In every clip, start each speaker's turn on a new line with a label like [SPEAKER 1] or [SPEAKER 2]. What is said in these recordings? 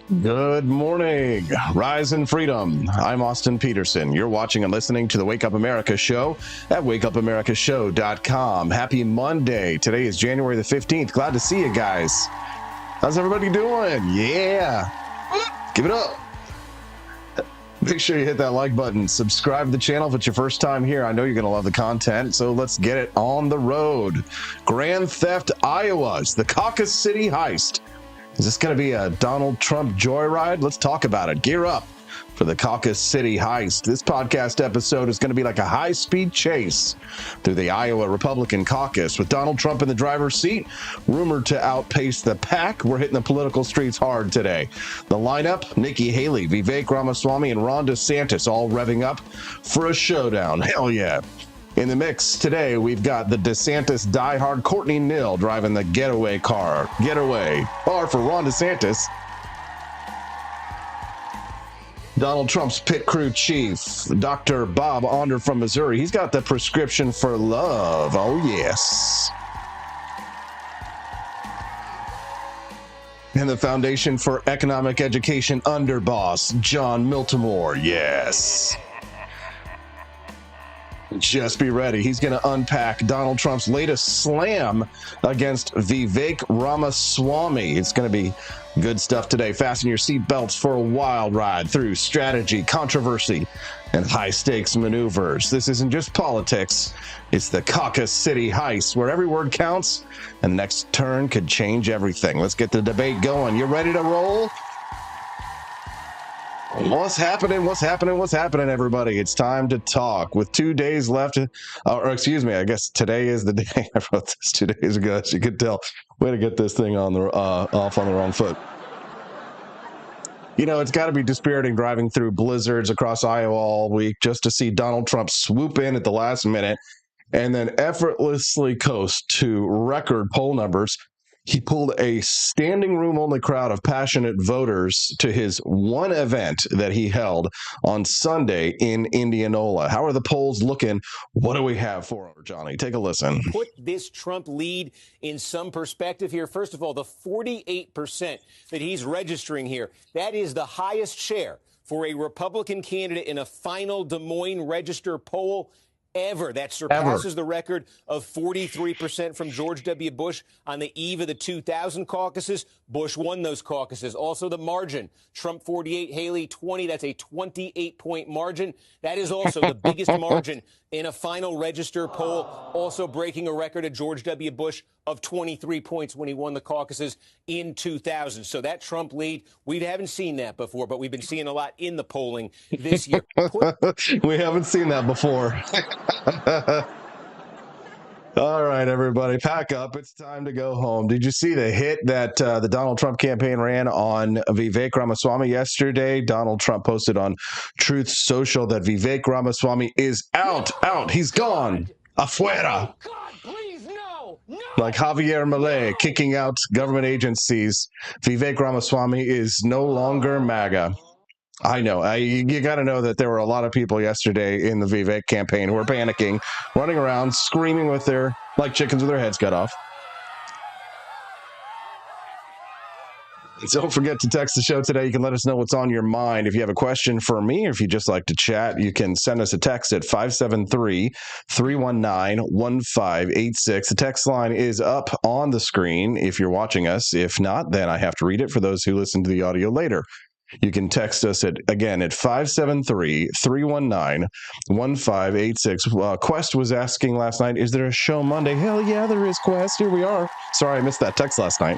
[SPEAKER 1] Good morning, Rise and Freedom. I'm Austin Peterson. You're watching and listening to the Wake Up America show at wakeupAmericaShow.com. Happy Monday. Today is January the 15th. Glad to see you guys. How's everybody doing? Yeah. Give it up. Make sure you hit that like button. Subscribe to the channel if it's your first time here. I know you're going to love the content, so let's get it on the road. Grand Theft Iowa, the Caucus City Heist. Is this going to be a Donald Trump joyride? Let's talk about it. Gear up for the Caucus City Heist. This podcast episode is going to be like a high-speed chase through the Iowa Republican Caucus with Donald Trump in the driver's seat, rumored to outpace the pack. We're hitting the political streets hard today. The lineup, Nikki Haley, Vivek Ramaswamy, and Ron DeSantis all revving up for a showdown. Hell yeah. In the mix today, we've got the DeSantis diehard Courtney Knill driving the getaway car. Getaway car for Ron DeSantis. Donald Trump's pit crew chief, Dr. Bob Onder from Missouri. He's got the prescription for love. Oh, yes. And the Foundation for Economic Education underboss, Jon Miltimore. Yes. Just be ready. He's going to unpack Donald Trump's latest slam against Vivek Ramaswamy. It's going to be good stuff today. Fasten your seatbelts for a wild ride through strategy, controversy, and high-stakes maneuvers. This isn't just politics. It's the Caucus City Heist, where every word counts, and the next turn could change everything. Let's get the debate going. You ready to roll? What's happening, everybody? It's time to talk. With 2 days left, or excuse me, I guess today is the day. I wrote this 2 days ago, as you could tell. Way to get this thing on the off on the wrong foot. You know, it's got to be dispiriting driving through blizzards across Iowa all week just to see Donald Trump swoop in at the last minute and then effortlessly coast to record poll numbers. He pulled a standing room only crowd of passionate voters to his one event that he held on Sunday in Indianola. How are the polls looking? What do we have for him, Johnny? Take a listen.
[SPEAKER 2] Put this Trump lead in some perspective here. First of all, the 48% that he's registering here, that is the highest share for a Republican candidate in a final Des Moines Register poll ever. That surpasses the record of 43% from George W. Bush on the eve of the 2000 caucuses. Bush won those caucuses. Also the margin, Trump 48, Haley 20. That's a 28-point margin. That is also the biggest margin in a final register poll, also breaking a record of George W. Bush of 23 points when he won the caucuses in 2000. So that Trump lead, we haven't seen that before, but we've been seeing a lot in the polling this year.
[SPEAKER 1] We haven't seen that before. All right, everybody, pack up. It's time to go home. Did you see the hit that the Donald Trump campaign ran on Vivek Ramaswamy yesterday? Donald Trump posted on Truth Social that Vivek Ramaswamy is out. He's gone. Afuera.
[SPEAKER 2] God, please, no.
[SPEAKER 1] Like Javier Milei kicking out government agencies. Vivek Ramaswamy is no longer MAGA. I know. You got to know that there were a lot of people yesterday in the Vivek campaign who were panicking, running around, screaming like chickens with their heads cut off. And don't forget to text the show today. You can let us know what's on your mind. If you have a question for me, or if you just like to chat, you can send us a text at 573-319-1586. The text line is up on the screen if you're watching us. If not, then I have to read it for those who listen to the audio later. You can text us at 573-319-1586. Quest was asking last night, is there a show Monday? Hell yeah, there is, Quest. Here we are. Sorry, I missed that text last night.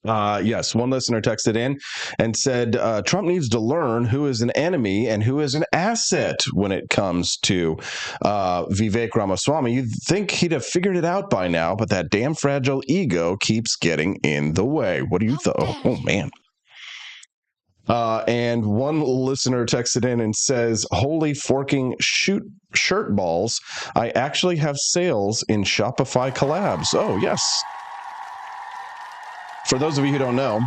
[SPEAKER 1] Yes, one listener texted in and said, Trump needs to learn who is an enemy and who is an asset when it comes to Vivek Ramaswamy. You'd think he'd have figured it out by now, but that damn fragile ego keeps getting in the way. What do you think? Oh, man. And one listener texted in and says, holy forking shirt balls. I actually have sales in Shopify collabs. Oh, yes. For those of you who don't know,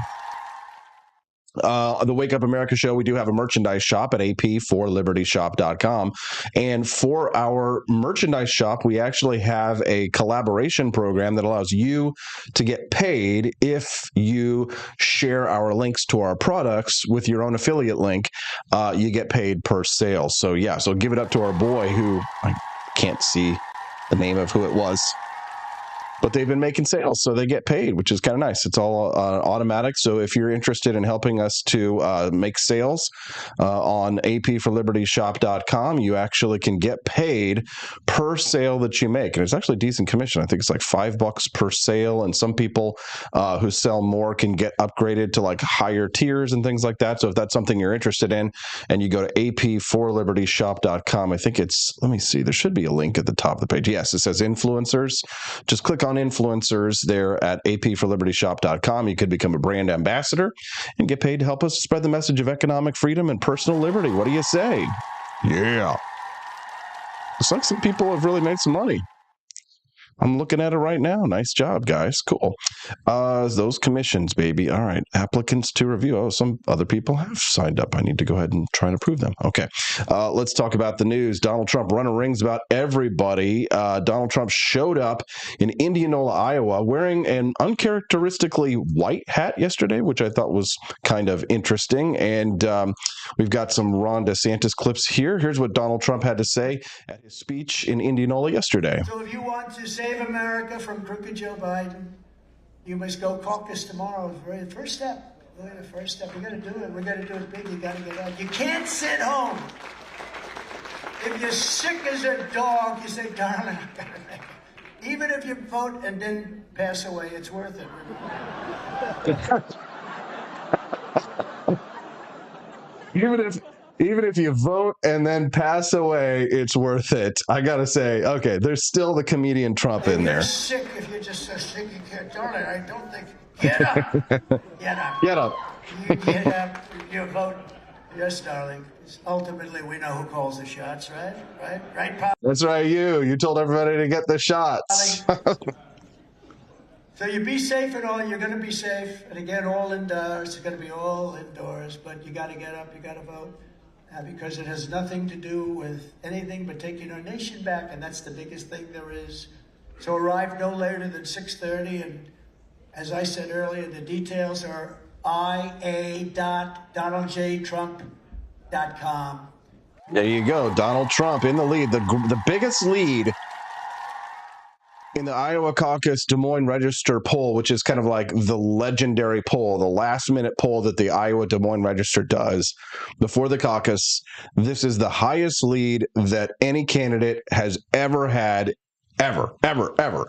[SPEAKER 1] The Wake Up America show, we do have a merchandise shop at ap4libertyshop.com. And for our merchandise shop, we actually have a collaboration program that allows you to get paid if you share our links to our products with your own affiliate link. You get paid per sale. So, yeah, so give it up to our boy who I can't see the name of who it was. But they've been making sales, so they get paid, which is kind of nice. It's all automatic. So if you're interested in helping us to make sales on ap4libertyshop.com, you actually can get paid per sale that you make. And it's actually a decent commission. I think it's like $5 per sale. And some people who sell more can get upgraded to like higher tiers and things like that. So if that's something you're interested in, and you go to ap4libertyshop.com, I think it's, let me see, there should be a link at the top of the page. Yes, it says influencers. Just click on influencers there at ap4libertyshop.com. You could become a brand ambassador and get paid to help us spread the message of economic freedom and personal liberty. What do you say? Yeah. Looks like some people have really made some money. I'm looking at it right now. Nice job, guys. Cool. Those commissions, baby. All right. Applicants to review. Oh, some other people have signed up. I need to go ahead and try to approve them. Okay. Let's talk about the news. Donald Trump running rings about everybody. Donald Trump showed up in Indianola, Iowa, wearing an uncharacteristically white hat yesterday, which I thought was kind of interesting. And we've got some Ron DeSantis clips here. Here's what Donald Trump had to say at his speech in Indianola yesterday.
[SPEAKER 3] So if you want to save America from crooked Joe Biden, you must go caucus tomorrow. The first step. Really the first step. We got to do it. We got to do it big. You got to get out. You can't sit home. If you're sick as a dog, you say, darling, I got to make it. Even if you vote and then pass away, it's worth it.
[SPEAKER 1] Even if you vote and then pass away, it's worth it. I gotta say, okay, there's still the comedian Trump in there.
[SPEAKER 3] You're sick if you're just so sick you can't. Darling, I don't think. Get up. Get up.
[SPEAKER 1] Get up.
[SPEAKER 3] You get up. You vote. Yes, darling. Ultimately, we know who calls the shots, right? Right, Pop?
[SPEAKER 1] That's right, you told everybody to get the shots.
[SPEAKER 3] So you be safe and all. You're going to be safe. And again, all indoors. It's going to be all indoors. But you got to get up. You got to vote. Because it has nothing to do with anything but taking our nation back. And that's the biggest thing there is. So arrive no later than 6:30. And as I said earlier, the details are ia.donaldjtrump.com.
[SPEAKER 1] There you go. Donald Trump in the lead. The biggest lead in the Iowa Caucus Des Moines Register poll, which is kind of like the legendary poll, the last-minute poll that the Iowa Des Moines Register does before the caucus, this is the highest lead that any candidate has ever had, ever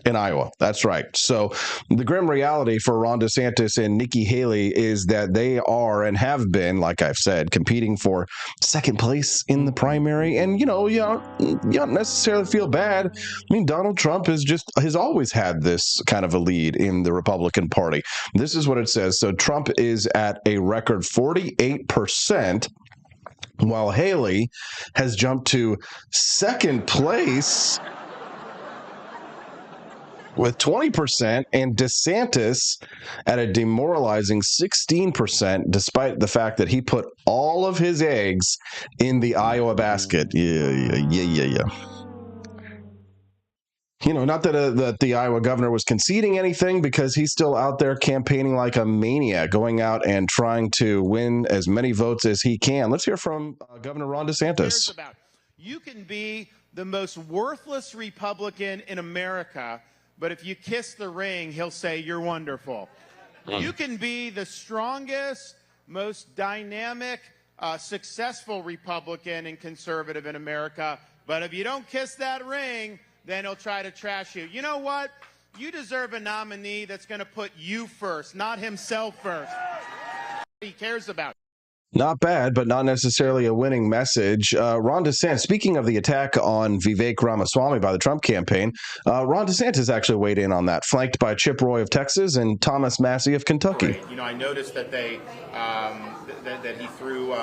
[SPEAKER 1] in Iowa. That's right. So the grim reality for Ron DeSantis and Nikki Haley is that they are and have been, like I've said, competing for second place in the primary. And, you don't necessarily feel bad. I mean, Donald Trump has always had this kind of a lead in the Republican Party. This is what it says. So Trump is at a record 48%. While Haley has jumped to second place with 20%, and DeSantis at a demoralizing 16%, despite the fact that he put all of his eggs in the Iowa basket. Yeah. Not that the Iowa governor was conceding anything, because he's still out there campaigning like a maniac, going out and trying to win as many votes as he can. Let's hear from Governor Ron DeSantis.
[SPEAKER 4] You can be the most worthless Republican in America, but if you kiss the ring, he'll say you're wonderful. You can be the strongest, most dynamic, successful Republican and conservative in America, but if you don't kiss that ring, then he'll try to trash you. You know what? You deserve a nominee that's going to put you first, not himself first. He cares about.
[SPEAKER 1] Not bad, but not necessarily a winning message. Ron DeSantis, speaking of the attack on Vivek Ramaswamy by the Trump campaign, Ron DeSantis actually weighed in on that, flanked by Chip Roy of Texas and Thomas Massie of Kentucky.
[SPEAKER 4] I noticed that they that he threw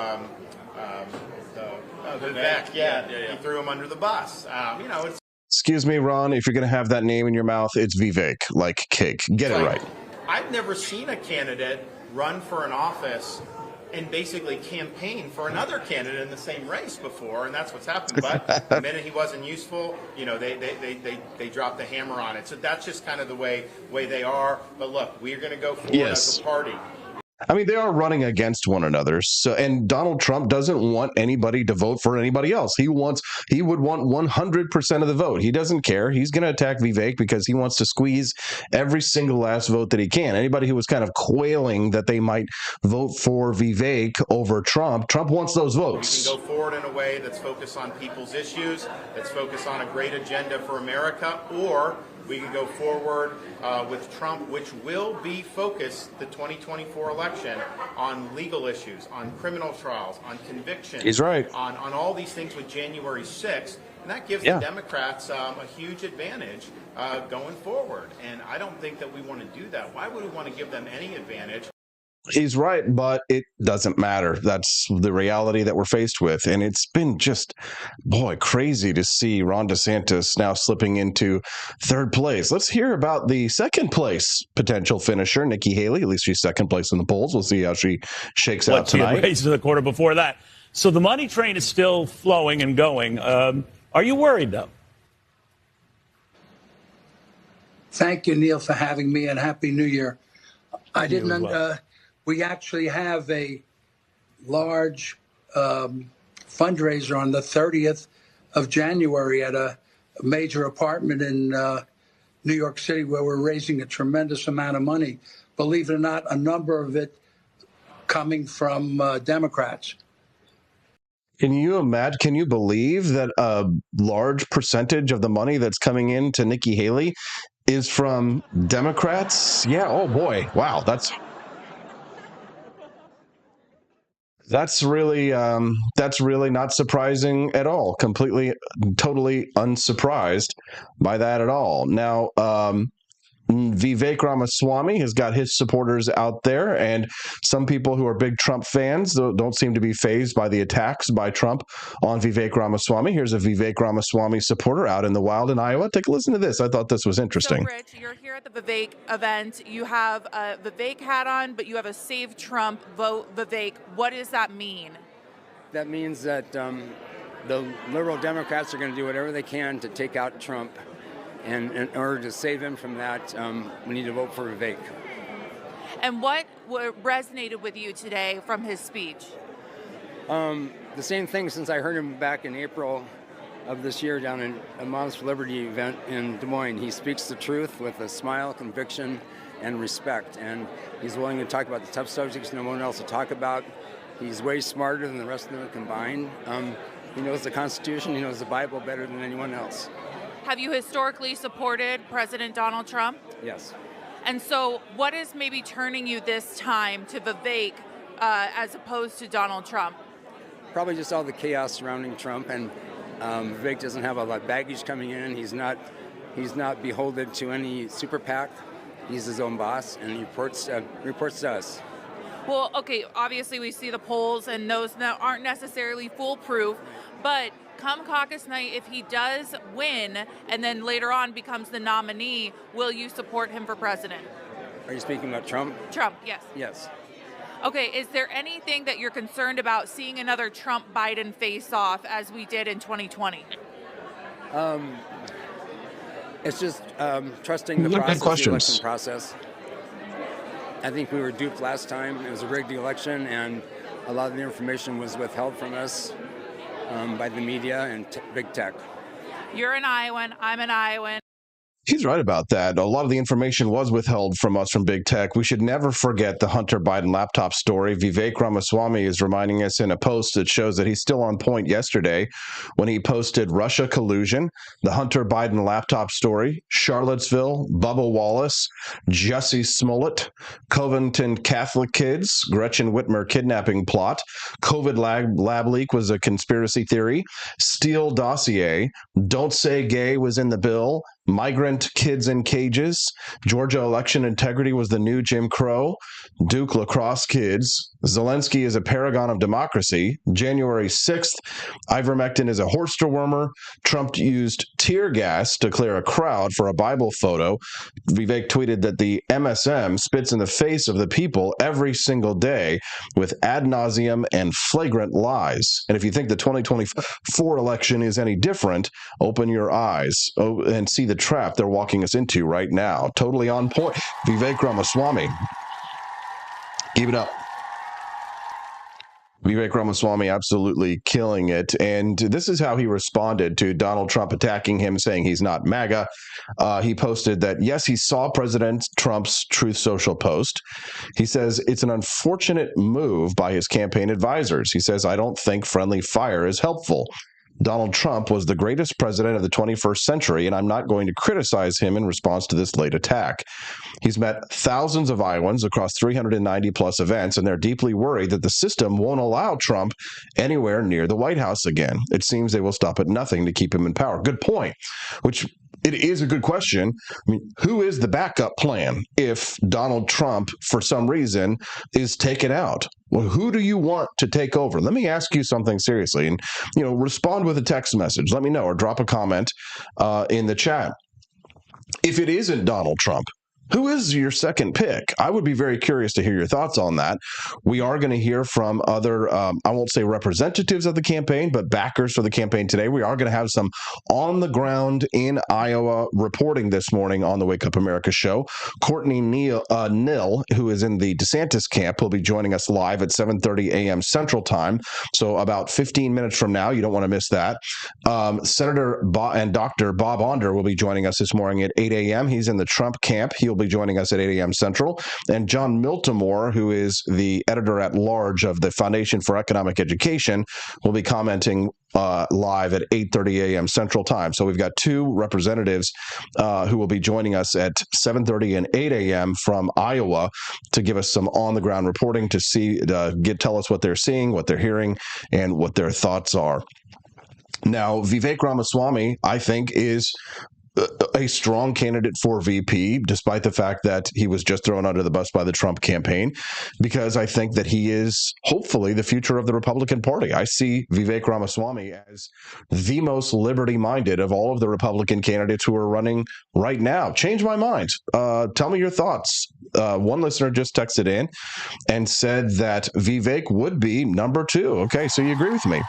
[SPEAKER 4] Vivek. Yeah, he threw him under the bus. It's.
[SPEAKER 1] Excuse me, Ron, if you're going to have that name in your mouth, it's Vivek, like cake. Get it right.
[SPEAKER 4] I've never seen a candidate run for an office and basically campaign for another candidate in the same race before, and that's what's happened. But the minute he wasn't useful, they dropped the hammer on it. So that's just kind of the way they are. But look, we're going to go forward as a party.
[SPEAKER 1] I mean, they are running against one another. So, and Donald Trump doesn't want anybody to vote for anybody else. He would want 100% of the vote. He doesn't care. He's going to attack Vivek because he wants to squeeze every single last vote that he can. Anybody who was kind of quailing that they might vote for Vivek over Trump wants those votes.
[SPEAKER 4] We can go forward in a way that's focused on people's issues, that's focused on a great agenda for America, or we can go forward with Trump, which will be focused, the 2024 election, on legal issues, on criminal trials, on convictions.
[SPEAKER 1] He's right.
[SPEAKER 4] On all these things with January 6th. And that gives the Democrats a huge advantage going forward. And I don't think that we want to do that. Why would we want to give them any advantage?
[SPEAKER 1] He's right, but it doesn't matter. That's the reality that we're faced with. And it's been just, crazy to see Ron DeSantis now slipping into third place. Let's hear about the second place potential finisher, Nikki Haley. At least she's second place in the polls. We'll see how she shakes out tonight.
[SPEAKER 5] Race to the quarter before that. So the money train is still flowing and going. Are you worried, though?
[SPEAKER 6] Thank you, Neil, for having me, and Happy New Year. I didn't. We actually have a large fundraiser on the 30th of January at a major apartment in New York City where we're raising a tremendous amount of money. Believe it or not, a number of it coming from Democrats.
[SPEAKER 1] Can you believe that a large percentage of the money that's coming in to Nikki Haley is from Democrats? Yeah. Oh boy. Wow. That's really not surprising at all. Totally unsurprised by that at all. Now, Vivek Ramaswamy has got his supporters out there, and some people who are big Trump fans don't seem to be fazed by the attacks by Trump on Vivek Ramaswamy. Here's a Vivek Ramaswamy supporter out in the wild in Iowa. Take a listen to this. I thought this was interesting.
[SPEAKER 7] So, Rich, you're here at the Vivek event. You have a Vivek hat on, but you have a Save Trump, Vote Vivek. What does that mean?
[SPEAKER 8] That means that the liberal Democrats are going to do whatever they can to take out Trump. And in order to save him from that, we need to vote for Vivek.
[SPEAKER 7] And what resonated with you today from his speech?
[SPEAKER 8] The same thing since I heard him back in April of this year down in a Moms for Liberty event in Des Moines. He speaks the truth with a smile, conviction, and respect. And he's willing to talk about the tough subjects no one else will talk about. He's way smarter than the rest of them combined. He knows the Constitution. He knows the Bible better than anyone else.
[SPEAKER 7] Have you historically supported President Donald Trump?
[SPEAKER 8] Yes.
[SPEAKER 7] And so what is maybe turning you this time to Vivek as opposed to Donald Trump?
[SPEAKER 8] Probably just all the chaos surrounding Trump, and Vivek doesn't have a lot of baggage coming in. He's not beholden to any super PAC. He's his own boss, and he reports to us.
[SPEAKER 7] Well, okay, obviously we see the polls, and those aren't necessarily foolproof, but come caucus night, if he does win and then later on becomes the nominee, will you support him for president?
[SPEAKER 8] Are you speaking about Trump?
[SPEAKER 7] Trump, yes.
[SPEAKER 8] Yes.
[SPEAKER 7] Okay, is there anything that you're concerned about seeing another Trump-Biden face-off as we did in 2020?
[SPEAKER 8] It's just trusting the process, the election process. I think we were duped last time. It was a rigged election, and a lot of the information was withheld from us by the media and big tech.
[SPEAKER 7] You're an Iowan. I'm an Iowan.
[SPEAKER 1] He's right about that. A lot of the information was withheld from us from big tech. We should never forget the Hunter Biden laptop story. Vivek Ramaswamy is reminding us in a post that shows that he's still on point yesterday when he posted Russia collusion, the Hunter Biden laptop story, Charlottesville, Bubba Wallace, Jussie Smollett, Covington Catholic kids, Gretchen Whitmer kidnapping plot, COVID lab leak was a conspiracy theory, Steele dossier, Don't Say Gay was in the bill, migrant kids in cages, Georgia election integrity was the new Jim Crow, Duke lacrosse kids, Zelensky is a paragon of democracy, January 6th, ivermectin is a horse dewormer, Trump used tear gas to clear a crowd for a Bible photo. Vivek tweeted that the MSM spits in the face of the people every single day with ad nauseum and flagrant lies. And if you think the 2024 election is any different, open your eyes and see the trap they're walking us into right now. Totally on point. Vivek Ramaswamy. Keep it up. Vivek Ramaswamy absolutely killing it. And this is how he responded to Donald Trump attacking him, saying he's not MAGA. He posted that, yes, he saw President Trump's Truth Social post. He says it's an unfortunate move by his campaign advisors. He says, I don't think friendly fire is helpful. Donald Trump was the greatest president of the 21st century, and I'm not going to criticize him in response to this late attack. He's met thousands of Iowans across 390-plus events, and they're deeply worried that the system won't allow Trump anywhere near the White House again. It seems they will stop at nothing to keep him in power. Good point, which it is a good question. I mean, who is the backup plan if Donald Trump, for some reason, is taken out? Well, who do you want to take over? Let me ask you something seriously, and respond with a text message. Let me know, or drop a comment in the chat. If it isn't Donald Trump, who is your second pick? I would be very curious to hear your thoughts on that. We are going to hear from other, I won't say representatives of the campaign, but backers for the campaign today. We are going to have some on the ground in Iowa reporting this morning on the Wake Up America show. Courtney Knill, who is in the DeSantis camp, will be joining us live at 7:30 a.m. Central Time. So about 15 minutes from now, you don't want to miss that. Senator and Dr. Bob Onder will be joining us this morning at 8 a.m. He's in the Trump camp. He'll be joining us at 8 a.m. Central. And Jon Miltimore, who is the editor-at-large of the Foundation for Economic Education, will be commenting live at 8:30 a.m. Central Time. So we've got two representatives who will be joining us at 7:30 and 8 a.m. from Iowa to give us some on-the-ground reporting to tell us what they're seeing, what they're hearing, and what their thoughts are. Now, Vivek Ramaswamy, I think, is a strong candidate for VP, despite the fact that he was just thrown under the bus by the Trump campaign, because I think that he is hopefully the future of the Republican Party. I see Vivek Ramaswamy as the most liberty-minded of all of the Republican candidates who are running right now. Change my mind. Tell me your thoughts. One listener just texted in and said that Vivek would be number 2. Okay, so you agree with me.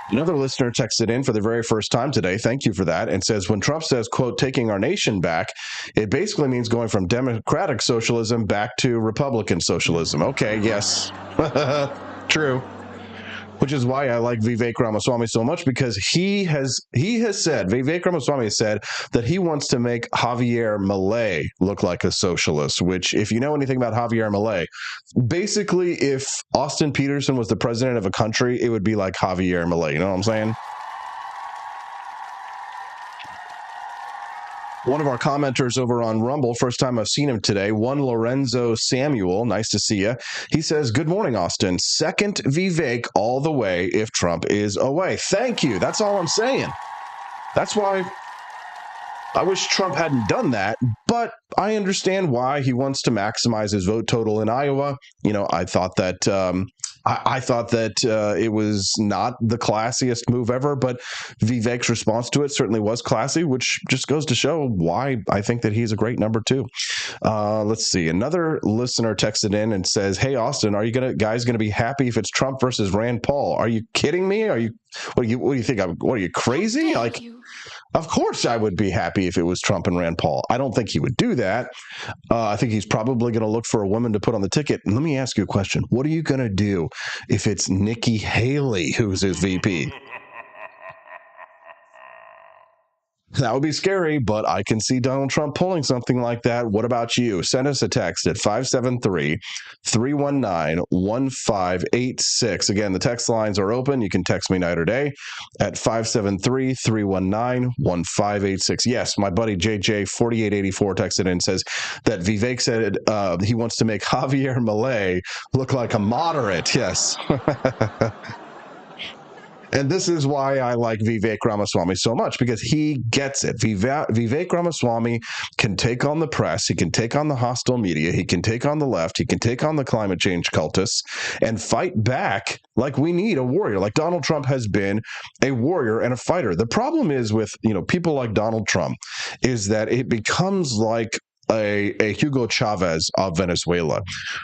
[SPEAKER 1] Another listener texted in for the very first time today, thank you for that, and says, when Trump says, quote, taking our nation back, it basically means going from democratic socialism back to Republican socialism. Okay, yes, true. Which is why I like Vivek Ramaswamy so much, because Vivek Ramaswamy has said that he wants to make Javier Milei look like a socialist, which, if you know anything about Javier Milei, basically if Austin Peterson was the president of a country, it would be like Javier Milei. You know what I'm saying? One of our commenters over on Rumble, first time I've seen him today, one Lorenzo Samuel, nice to see you. He says, good morning, Austin. Second Vivek all the way if Trump is away. Thank you. That's all I'm saying. That's why I wish Trump hadn't done that, but I understand why he wants to maximize his vote total in Iowa. I thought that it was not the classiest move ever, but Vivek's response to it certainly was classy, which just goes to show why I think that he's a great number 2. Let's see. Another listener texted in and says, hey, Austin, are you guys going to be happy if it's Trump versus Rand Paul? Are you kidding me? What do you think? What are you, crazy? Of course I would be happy if it was Trump and Rand Paul. I don't think he would do that. I think he's probably going to look for a woman to put on the ticket. And let me ask you a question. What are you going to do if it's Nikki Haley who's his VP? That would be scary, but I can see Donald Trump pulling something like that. What about you? Send us a text at 573-319-1586. Again, the text lines are open. You can text me night or day at 573-319-1586. Yes, my buddy JJ4884 texted in and says that Vivek said he wants to make Javier Milei look like a moderate. Yes. And this is why I like Vivek Ramaswamy so much, because he gets it. Vivek Ramaswamy can take on the press. He can take on the hostile media. He can take on the left. He can take on the climate change cultists and fight back like we need a warrior. Like Donald Trump has been a warrior and a fighter. The problem is with, people like Donald Trump is that it becomes like a Hugo Chavez of Venezuela.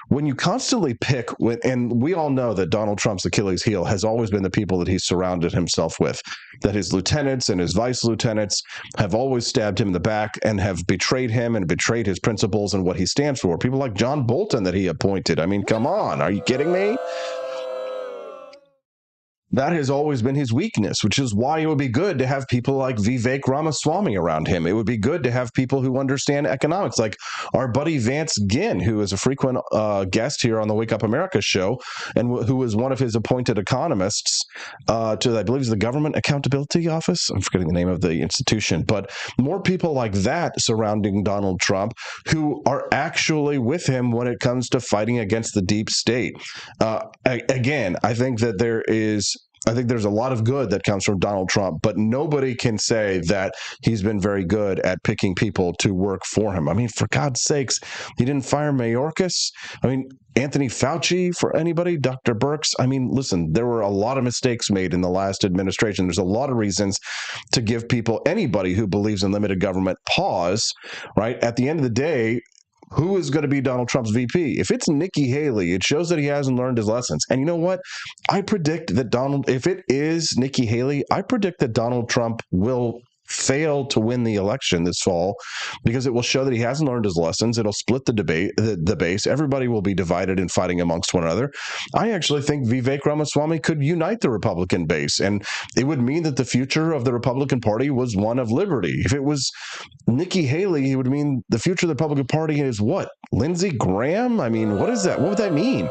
[SPEAKER 1] When you constantly pick, and we all know that Donald Trump's Achilles heel has always been the people that he's surrounded himself with, that his lieutenants and his vice lieutenants have always stabbed him in the back and have betrayed him and betrayed his principles and what he stands for. People like John Bolton that he appointed. I mean, come on, are you kidding me? That has always been his weakness, which is why it would be good to have people like Vivek Ramaswamy around him. It would be good to have people who understand economics, like our buddy Vance Ginn, who is a frequent guest here on the Wake Up America show, and who was one of his appointed economists to, I believe, is the Government Accountability Office. I'm forgetting the name of the institution, but more people like that surrounding Donald Trump who are actually with him when it comes to fighting against the deep state. Again, I think there's a lot of good that comes from Donald Trump, but nobody can say that he's been very good at picking people to work for him. I mean, for God's sakes, he didn't fire Mayorkas. I mean, Anthony Fauci for anybody, Dr. Birx. I mean, listen, there were a lot of mistakes made in the last administration. There's a lot of reasons to give people, anybody who believes in limited government, pause, right? At the end of the day, who is going to be Donald Trump's VP? If it's Nikki Haley, it shows that he hasn't learned his lessons. And you know what? I predict that if it is Nikki Haley, I predict that Donald Trump will fail to win the election this fall, because it will show that he hasn't learned his lessons. It'll split the base. Everybody will be divided and fighting amongst one another. I actually think Vivek Ramaswamy could unite the Republican base, and it would mean that the future of the Republican Party was one of liberty. If it was Nikki Haley, it would mean the future of the Republican Party is what? Lindsey Graham? I mean, what is that? What would that mean?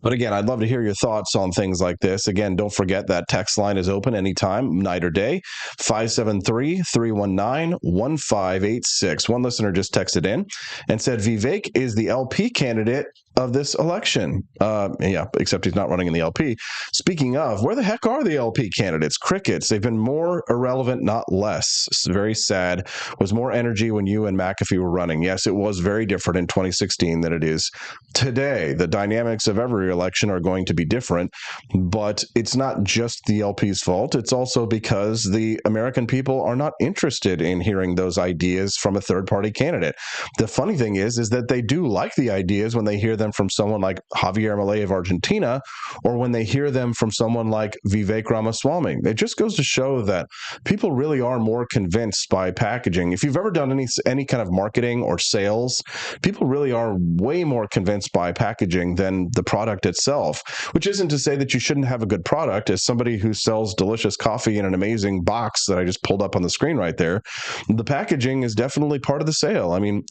[SPEAKER 1] But again, I'd love to hear your thoughts on things like this. Again, don't forget that text line is open anytime, night or day, 573-319-1586. One listener just texted in and said Vivek is the LP candidate of this election. Yeah, except he's not running in the LP. Speaking of, where the heck are the LP candidates? Crickets. They've been more irrelevant, not less. It's very sad. Was more energy when you and McAfee were running. Yes, it was very different in 2016 than it is today. The dynamics of every election are going to be different, but it's not just the LP's fault. It's also because the American people are not interested in hearing those ideas from a third-party candidate. The funny thing is that they do like the ideas when they hear them from someone like Javier Milei of Argentina, or when they hear them from someone like Vivek Ramaswamy. It just goes to show that people really are more convinced by packaging. If you've ever done any kind of marketing or sales, people really are way more convinced by packaging than the product itself, which isn't to say that you shouldn't have a good product. As somebody who sells delicious coffee in an amazing box that I just pulled up on the screen right there, the packaging is definitely part of the sale. I mean,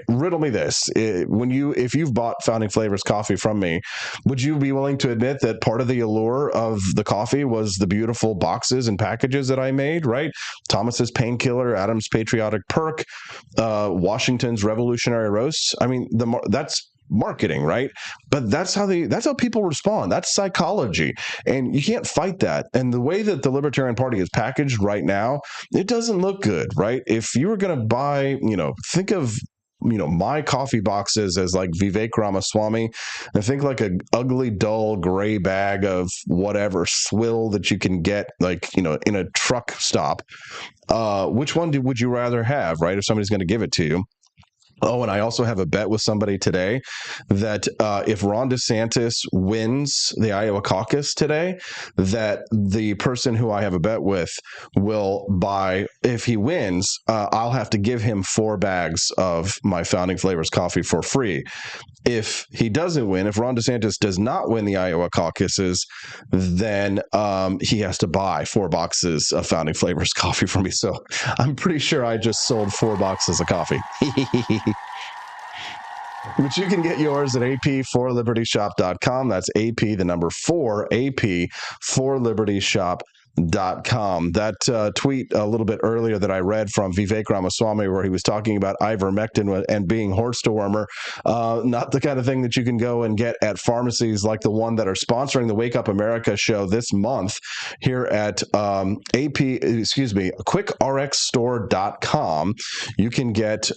[SPEAKER 1] riddle me this. If you've bought Founding Flavors coffee from me, would you be willing to admit that part of the allure of the coffee was the beautiful boxes and packages that I made, right? Thomas's Painkiller, Adam's Patriotic Perk, Washington's Revolutionary Roasts. I mean, that's marketing, right? But that's how people respond. That's psychology, and you can't fight that. And the way that the Libertarian Party is packaged right now, it doesn't look good, right? If you were going to buy, think of my coffee boxes as like Vivek Ramaswamy, and think like an ugly, dull, gray bag of whatever swill that you can get, like, in a truck stop. Which one would you rather have, right? If somebody's going to give it to you. Oh, and I also have a bet with somebody today that if Ron DeSantis wins the Iowa caucus today, that the person who I have a bet with will buy, if he wins, I'll have to give him 4 bags of my Founding Flavors coffee for free. If he doesn't win, if Ron DeSantis does not win the Iowa caucuses, then he has to buy 4 boxes of Founding Flavors coffee for me. So I'm pretty sure I just sold 4 boxes of coffee. But you can get yours at ap4libertyshop.com. That's AP, the number 4, AP4libertyshop.com. That tweet a little bit earlier that I read from Vivek Ramaswamy, where he was talking about ivermectin and being horse dewormer, not the kind of thing that you can go and get at pharmacies like the one that are sponsoring the Wake Up America show this month here at QuickRxStore.com. You can get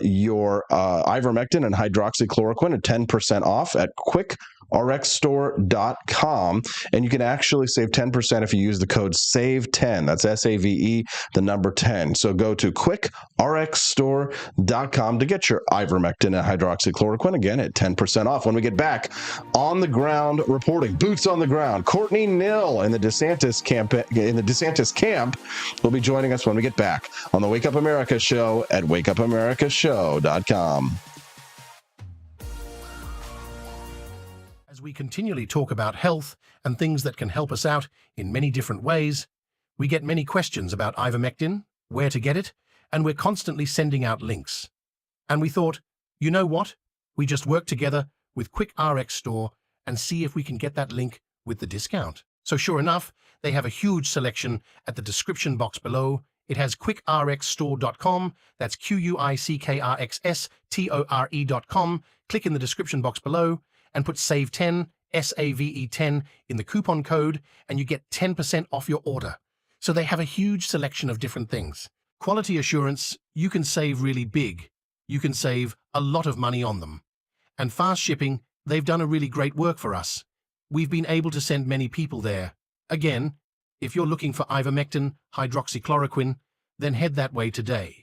[SPEAKER 1] your ivermectin and hydroxychloroquine at 10% off at QuickRxStore.com, and you can actually save 10% if you use the code SAVE10. That's SAVE, the number 10. So go to QuickRxStore.com to get your ivermectin and hydroxychloroquine, again at 10% off. When we get back, on the ground reporting, boots on the ground, Courtney Knill in the DeSantis camp will be joining us when we get back on the Wake Up America show at WakeUpAmericaShow.com.
[SPEAKER 9] As we continually talk about health and things that can help us out in many different ways, we get many questions about ivermectin, where to get it, and we're constantly sending out links. And we thought, you know what? We just work together with QuickRx Store and see if we can get that link with the discount. So sure enough, they have a huge selection at the description box below. It has QuickRxStore.com. That's QuickRxStore.com. Click in the description box below and put SAVE10, SAVE10 in the coupon code, and you get 10% off your order. So they have a huge selection of different things. Quality assurance, you can save really big. You can save a lot of money on them. And fast shipping, they've done a really great work for us. We've been able to send many people there. Again, if you're looking for ivermectin, hydroxychloroquine, then head that way today.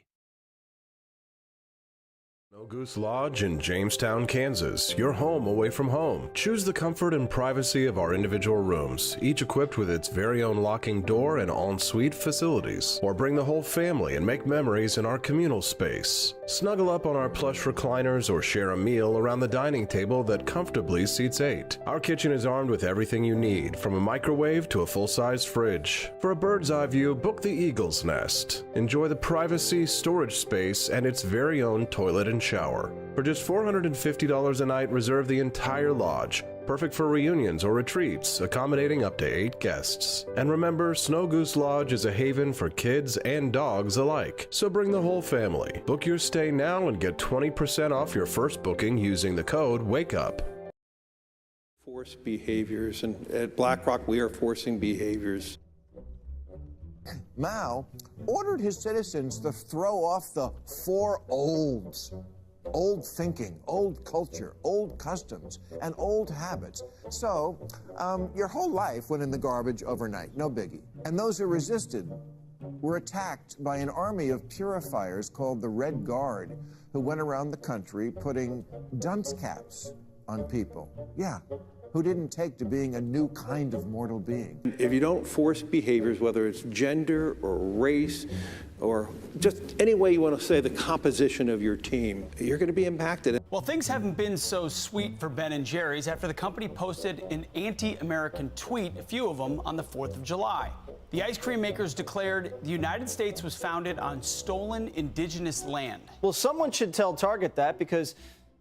[SPEAKER 10] Snow Goose Lodge in Jamestown, Kansas, your home away from home. Choose the comfort and privacy of our individual rooms, each equipped with its very own locking door and en-suite facilities. Or bring the whole family and make memories in our communal space. Snuggle up on our plush recliners or share a meal around the dining table that comfortably seats 8. Our kitchen is armed with everything you need, from a microwave to a full-size fridge. For a bird's eye view, book the Eagle's Nest. Enjoy the privacy, storage space, and its very own toilet and shower. For just $450 a night, reserve the entire lodge. Perfect for reunions or retreats, accommodating up to 8 guests. And remember, Snow Goose Lodge is a haven for kids and dogs alike. So bring the whole family. Book your stay now and get 20% off your first booking using the code WAKEUP.
[SPEAKER 11] Force behaviors, and at BlackRock we are forcing behaviors.
[SPEAKER 12] Mao ordered his citizens to throw off the 4 olds. Old thinking, old culture, old customs, and old habits. So, your whole life went in the garbage overnight, no biggie. And those who resisted were attacked by an army of purifiers called the Red Guard, who went around the country putting dunce caps on people. Yeah, who didn't take to being a new kind of mortal being.
[SPEAKER 11] If you don't force behaviors, whether it's gender or race or just any way you want to say the composition of your team, you're going to be impacted.
[SPEAKER 13] Well, things haven't been so sweet for Ben & Jerry's after the company posted an anti-American tweet, a few of them, on the 4th of July. The ice cream makers declared the United States was founded on stolen indigenous land.
[SPEAKER 14] Well, someone should tell Target that, because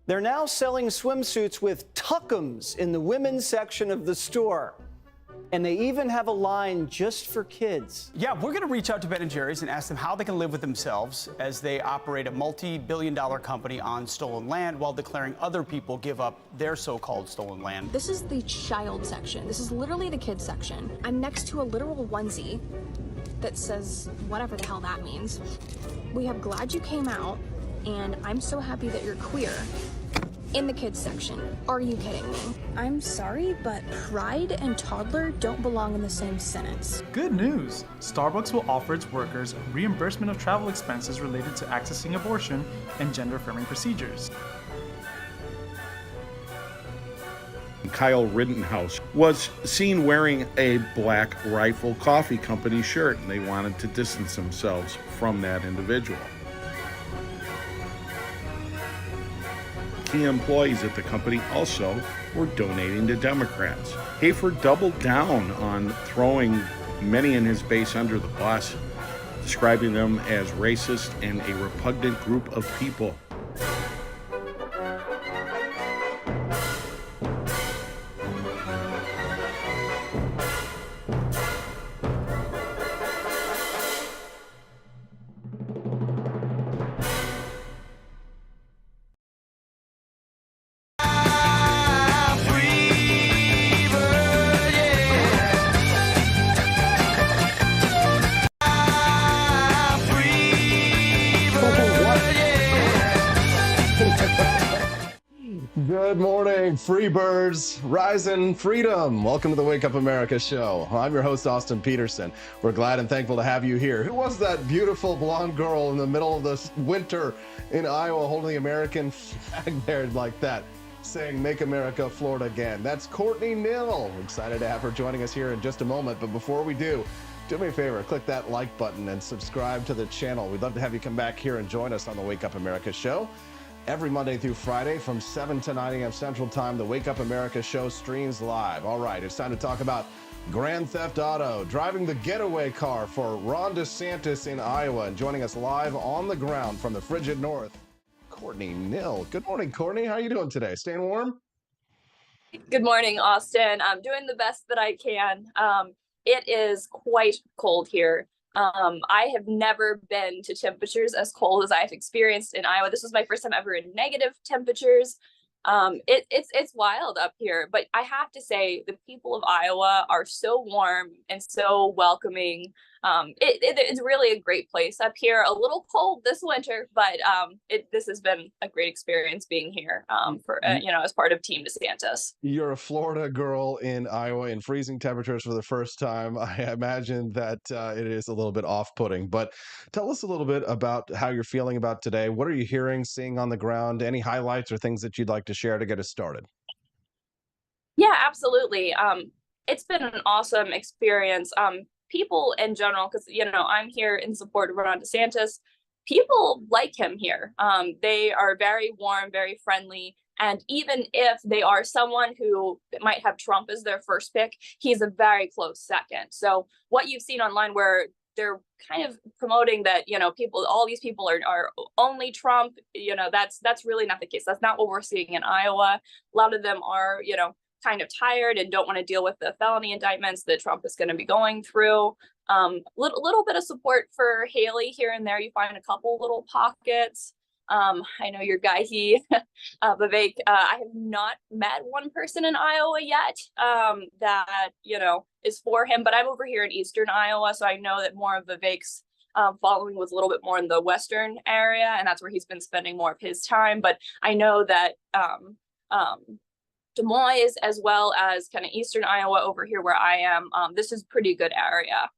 [SPEAKER 14] they're now selling swimsuits with tuckums in the women's section of the store. And they even have a line just for kids.
[SPEAKER 13] Yeah, we're going to reach out to Ben & Jerry's and ask them how they can live with themselves as they operate a multi-billion-dollar company on stolen land while declaring other people give up their so-called stolen land.
[SPEAKER 15] This is the child section. This is literally the kids section. I'm next to a literal onesie that says whatever the hell that means. We have "Glad You Came Out" and "I'm so happy that you're queer" in the kids section. Are you kidding me? I'm sorry, but pride and toddler don't belong in the same sentence.
[SPEAKER 16] Good news! Starbucks will offer its workers reimbursement of travel expenses related to accessing abortion and gender-affirming procedures.
[SPEAKER 17] Kyle Rittenhouse was seen wearing a Black Rifle Coffee Company shirt, and they wanted to distance themselves from that individual. Key employees at the company also were donating to Democrats. Hafer doubled down on throwing many in his base under the bus, describing them as racist and a repugnant group of people.
[SPEAKER 1] Good morning, Freebirds. Rise in freedom. Welcome to the Wake Up America show. I'm your host, Austin Peterson. We're glad and thankful to have you here. Who was that beautiful blonde girl in the middle of the winter in Iowa holding the American flag there like that, saying, "Make America Florida again"? That's Courtney Knill. Excited to have her joining us here in just a moment. But before we do me a favor, click that like button and subscribe to the channel. We'd love to have you come back here and join us on the Wake Up America show. Every Monday through Friday from 7 to 9 a.m. Central Time, the Wake Up America show streams live. All right, it's time to talk about Grand Theft Auto, driving the getaway car for Ron DeSantis in Iowa. And joining us live on the ground from the frigid north, Courtney Knill. Good morning, Courtney. How are you doing today? Staying warm?
[SPEAKER 18] Good morning, Austin. I'm doing the best that I can. It is quite cold here. I have never been to temperatures as cold as I've experienced in Iowa. This was my first time ever in negative temperatures. It's wild up here, but I have to say the people of Iowa are so warm and so welcoming. It's really a great place up here. A little cold this winter, but this has been a great experience being here as part of Team DeSantis.
[SPEAKER 1] You're a Florida girl in Iowa in freezing temperatures for the first time. I imagine that it is a little bit off-putting, but tell us a little bit about how you're feeling about today. What are you hearing, seeing on the ground? Any highlights or things that you'd like to share to get us started?
[SPEAKER 18] Yeah, absolutely. It's been an awesome experience. People in general, because, I'm here in support of Ron DeSantis. People like him here. They are very warm, very friendly. And even if they are someone who might have Trump as their first pick, he's a very close second. So what you've seen online where they're kind of promoting that, all these people are only Trump, that's really not the case. That's not what we're seeing in Iowa. A lot of them are, kind of tired and don't want to deal with the felony indictments that Trump is going to be going through. Little bit of support for Haley here and there. You find a couple little pockets. I know your guy, Vivek, I have not met one person in Iowa yet that, is for him, but I'm over here in Eastern Iowa. So I know that more of Vivek's following was a little bit more in the Western area, and that's where he's been spending more of his time. But I know that Des Moines, as well as kind of Eastern Iowa over here where I am, this is pretty good area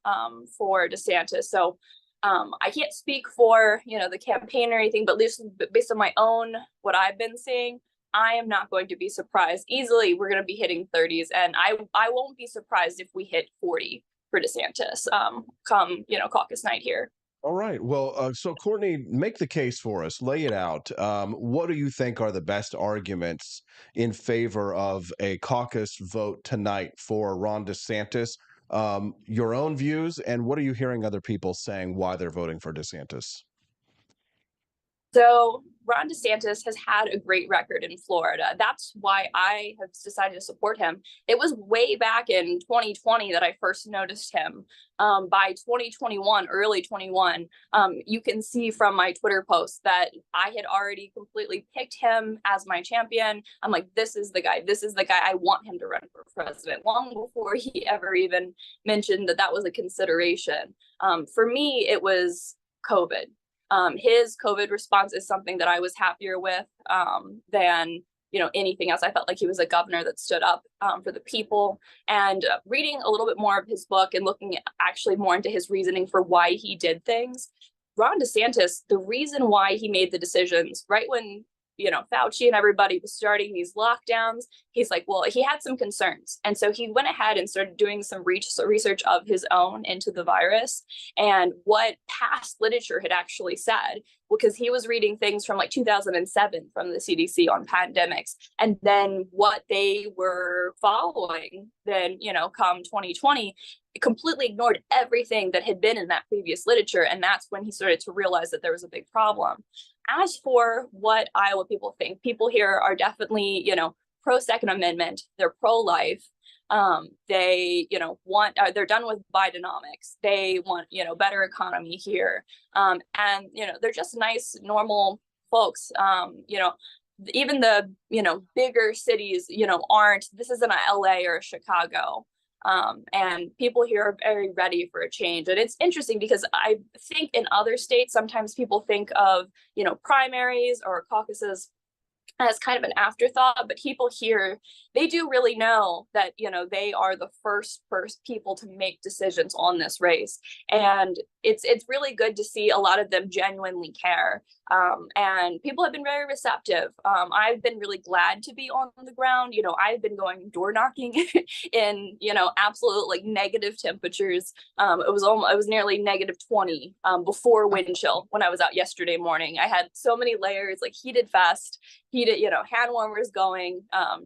[SPEAKER 18] for DeSantis. So I can't speak for, the campaign or anything, but at least based on my own, what I've been seeing, I am not going to be surprised. Easily, we're going to be hitting 30s, and I won't be surprised if we hit 40 for DeSantis come, caucus night here.
[SPEAKER 1] All right. Well, so Courtney, make the case for us. Lay it out. What do you think are the best arguments in favor of a caucus vote tonight for Ron DeSantis? Your own views, and what are you hearing other people saying why they're voting for DeSantis?
[SPEAKER 18] So Ron DeSantis has had a great record in Florida. That's why I have decided to support him. It was way back in 2020 that I first noticed him. By 2021, early 21, you can see from my Twitter posts that I had already completely picked him as my champion. I'm like, this is the guy. This is the guy. I want him to run for president, long before he ever even mentioned that was a consideration. For me, it was COVID. His COVID response is something that I was happier with than anything else. I felt like he was a governor that stood up for the people. And reading a little bit more of his book and looking actually more into his reasoning for why he did things, Ron DeSantis, the reason why he made the decisions right when Fauci and everybody was starting these lockdowns, he's like, well, he had some concerns. And so he went ahead and started doing some research of his own into the virus and what past literature had actually said, because he was reading things from like 2007 from the CDC on pandemics. And then what they were following then, come 2020, completely ignored everything that had been in that previous literature. And that's when he started to realize that there was a big problem. As for what Iowa people think, people here are definitely, pro-Second Amendment. They're pro-life. They, they're done with Bidenomics. They want, better economy here. And, they're just nice, normal folks. Even the, bigger cities, this isn't a LA or a Chicago. And people here are very ready for a change. And it's interesting because I think in other states, sometimes people think of, primaries or caucuses as kind of an afterthought, but people here, they do really know that, they are the first people to make decisions on this race. And it's really good to see a lot of them genuinely care. And people have been very receptive. I've been really glad to be on the ground. I've been going door knocking in, absolute like negative temperatures. It was nearly negative 20 before wind chill when I was out yesterday morning. I had so many layers, like heated vest, hand warmers going,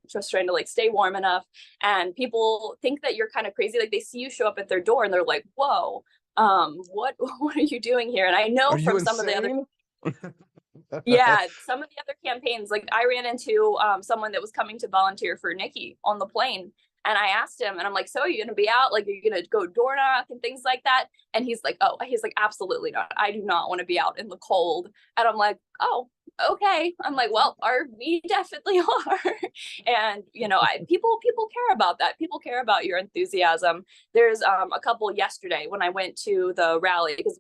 [SPEAKER 18] just trying to like stay warm enough. And people think that you're kind of crazy. Like they see you show up at their door and they're like, whoa, what are you doing here? And I know from some of the other some of the other campaigns, like I ran into someone that was coming to volunteer for Nikki on the plane. And I asked him, and I'm like, so are you going to be out? Like, are you going to go door knock and things like that? And he's like, absolutely not. I do not want to be out in the cold. And I'm like, oh, okay. I'm like, well, we definitely are. And, people care about that. People care about your enthusiasm. There's a couple yesterday when I went to the rally, because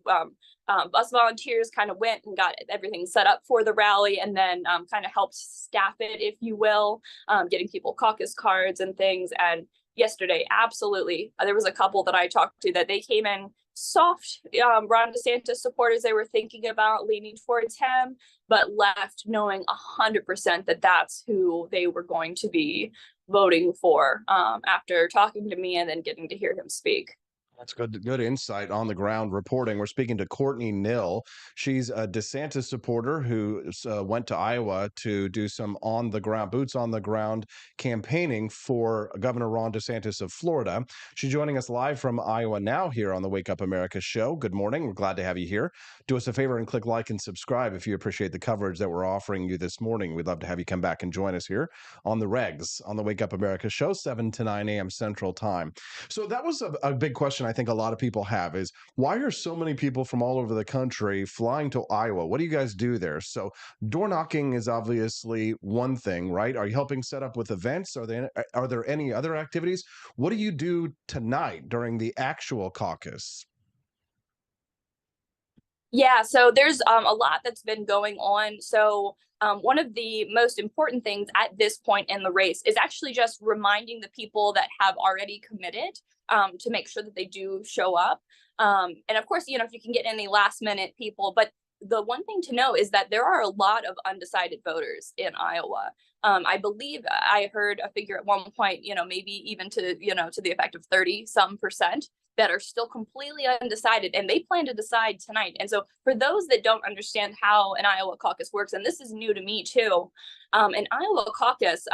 [SPEAKER 18] us volunteers kind of went and got everything set up for the rally, and then kind of helped staff it, if you will, getting people caucus cards and things. And yesterday, absolutely, there was a couple that I talked to that they came in soft Ron DeSantis supporters. They were thinking about leaning towards him, but left knowing 100% that that's who they were going to be voting for after talking to me and then getting to hear him speak.
[SPEAKER 1] That's good insight on the ground reporting. We're speaking to Courtney Knill. She's a DeSantis supporter who went to Iowa to do some boots on the ground campaigning for Governor Ron DeSantis of Florida. She's joining us live from Iowa now here on the Wake Up America show. Good morning. We're glad to have you here. Do us a favor and click like and subscribe if you appreciate the coverage that we're offering you this morning. We'd love to have you come back and join us here on the regs on the Wake Up America show, 7 to 9 a.m. Central Time. So that was a big question I think a lot of people have, is why are so many people from all over the country flying to Iowa? What do you guys do there? So door knocking is obviously one thing, right? Are you helping set up with events? Are there any other activities? What do you do tonight during the actual caucus?
[SPEAKER 18] Yeah, so there's a lot that's been going on. So one of the most important things at this point in the race is actually just reminding the people that have already committed to make sure that they do show up. And of course, if you can get any last minute people, but the one thing to know is that there are a lot of undecided voters in Iowa. I believe I heard a figure at one point, maybe even to the effect of 30% that are still completely undecided, and they plan to decide tonight. And so for those that don't understand how an Iowa caucus works, and this is new to me too, an Iowa caucus,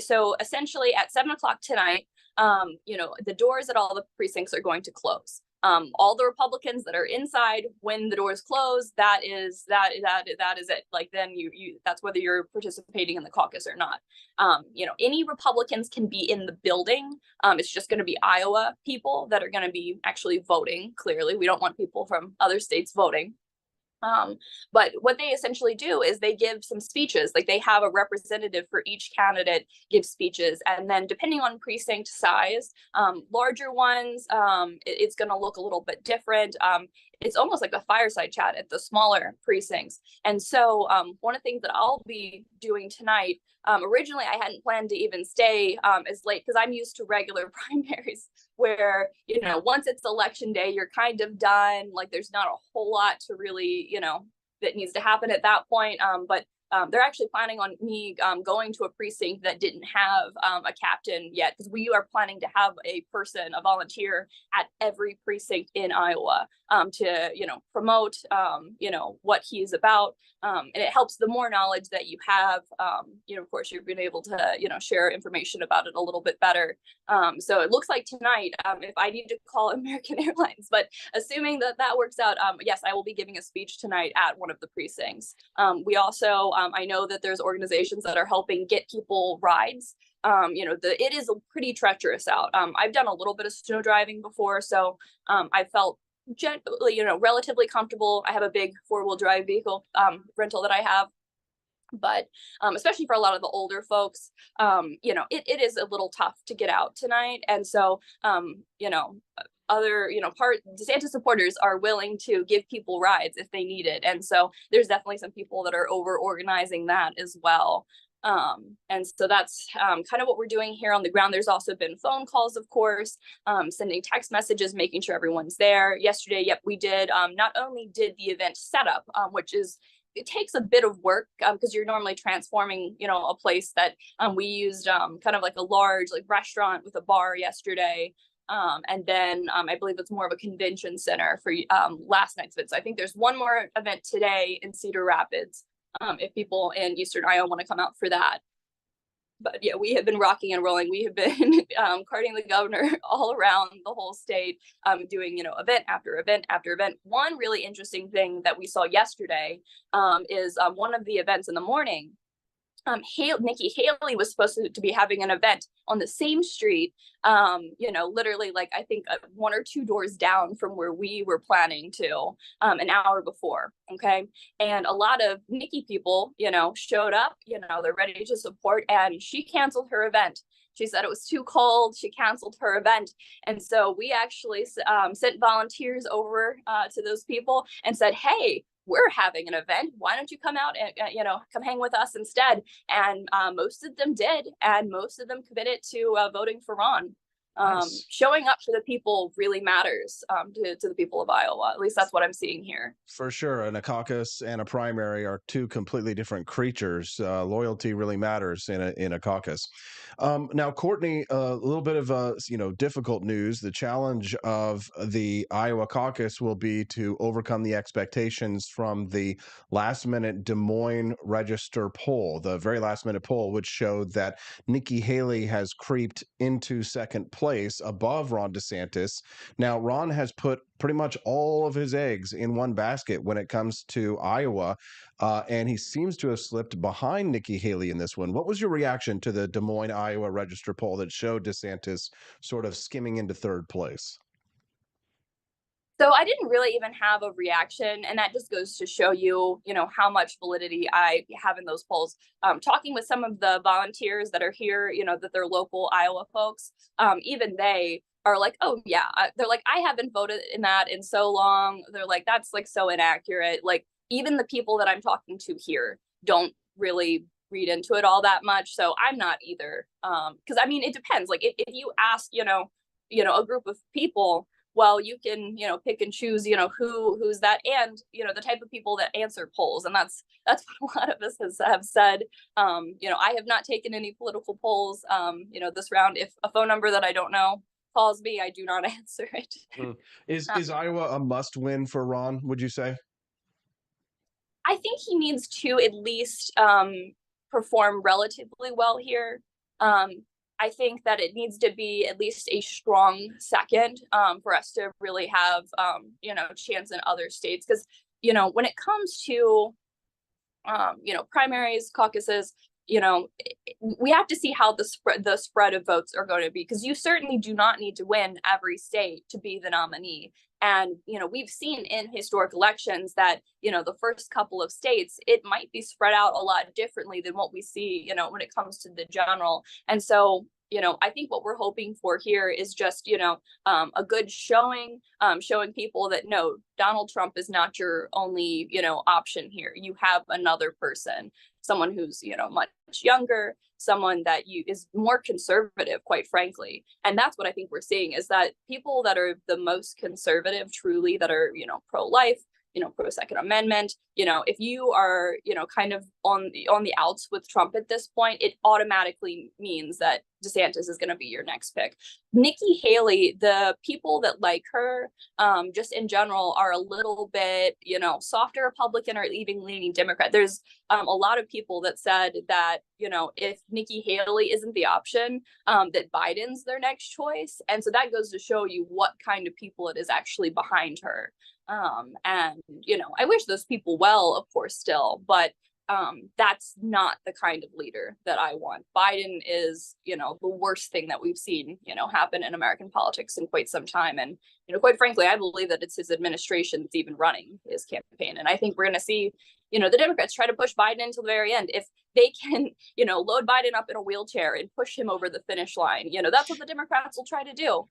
[SPEAKER 18] so essentially at 7 o'clock tonight, the doors at all the precincts are going to close. All the Republicans that are inside, when the doors close, that is it. Like then you that's whether you're participating in the caucus or not. Any Republicans can be in the building. It's just going to be Iowa people that are going to be actually voting. Clearly, we don't want people from other states voting. But what they essentially do is they give some speeches. Like they have a representative for each candidate give speeches, and then depending on precinct size, larger ones, it's going to look a little bit different. It's almost like a fireside chat at the smaller precincts. And so one of the things that I'll be doing tonight, originally I hadn't planned to even stay as late because I'm used to regular primaries where, once it's election day, you're kind of done. Like there's not a whole lot to really, that needs to happen at that point. But they're actually planning on me going to a precinct that didn't have a captain yet, because we are planning to have a volunteer at every precinct in Iowa to, promote, what he's about. And it helps the more knowledge that you have, of course, you've been able to, share information about it a little bit better. So it looks like tonight, if I need to call American Airlines, but assuming that works out, yes, I will be giving a speech tonight at one of the precincts. We also, I know that there's organizations that are helping get people rides. It is pretty treacherous out. I've done a little bit of snow driving before, so I felt generally, relatively comfortable. I have a big 4-wheel drive vehicle rental that I have. But especially for a lot of the older folks, it is a little tough to get out tonight. And so, other, DeSantis supporters are willing to give people rides if they need it. And so there's definitely some people that are over organizing that as well. And so that's kind of what we're doing here on the ground. There's also been phone calls, of course, sending text messages, making sure everyone's there. Yesterday, yep, we did. Not only did the event setup, which is, it takes a bit of work because you're normally transforming, a place that we used kind of like a large like restaurant with a bar yesterday. And then I believe it's more of a convention center for last night's event. So I think there's one more event today in Cedar Rapids. If people in Eastern Iowa want to come out for that. But yeah, we have been rocking and rolling. We have been carting the governor all around the whole state, doing, event after event after event. One really interesting thing that we saw yesterday is one of the events in the morning. Nikki Haley was supposed to be having an event on the same street, literally like I think 1 or 2 doors down from where we were planning to an hour before. Okay. And a lot of Nikki people, showed up, they're ready to support, and she canceled her event. She said it was too cold. She canceled her event. And so we actually sent volunteers over to those people and said, hey, we're having an event. Why don't you come out and, come hang with us instead? And most of them did. And most of them committed to voting for Ron. Nice. Showing up for the people really matters to the people of Iowa. At least that's what I'm seeing here.
[SPEAKER 1] For sure. And a caucus and a primary are two completely different creatures. Loyalty really matters in a caucus. Now, Courtney, a little bit of difficult news. The challenge of the Iowa caucus will be to overcome the expectations from the last-minute Des Moines Register poll, the very last-minute poll, which showed that Nikki Haley has creeped into second place above Ron DeSantis. Now, Ron has put pretty much all of his eggs in one basket when it comes to Iowa, and he seems to have slipped behind Nikki Haley in this one. What was your reaction to the Des Moines, Iowa Register poll that showed DeSantis sort of skimming into third place?
[SPEAKER 18] So I didn't really even have a reaction, and that just goes to show you, how much validity I have in those polls. Talking with some of the volunteers that are here, that they're local Iowa folks, even they are like, oh yeah, they're like, I haven't voted in that in so long. They're like, that's like so inaccurate. Like even the people that I'm talking to here don't really read into it all that much. So I'm not either. Because I mean, it depends. Like if you ask, a group of people, well, you can, pick and choose, who's that, and, the type of people that answer polls. And that's what a lot of us have said. I have not taken any political polls, this round. If a phone number that I don't know calls me, I do not answer it.
[SPEAKER 1] Is Iowa a must win for Ron, would you say?
[SPEAKER 18] I think he needs to at least perform relatively well here. I think that it needs to be at least a strong second for us to really have, chance in other states. Because, when it comes to, primaries, caucuses, we have to see how the spread of votes are going to be, because you certainly do not need to win every state to be the nominee. And, we've seen in historic elections that, the first couple of states, it might be spread out a lot differently than what we see, when it comes to the general. And so, I think what we're hoping for here is just, a good showing, showing people that no, Donald Trump is not your only, option here. You have another person, someone who's, much younger, someone that is more conservative, quite frankly. And that's what I think we're seeing, is that people that are the most conservative, truly, that are, pro-life, pro-Second Amendment, if you are, kind of on the outs with Trump at this point, it automatically means that DeSantis is going to be your next pick. Nikki Haley, the people that like her, just in general, are a little bit, softer Republican or even leaning Democrat. There's a lot of people that said that, if Nikki Haley isn't the option, that Biden's their next choice. And so that goes to show you what kind of people it is actually behind her. And, I wish those people well, of course, still, but that's not the kind of leader that I want. Biden is, the worst thing that we've seen, happen in American politics in quite some time. And, quite frankly, I believe that it's his administration that's even running his campaign. And I think we're going to see, the Democrats try to push Biden until the very end. If they can, load Biden up in a wheelchair and push him over the finish line, that's what the Democrats will try to do.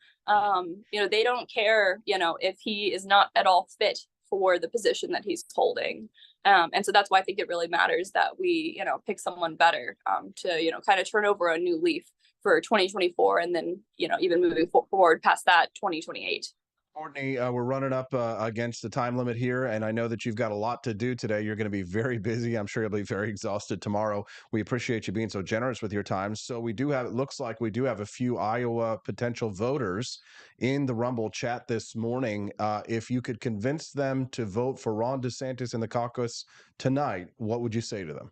[SPEAKER 18] They don't care, if he is not at all fit for the position that he's holding. And so that's why I think it really matters that we, pick someone better to, kind of turn over a new leaf for 2024 and then, even moving forward past that 2028.
[SPEAKER 1] Courtney, we're running up against the time limit here, and I know that you've got a lot to do today. You're going to be very busy. I'm sure you'll be very exhausted tomorrow. We appreciate you being so generous with your time. So it looks like we do have a few Iowa potential voters in the Rumble chat this morning. If you could convince them to vote for Ron DeSantis in the caucus tonight, what would you say to them?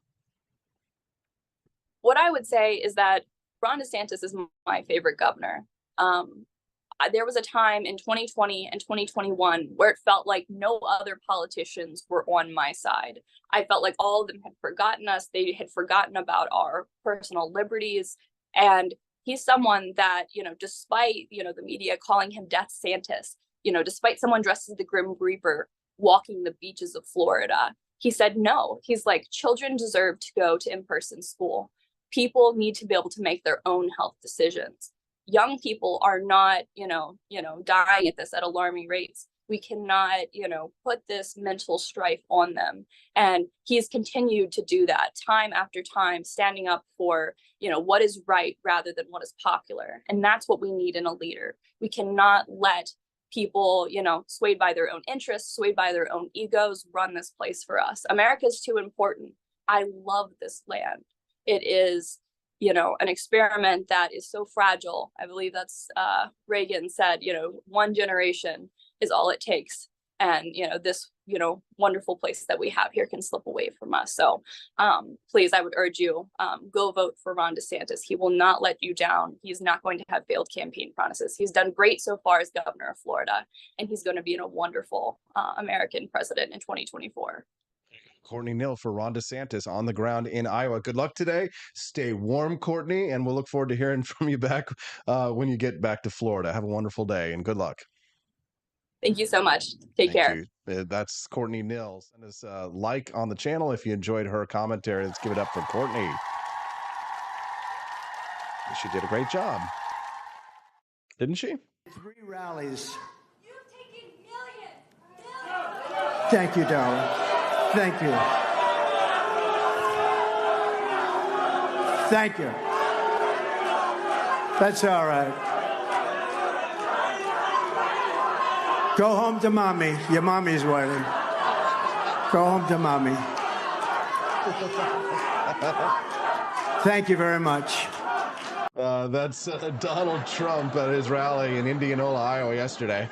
[SPEAKER 18] What I would say is that Ron DeSantis is my favorite governor. There was a time in 2020 and 2021 where it felt like no other politicians were on my side. I felt like all of them had forgotten us. They had forgotten about our personal liberties. And he's someone that, despite, the media calling him Death Santis, despite someone dressed as the Grim Reaper walking the beaches of Florida, he said no. He's like, children deserve to go to in-person school. People need to be able to make their own health decisions. Young people are not, dying at this at alarming rates. We cannot, put this mental strife on them. And he's continued to do that time after time, standing up for, what is right rather than what is popular. And that's what we need in a leader. We cannot let people, swayed by their own interests, swayed by their own egos, run this place for us. America is too important. I love this land. It is, an experiment that is so fragile. I believe that's Reagan said, one generation is all it takes. And, this, wonderful place that we have here can slip away from us. So please, I would urge you, go vote for Ron DeSantis. He will not let you down. He's not going to have failed campaign promises. He's done great so far as governor of Florida, and he's going to be a wonderful American president in 2024.
[SPEAKER 1] Courtney Knill for Ron DeSantis on the ground in Iowa. Good luck today. Stay warm, Courtney, and we'll look forward to hearing from you back when you get back to Florida. Have a wonderful day and good luck.
[SPEAKER 18] Thank you so much. Take care.
[SPEAKER 1] That's Courtney Knill. Send us a like on the channel if you enjoyed her commentary. Let's give it up for Courtney. She did a great job. Didn't she?
[SPEAKER 3] 3 rallies. You've taken millions. Thank you, darling. Thank you. Thank you. That's all right. Go home to mommy. Your mommy's waiting. Go home to mommy. Thank you very much.
[SPEAKER 1] That's Donald Trump at his rally in Indianola, Iowa yesterday.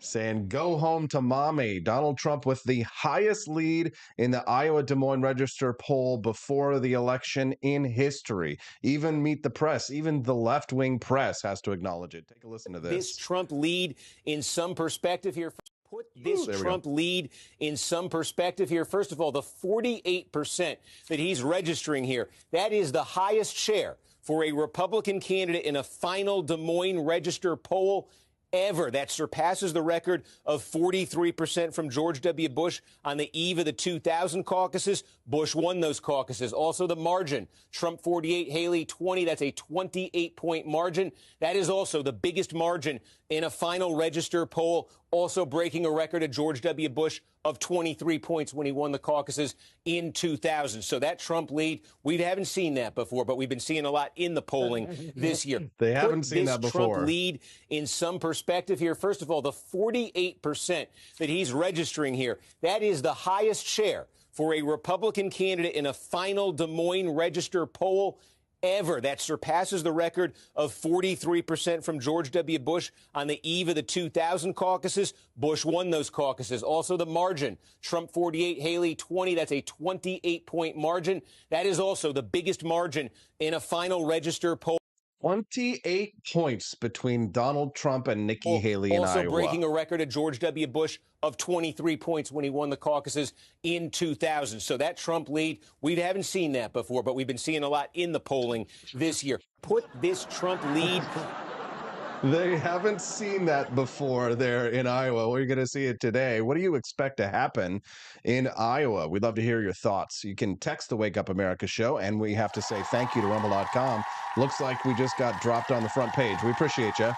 [SPEAKER 1] Saying, go home to mommy. Donald Trump with the highest lead in the Iowa Des Moines Register poll before the election in history. Even Meet the Press, even the left-wing press has to acknowledge it. Take a listen to this.
[SPEAKER 2] This Trump lead in some perspective here. Put this Trump lead in some perspective here. First of all, the 48% that he's registering here, that is the highest share for a Republican candidate in a final Des Moines Register poll ever. That surpasses the record of 43% from George W. Bush on the eve of the 2000 caucuses. Bush won those caucuses. Also the margin, Trump 48, Haley 20. That's a 28-point margin. That is also the biggest margin in a final Register poll, also breaking a record of George W. Bush of 23 points when he won the caucuses in 2000. So that Trump lead, we haven't seen that before, but we've been seeing a lot in the polling this year.
[SPEAKER 1] They haven't seen that before.
[SPEAKER 2] Trump lead in some perspective here. First of all, the 48% that he's registering here, that is the highest share for a Republican candidate in a final Des Moines Register poll ever. That surpasses the record of 43% from George W. Bush on the eve of the 2000 caucuses. Bush won those caucuses. Also the margin, Trump 48, Haley 20. That's a 28-point margin. That is also the biggest margin in a final Register poll.
[SPEAKER 1] 28 points between Donald Trump and Nikki Haley in Iowa.
[SPEAKER 2] Also breaking a record of George W. Bush of 23 points when he won the caucuses in 2000. So that Trump lead, we haven't seen that before, but we've been seeing a lot in the polling this year. Put this Trump lead.
[SPEAKER 1] They haven't seen that before there in Iowa. We're going to see it today. What do you expect to happen in Iowa? We'd love to hear your thoughts. You can text the Wake Up America show, and we have to say thank you to Rumble.com. Looks like we just got dropped on the front page. We appreciate you.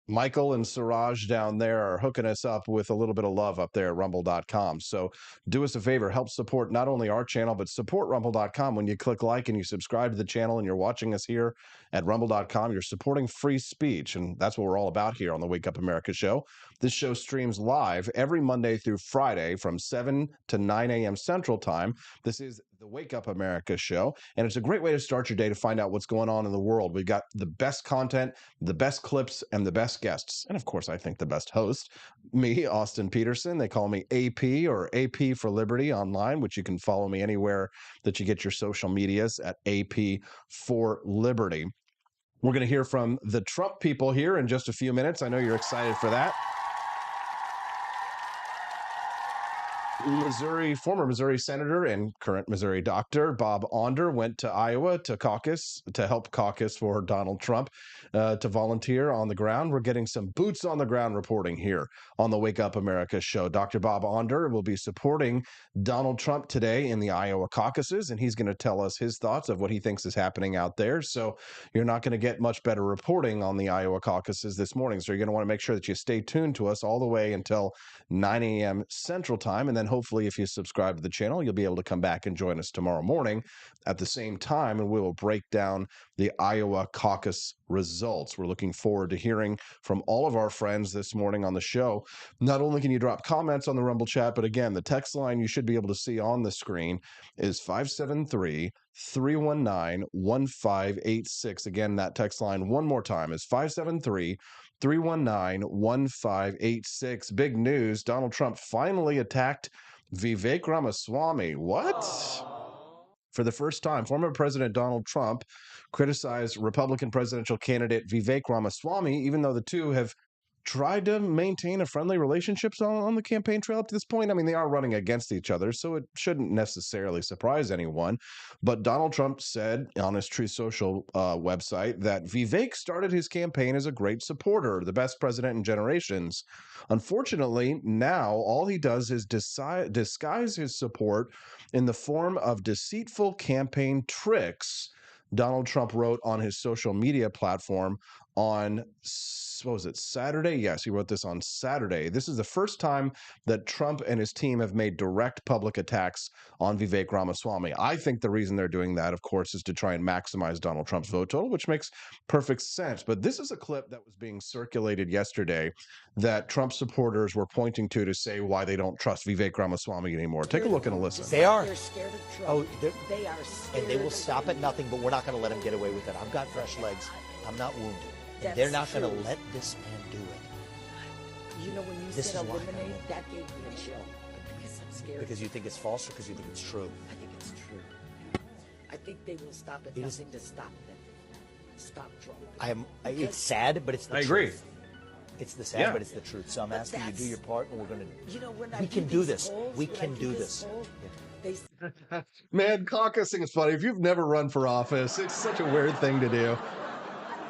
[SPEAKER 1] Michael and Siraj down there are hooking us up with a little bit of love up there at rumble.com. So do us a favor, help support not only our channel, but support rumble.com. When you click like and you subscribe to the channel and you're watching us here at rumble.com, you're supporting free speech. And that's what we're all about here on the Wake Up America show. This show streams live every Monday through Friday from 7 to 9 a.m. Central Time. This is the Wake Up America show, and it's a great way to start your day to find out what's going on in the world. We've got the best content, the best clips, and the best guests. And of course, I think the best host, me, Austin Peterson. They call me AP or AP for Liberty online, which you can follow me anywhere that you get your social medias at AP for Liberty. We're going to hear from the Trump people here in just a few minutes. I know you're excited for that. Former Missouri Senator and current Missouri doctor Bob Onder went to Iowa to help caucus for Donald Trump, to volunteer on the ground. We're getting some boots on the ground reporting here on the Wake Up America show. Dr. Bob Onder will be supporting Donald Trump today in the Iowa caucuses, and he's going to tell us his thoughts of what he thinks is happening out there. So you're not going to get much better reporting on the Iowa caucuses this morning. So you're going to want to make sure that you stay tuned to us all the way until 9 a.m. Central Time, and then hopefully if you subscribe to the channel, you'll be able to come back and join us tomorrow morning at the same time, and we will break down the Iowa caucus results. We're looking forward to hearing from all of our friends this morning on the show. Not only can you drop comments on the Rumble chat, but again, the text line you should be able to see on the screen is 573-319-1586. Again, that text line one more time is 573-319-1586. Big news, Donald Trump finally attacked Vivek Ramaswamy. What? For the first time, former President Donald Trump criticized Republican presidential candidate Vivek Ramaswamy, even though the two have tried to maintain a friendly relationship on the campaign trail up to this point. I mean, they are running against each other, so it shouldn't necessarily surprise anyone. But Donald Trump said on his Truth Social website that Vivek started his campaign as a great supporter, the best president in generations. Unfortunately, now all he does is disguise his support in the form of deceitful campaign tricks, Donald Trump wrote on his social media platform on, what was it, Saturday? Yes, he wrote this on Saturday. This is the first time that Trump and his team have made direct public attacks on Vivek Ramaswamy. I think the reason they're doing that, of course, is to try and maximize Donald Trump's vote total, which makes perfect sense. But this is a clip that was being circulated yesterday that Trump supporters were pointing to say why they don't trust Vivek Ramaswamy anymore. Take a look and a listen.
[SPEAKER 19] They are.
[SPEAKER 20] They're scared of Trump.
[SPEAKER 19] Oh,
[SPEAKER 20] they are scared.
[SPEAKER 19] And they will stop at nothing, but we're not going to let them get away with it. I've got fresh legs. I'm not wounded. And they're not going to let this man do it.
[SPEAKER 20] You know, when you said eliminate, that gave me a chill. Because I'm scared.
[SPEAKER 19] Because you think it's false or because you think it's true?
[SPEAKER 20] I think it's true. I think they will stop at nothing to stop them. Stop Trump.
[SPEAKER 19] It's sad, but it's the truth.
[SPEAKER 1] I agree.
[SPEAKER 19] It's the sad, but it's the truth. So I'm asking you to do your part, and we're going to.
[SPEAKER 20] You know,
[SPEAKER 19] we can do this. We can do this.
[SPEAKER 1] Man, caucusing is funny. If you've never run for office, it's such a weird thing to do.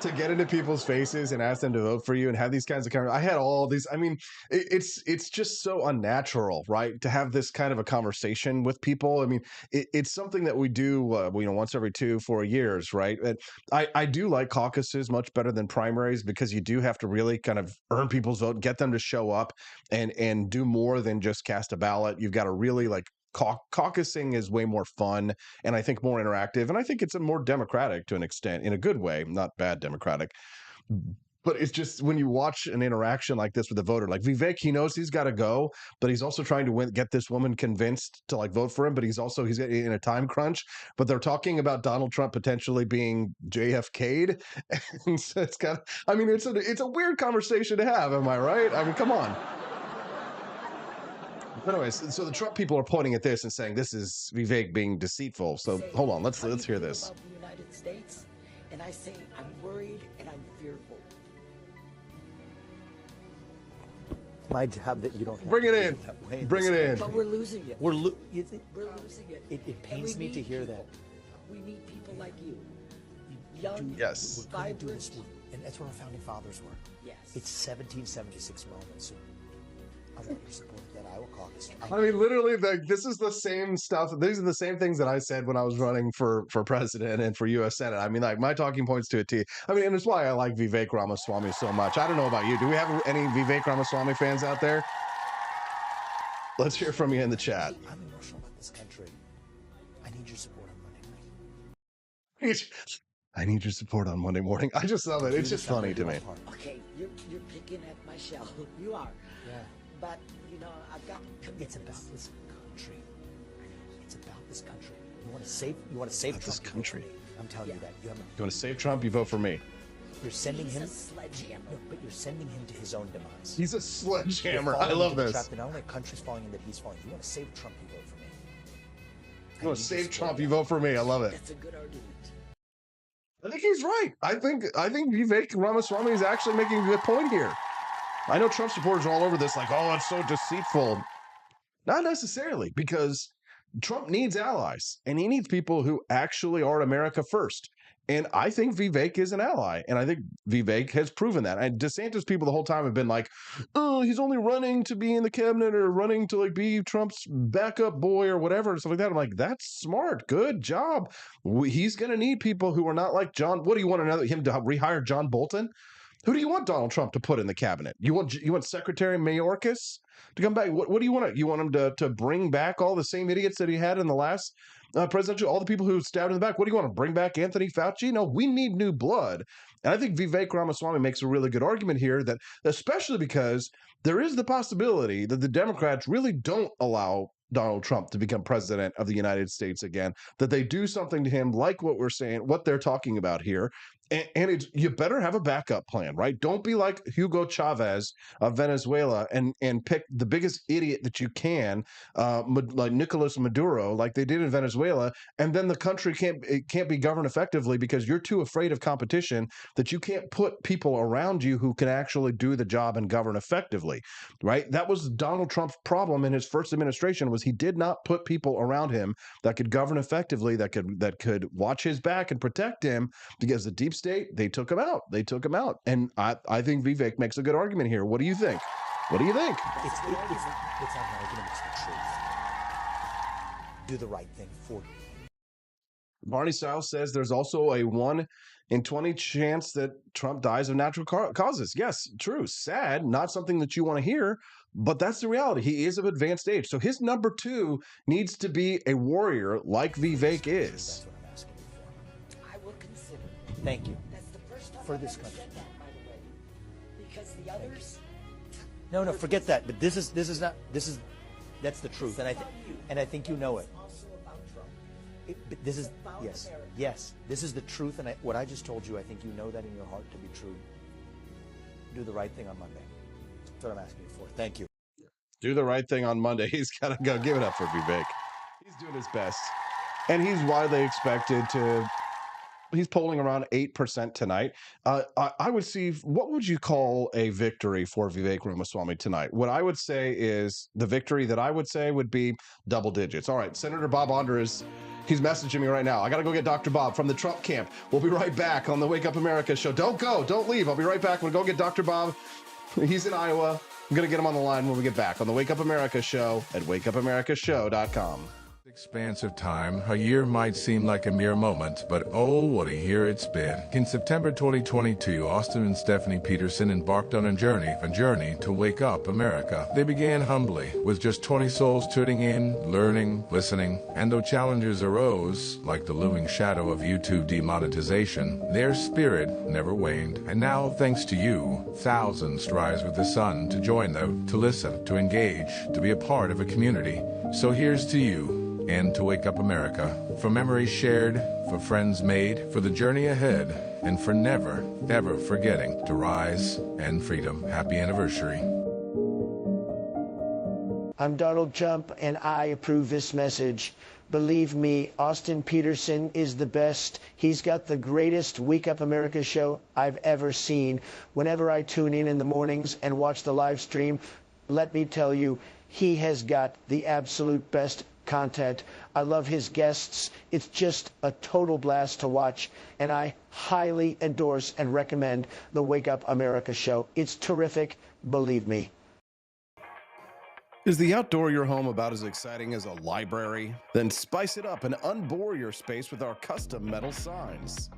[SPEAKER 1] To get into people's faces and ask them to vote for you and have these kinds of conversations. I had all these. I mean, it's just so unnatural, right? To have this kind of a conversation with people. I mean, it's something that we do, once every 2-4 years, right? And I do like caucuses much better than primaries because you do have to really kind of earn people's vote, get them to show up and do more than just cast a ballot. You've got to really caucusing is way more fun and I think more interactive, and I think it's more democratic to an extent, in a good way, not bad democratic. But it's just when you watch an interaction like this with a voter, like Vivek, he knows he's got to go, but he's also trying to get this woman convinced to vote for him. But he's in a time crunch. But they're talking about Donald Trump potentially being JFK'd, and so it's it's a weird conversation to have. Am I right? I mean, come on. Anyways, so the Trump people are pointing at this and saying this is Vivek being deceitful. So hold on, let's hear this.
[SPEAKER 20] About the United States, and I say I'm worried and I'm fearful.
[SPEAKER 19] My job that you don't have
[SPEAKER 1] bring it in. Bring it in.
[SPEAKER 20] But we're losing it.
[SPEAKER 19] We're losing
[SPEAKER 20] it.
[SPEAKER 19] It pains me to hear that.
[SPEAKER 20] We need people like you, young,
[SPEAKER 1] yes,
[SPEAKER 19] we're going to do this, and that's what our founding fathers were.
[SPEAKER 20] Yes,
[SPEAKER 19] it's 1776 moment soon.
[SPEAKER 20] I want your support of that Iowa caucus.
[SPEAKER 1] I mean, literally, this is the same stuff. These are the same things that I said when I was running for president and for U.S. Senate. I mean, like, my talking points to a T. I mean, and it's why I like Vivek Ramaswamy so much. I don't know about you. Do we have any Vivek Ramaswamy fans out there? Let's hear from you in the chat.
[SPEAKER 20] I'm emotional about this country. I need your support on Monday night.
[SPEAKER 1] I need your support on Monday morning. I just love it. It's just funny to me.
[SPEAKER 20] Okay, you're picking at my shell. You are. Yeah. But, you know, I've got commitments. It's about this country. It's about this country. You want to save Trump,
[SPEAKER 1] this country.
[SPEAKER 20] I'm telling you that. You
[SPEAKER 1] want to save Trump? You vote for me.
[SPEAKER 20] You're sending him. No, but you're sending him to his own demise.
[SPEAKER 1] He's a sledgehammer. I love this.
[SPEAKER 20] Trapped, and not only a country's falling in, that he's falling. You want to save Trump? You vote for me.
[SPEAKER 1] You want to save Trump? You vote for me. I love it.
[SPEAKER 20] That's a good argument.
[SPEAKER 1] I think he's right. I think Vivek Ramaswamy is actually making a good point here. I know Trump supporters are all over this, like, oh, it's so deceitful. Not necessarily, because Trump needs allies, and he needs people who actually are America first. And I think Vivek is an ally, and I think Vivek has proven that. And DeSantis people the whole time have been like, oh, he's only running to be in the cabinet or running to like be Trump's backup boy or whatever and stuff like that. I'm like, that's smart. Good job. He's going to need people who are not like John. What do you want him to rehire John Bolton? Who do you want Donald Trump to put in the cabinet? You want Secretary Mayorkas to come back? What do you want? You want him to bring back all the same idiots that he had in the last presidential, all the people who stabbed in the back? What do you want to bring back Anthony Fauci? No, we need new blood. And I think Vivek Ramaswamy makes a really good argument here, that especially because there is the possibility that the Democrats really don't allow Donald Trump to become president of the United States again, that they do something to him like what we're saying, what they're talking about here. And you better have a backup plan, right? Don't be like Hugo Chavez of Venezuela and pick the biggest idiot that you can, like Nicolas Maduro, like they did in Venezuela, and then the country can't be governed effectively because you're too afraid of competition that you can't put people around you who can actually do the job and govern effectively, right? That was Donald Trump's problem in his first administration, was he did not put people around him that could govern effectively, that could watch his back and protect him, because the deep state, they took him out. And I think Vivek makes a good argument here. What do you think? What do you think?
[SPEAKER 20] It's not an argument, it's the truth. Do the right thing for you.
[SPEAKER 1] Barney Stiles says there's also a 1 in 20 chance that Trump dies of natural causes. Yes, true. Sad, not something that you want to hear, but that's the reality. He is of advanced age. So his number 2 needs to be a warrior like Vivek is.
[SPEAKER 20] That's what I'm asking you for. I will consider. Thank you. That's the first time for this country. Said that, by the way. Because the others. No, forget that. But that's the truth, and I think you know it. But this is yes. This is the truth, and what I just told you, I think you know that in your heart to be true. Do the right thing on Monday. That's what I'm asking you for. Thank you.
[SPEAKER 1] Do the right thing on Monday. He's got to go. Give it up for Vivek. He's doing his best, and he's widely expected to. He's polling around 8% tonight. I would see, what would you call a victory for Vivek Ramaswamy tonight? What I would say is, the victory that I would say would be double digits. All right, Senator Bob Onder he's messaging me right now. I got to go get Dr. Bob from the Trump camp. We'll be right back on the Wake Up America show. Don't go. Don't leave. I'll be right back. We'll go get Dr. Bob. He's in Iowa. I'm going to get him on the line when we get back on the Wake Up America show at wakeupAmericaShow.com.
[SPEAKER 21] Expansive time, a year might seem like a mere moment, but oh, what a year it's been. In September 2022, Austin and Stephanie Peterson embarked on a journey to wake up America. They began humbly, with just 20 souls tuning in, learning, listening, and though challenges arose, like the looming shadow of YouTube demonetization, their spirit never waned. And now, thanks to you, thousands rise with the sun to join them, to listen, to engage, to be a part of a community. So here's to you, and to Wake Up America, for memories shared, for friends made, for the journey ahead, and for never, ever forgetting to rise and freedom. Happy anniversary.
[SPEAKER 22] I'm Donald Trump, and I approve this message. Believe me, Austin Peterson is the best. He's got the greatest Wake Up America show I've ever seen. Whenever I tune in the mornings and watch the live stream, let me tell you, he has got the absolute best content. I love his guests. It's just a total blast to watch, and I highly endorse and recommend the Wake Up America show. It's terrific, believe me.
[SPEAKER 1] Is the outdoor your home about as exciting as a library? Then spice it up and unbore your space with our custom metal signs.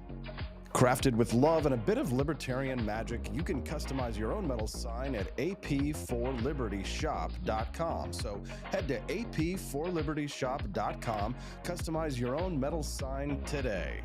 [SPEAKER 1] Crafted with love and a bit of libertarian magic, you can customize your own metal sign at ap4libertyshop.com. So head to ap4libertyshop.com, customize your own metal sign today.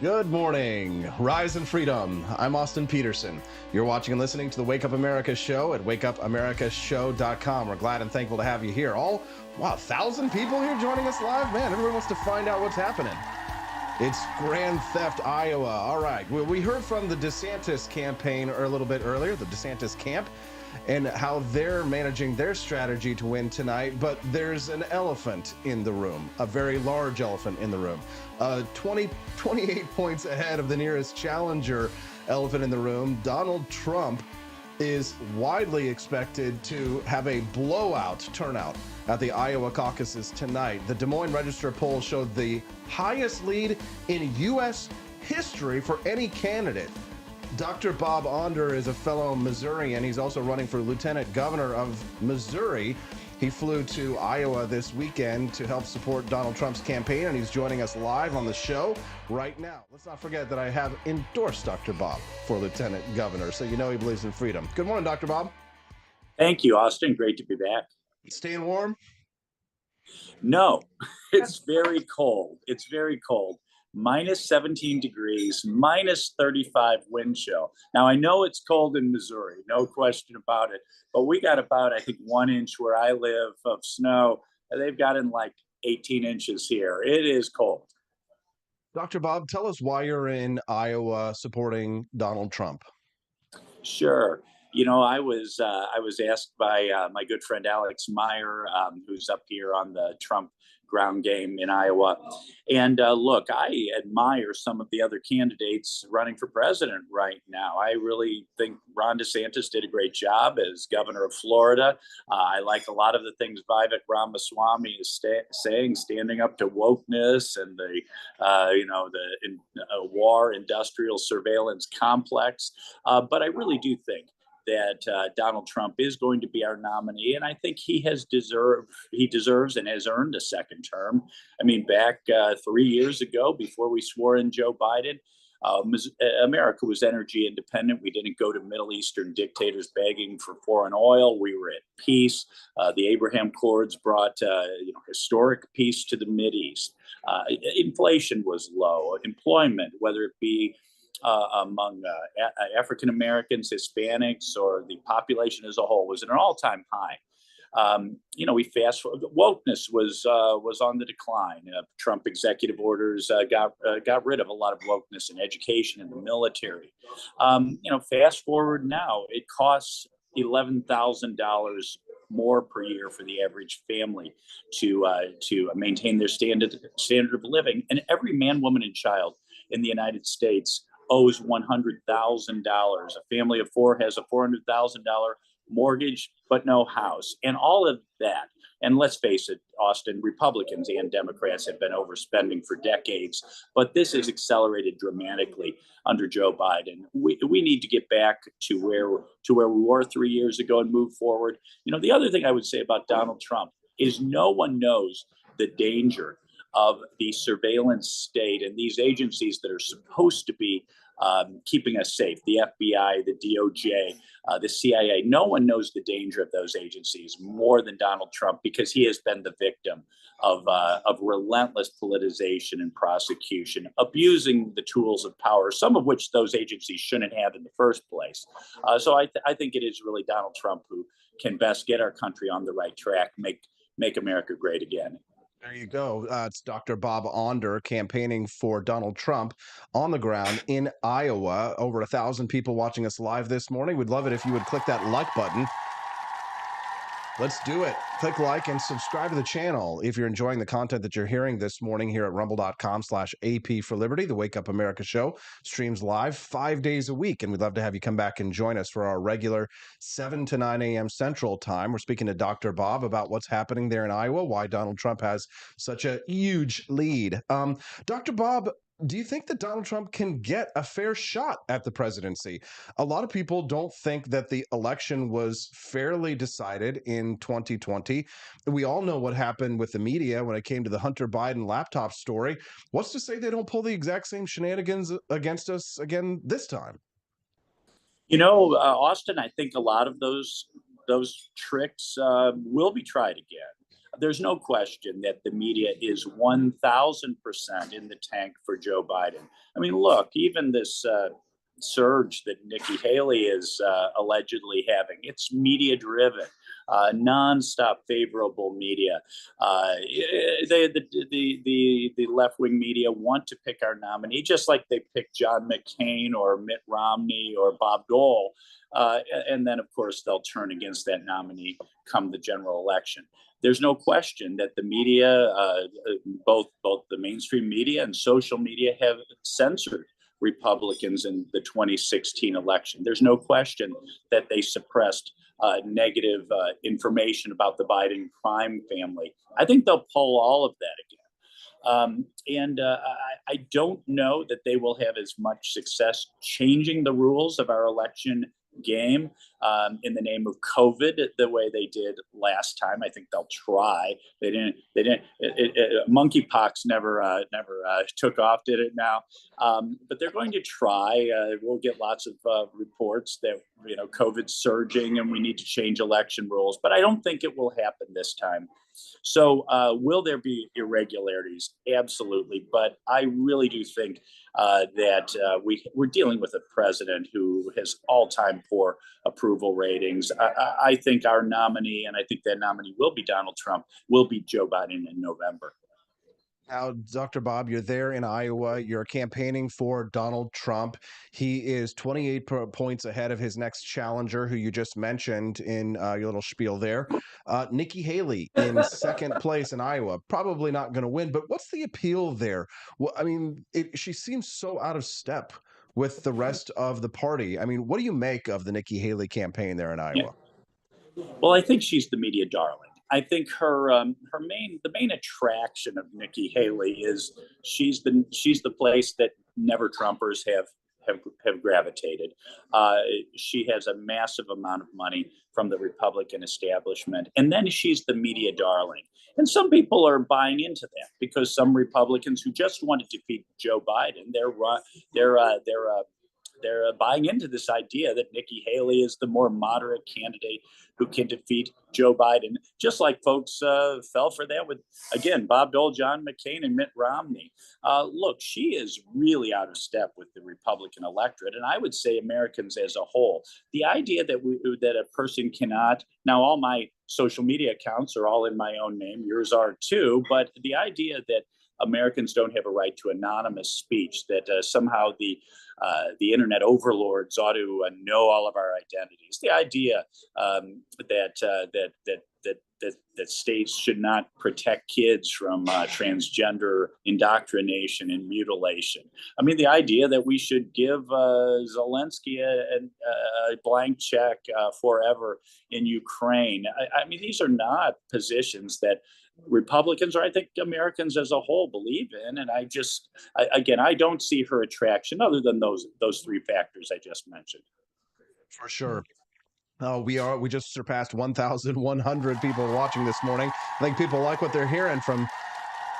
[SPEAKER 1] Good morning. Rise and freedom. I'm Austin Peterson. You're watching and listening to the Wake Up America show at wakeupamericashow.com. We're glad and thankful to have you here. 1,000 people here joining us live? Man, everyone wants to find out what's happening. It's Grand Theft Iowa. All right. Well, we heard from the DeSantis campaign a little bit earlier, the DeSantis camp, and how they're managing their strategy to win tonight. But there's an elephant in the room, a very large elephant in the room. 28 points ahead of the nearest challenger elephant in the room. Donald Trump is widely expected to have a blowout turnout at the Iowa caucuses tonight. The Des Moines Register poll showed the highest lead in U.S. history for any candidate. Dr. Bob Onder is a fellow Missourian. He's also running for lieutenant governor of Missouri. He flew to Iowa this weekend to help support Donald Trump's campaign, and he's joining us live on the show right now. Let's not forget that I have endorsed Dr. Bob for lieutenant governor, so you know he believes in freedom. Good morning, Dr. Bob.
[SPEAKER 4] Thank you, Austin. Great to be back.
[SPEAKER 1] Staying warm?
[SPEAKER 4] No, it's very cold. It's very cold. Minus 17 degrees, minus 35 wind chill. Now, I know it's cold in Missouri, no question about it, but we got about, I think, 1 inch where I live of snow. They've gotten like 18 inches here. It is cold.
[SPEAKER 1] Dr. Bob, tell us why you're in Iowa supporting Donald Trump.
[SPEAKER 4] Sure. You know, I was asked by my good friend Alex Meyer, who's up here on the Trump ground game in Iowa. And look, I admire some of the other candidates running for president right now. I really think Ron DeSantis did a great job as governor of Florida. I like a lot of the things Vivek Ramaswamy is saying, standing up to wokeness and the war industrial surveillance complex. But I really do think that Donald Trump is going to be our nominee, and I think he deserves and has earned a second term. I mean, back 3 years ago, before we swore in Joe Biden, America was energy independent. We didn't go to Middle Eastern dictators begging for foreign oil. We were at peace. The Abraham Accords brought historic peace to the Mideast. Inflation was low. Employment, whether it be among African Americans, Hispanics, or the population as a whole, was at an all-time high. We fast forward. Wokeness was on the decline. Trump executive orders got rid of a lot of wokeness in education and the military. Fast forward now, it costs $11,000 more per year for the average family to maintain their standard of living, and every man, woman, and child in the United States owes $100,000. A family of four has a $400,000 mortgage, but no house. And all of that, and let's face it, Austin, Republicans and Democrats have been overspending for decades, but this has accelerated dramatically under Joe Biden. We need to get back to where we were 3 years ago and move forward. The other thing I would say about Donald Trump is no one knows the danger of the surveillance state and these agencies that are supposed to be keeping us safe, the FBI, the DOJ, the CIA. No one knows the danger of those agencies more than Donald Trump, because he has been the victim of relentless politicization and prosecution, abusing the tools of power, some of which those agencies shouldn't have in the first place. So I think it is really Donald Trump who can best get our country on the right track, make America great again.
[SPEAKER 1] There you go. It's Dr. Bob Onder campaigning for Donald Trump on the ground in Iowa. Over 1,000 people watching us live this morning. We'd love it if you would click that like button. Let's do it. Click like and subscribe to the channel if you're enjoying the content that you're hearing this morning here at rumble.com/AP for Liberty. The Wake Up America show streams live 5 days a week, and we'd love to have you come back and join us for our regular 7 to 9 a.m. Central Time. We're speaking to Dr. Bob about what's happening there in Iowa, why Donald Trump has such a huge lead. Dr. Bob, do you think that Donald Trump can get a fair shot at the presidency? A lot of people don't think that the election was fairly decided in 2020. We all know what happened with the media when it came to the Hunter Biden laptop story. What's to say they don't pull the exact same shenanigans against us again this time?
[SPEAKER 4] Austin, I think a lot of those tricks will be tried again. There's no question that the media is 1,000% in the tank for Joe Biden. I mean, look, even this surge that Nikki Haley is allegedly having, it's media driven, nonstop favorable media. The left-wing media want to pick our nominee, just like they picked John McCain or Mitt Romney or Bob Dole. And then, of course, they'll turn against that nominee come the general election. There's no question that the media, both the mainstream media and social media, have censored Republicans in the 2016 election. There's no question that they suppressed negative information about the Biden crime family. I think they'll pull all of that again. I don't know that they will have as much success changing the rules of our election game in the name of COVID the way they did last time. I think they'll try. They didn't. Monkeypox never took off, did it now? But they're going to try. We'll get lots of reports that COVID's surging and we need to change election rules. But I don't think it will happen this time. So will there be irregularities? Absolutely. But I really do think that we're dealing with a president who has all-time poor approval ratings. I think our nominee, and I think that nominee will be Donald Trump, will beat Joe Biden in November.
[SPEAKER 1] Now, Dr. Bob, you're there in Iowa. You're campaigning for Donald Trump. He is 28 points ahead of his next challenger, who you just mentioned in your little spiel there. Nikki Haley in second place in Iowa. Probably not going to win, but what's the appeal there? Well, I mean, she seems so out of step with the rest of the party. I mean, what do you make of the Nikki Haley campaign there in Iowa?
[SPEAKER 4] Yeah. Well, I think she's the media darling. I think the main attraction of Nikki Haley is she's the place that never Trumpers have gravitated. She has a massive amount of money from the Republican establishment, and then she's the media darling. And some people are buying into that because some Republicans who just want to defeat Joe Biden, they're buying into this idea that Nikki Haley is the more moderate candidate who can defeat Joe Biden, just like folks fell for that with, again, Bob Dole, John McCain, and Mitt Romney. Look, she is really out of step with the Republican electorate, and I would say Americans as a whole. The idea that a person cannot, now all my social media accounts are all in my own name, yours are too, but the idea that Americans don't have a right to anonymous speech, that somehow the internet overlords ought to know all of our identities. The idea that states should not protect kids from transgender indoctrination and mutilation. I mean, the idea that we should give Zelensky a blank check forever in Ukraine. I mean, these are not positions that Republicans, or I think Americans as a whole, believe in. And I don't see her attraction other than those three factors I just mentioned.
[SPEAKER 1] For sure. We just surpassed 1,100 people watching this morning. I think people like what they're hearing from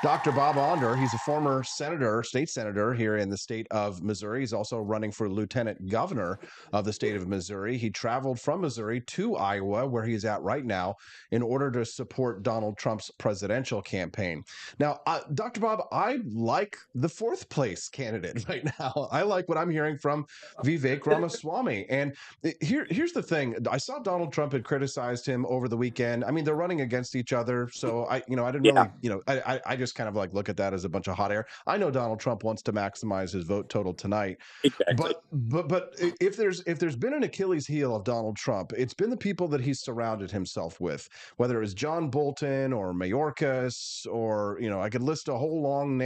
[SPEAKER 1] Dr. Bob Onder. He's a former state senator here in the state of Missouri. He's also running for lieutenant governor of the state of Missouri. He traveled from Missouri to Iowa, where he's at right now, in order to support Donald Trump's presidential campaign. Now, Dr. Bob, I like the fourth place candidate right now. I like what I'm hearing from Vivek Ramaswamy. And here's the thing. I saw Donald Trump had criticized him over the weekend. I mean, they're running against each other. So I didn't really, I just just kind of like look at that as a bunch of hot air. I know Donald Trump wants to maximize his vote total tonight,
[SPEAKER 4] Exactly.
[SPEAKER 1] but if there's been an Achilles heel of Donald Trump, it's been the people that he's surrounded himself with, whether it was John Bolton or Mayorkas, or I could list a whole long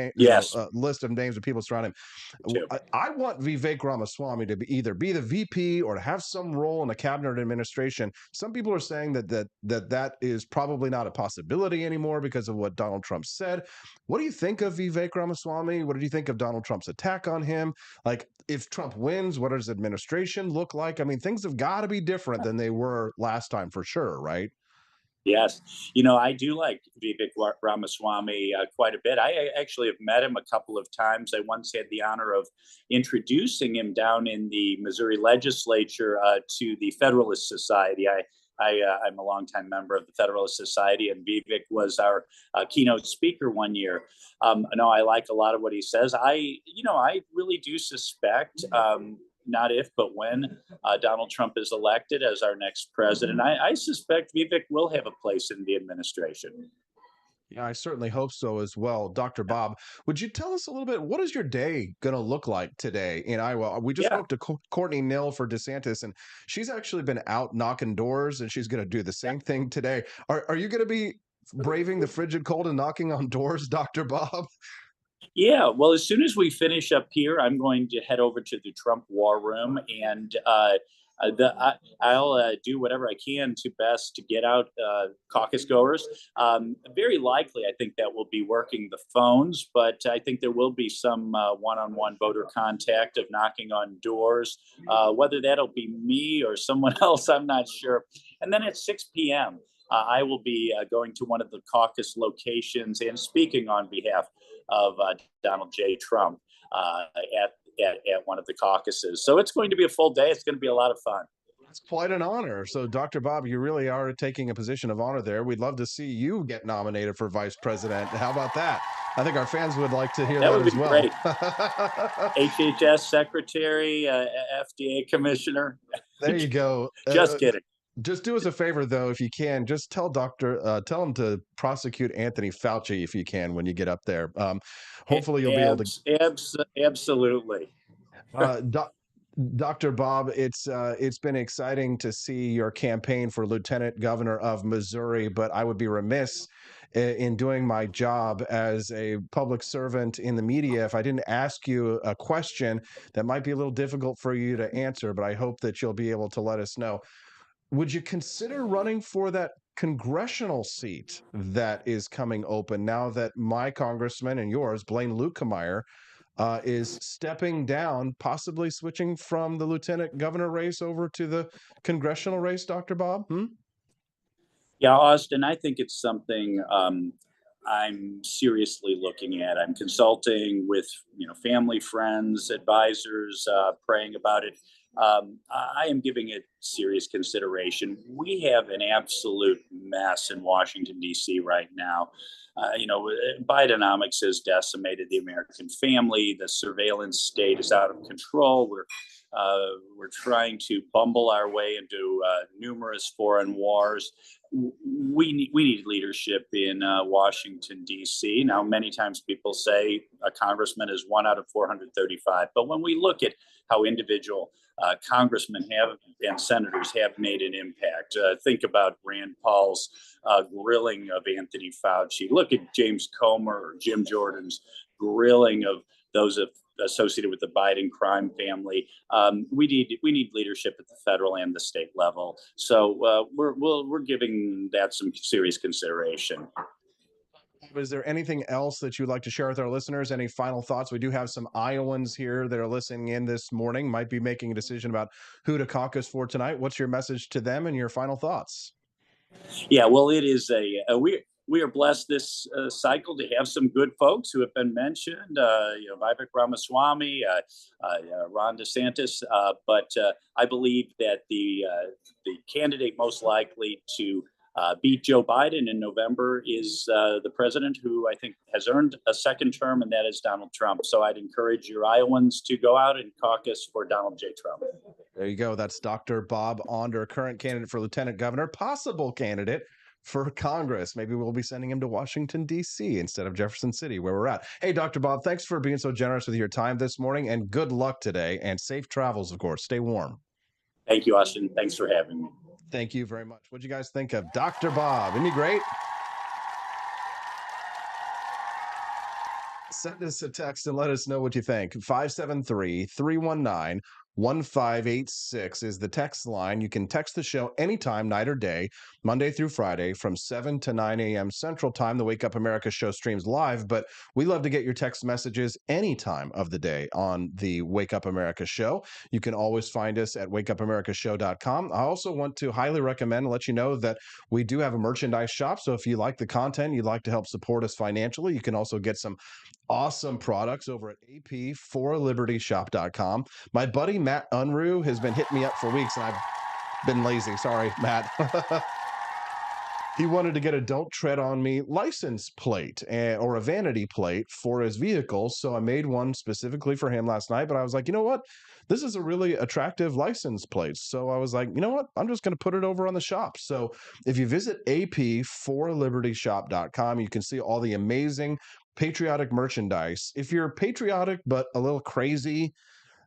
[SPEAKER 1] list of names of people surrounding him. I want Vivek Ramaswamy to either be the VP or to have some role in a cabinet administration. Some people are saying that is probably not a possibility anymore because of what Donald Trump said. What do you think of Vivek Ramaswamy? What did you think of Donald Trump's attack on him? Like, if Trump wins, what does administration look like? I mean, things have got to be different than they were last time for sure, right?
[SPEAKER 4] Yes. I do like Vivek Ramaswamy quite a bit. I actually have met him a couple of times. I once had the honor of introducing him down in the Missouri legislature to the Federalist Society. I'm a longtime member of the Federalist Society, and Vivek was our keynote speaker one year. No, I like a lot of what he says. I really do suspect, not if, but when Donald Trump is elected as our next president, I suspect Vivek will have a place in the administration.
[SPEAKER 1] Yeah, I certainly hope so as well. Dr. Bob, would you tell us a little bit, what is your day going to look like today in Iowa? We just spoke to Courtney Knill for DeSantis, and she's actually been out knocking doors, and she's going to do the same thing today. Are you going to be braving the frigid cold and knocking on doors, Dr. Bob?
[SPEAKER 4] Yeah, well, as soon as we finish up here, I'm going to head over to the Trump War Room, and I'll do whatever I can to get out caucus goers. Very likely, I think that will be working the phones, but I think there will be some one-on-one voter contact of knocking on doors. Whether that'll be me or someone else, I'm not sure. And then at 6 p.m., I will be going to one of the caucus locations and speaking on behalf of Donald J. Trump at one of the caucuses. So it's going to be a full day. It's going to be a lot of fun.
[SPEAKER 1] It's quite an honor. So, Dr. Bob, you really are taking a position of honor there. We'd love to see you get nominated for vice president. How about that? I think our fans would like to hear that
[SPEAKER 4] would
[SPEAKER 1] as
[SPEAKER 4] be
[SPEAKER 1] well.
[SPEAKER 4] Great. HHS secretary, FDA commissioner.
[SPEAKER 1] There you go.
[SPEAKER 4] Just kidding.
[SPEAKER 1] Just do us a favor, though, if you can. Just tell him to prosecute Anthony Fauci if you can when you get up there. Hopefully, you'll be able to.
[SPEAKER 4] Absolutely.
[SPEAKER 1] Dr. Bob, it's been exciting to see your campaign for Lieutenant Governor of Missouri, but I would be remiss in doing my job as a public servant in the media if I didn't ask you a question that might be a little difficult for you to answer, but I hope that you'll be able to let us know. Would you consider running for that congressional seat that is coming open now that my congressman and yours, Blaine Luetkemeyer, is stepping down, possibly switching from the lieutenant governor race over to the congressional race, Dr. Bob?
[SPEAKER 4] Yeah, Austin, I think it's something I'm seriously looking at. I'm consulting with family, friends, advisors, praying about it. I am giving it serious consideration. We have an absolute mess in Washington, D.C. right now. Bidenomics has decimated the American family. The surveillance state is out of control. We're trying to bumble our way into numerous foreign wars. We need leadership in Washington, D.C. Now, many times people say a congressman is 1 out of 435. But when we look at how individual congressmen and senators have made an impact, think about Rand Paul's grilling of Anthony Fauci. Look at James Comer or Jim Jordan's grilling of those associated with the Biden crime family. We need leadership at the federal and the state level. So we're giving that some serious consideration.
[SPEAKER 1] Is there anything else that you'd like to share with our listeners? Any final thoughts? We do have some Iowans here that are listening in this morning, might be making a decision about who to caucus for tonight. What's your message to them and your final thoughts?
[SPEAKER 4] Yeah, well, it is we are blessed this cycle to have some good folks who have been mentioned, Vivek Ramaswamy, Ron DeSantis. But I believe that the candidate most likely to beat Joe Biden in November is the president who I think has earned a second term, and that is Donald Trump. So I'd encourage your Iowans to go out and caucus for Donald J. Trump.
[SPEAKER 1] There you go. That's Dr. Bob Onder, current candidate for lieutenant governor, possible candidate for Congress. Maybe we'll be sending him to Washington, D.C. instead of Jefferson City, where we're at. Hey, Dr. Bob, thanks for being so generous with your time this morning, and good luck today, and safe travels, of course. Stay warm.
[SPEAKER 4] Thank you, Austin. Thanks for having me.
[SPEAKER 1] Thank you very much. What'd you guys think of Dr. Bob? Isn't he great? Send us a text and let us know what you think. 573-319-1586 is the text line. You can text the show anytime, night or day, Monday through Friday from 7 to 9 a.m. Central Time. The Wake Up America show streams live, but we love to get your text messages any time of the day on the Wake Up America show. You can always find us at wakeupamericashow.com. I also want to highly recommend and let you know that we do have a merchandise shop. So if you like the content, you'd like to help support us financially, you can also get some awesome products over at ap4libertyshop.com. My buddy Matt Unruh has been hitting me up for weeks, and I've been lazy. Sorry, Matt. He wanted to get a Don't Tread on Me license plate or a vanity plate for his vehicle. So I made one specifically for him last night, but I was like, you know what? This is a really attractive license plate. So I was like, you know what? I'm just going to put it over on the shop. So if you visit ap4libertyshop.com, you can see all the amazing patriotic merchandise. If you're patriotic but a little crazy,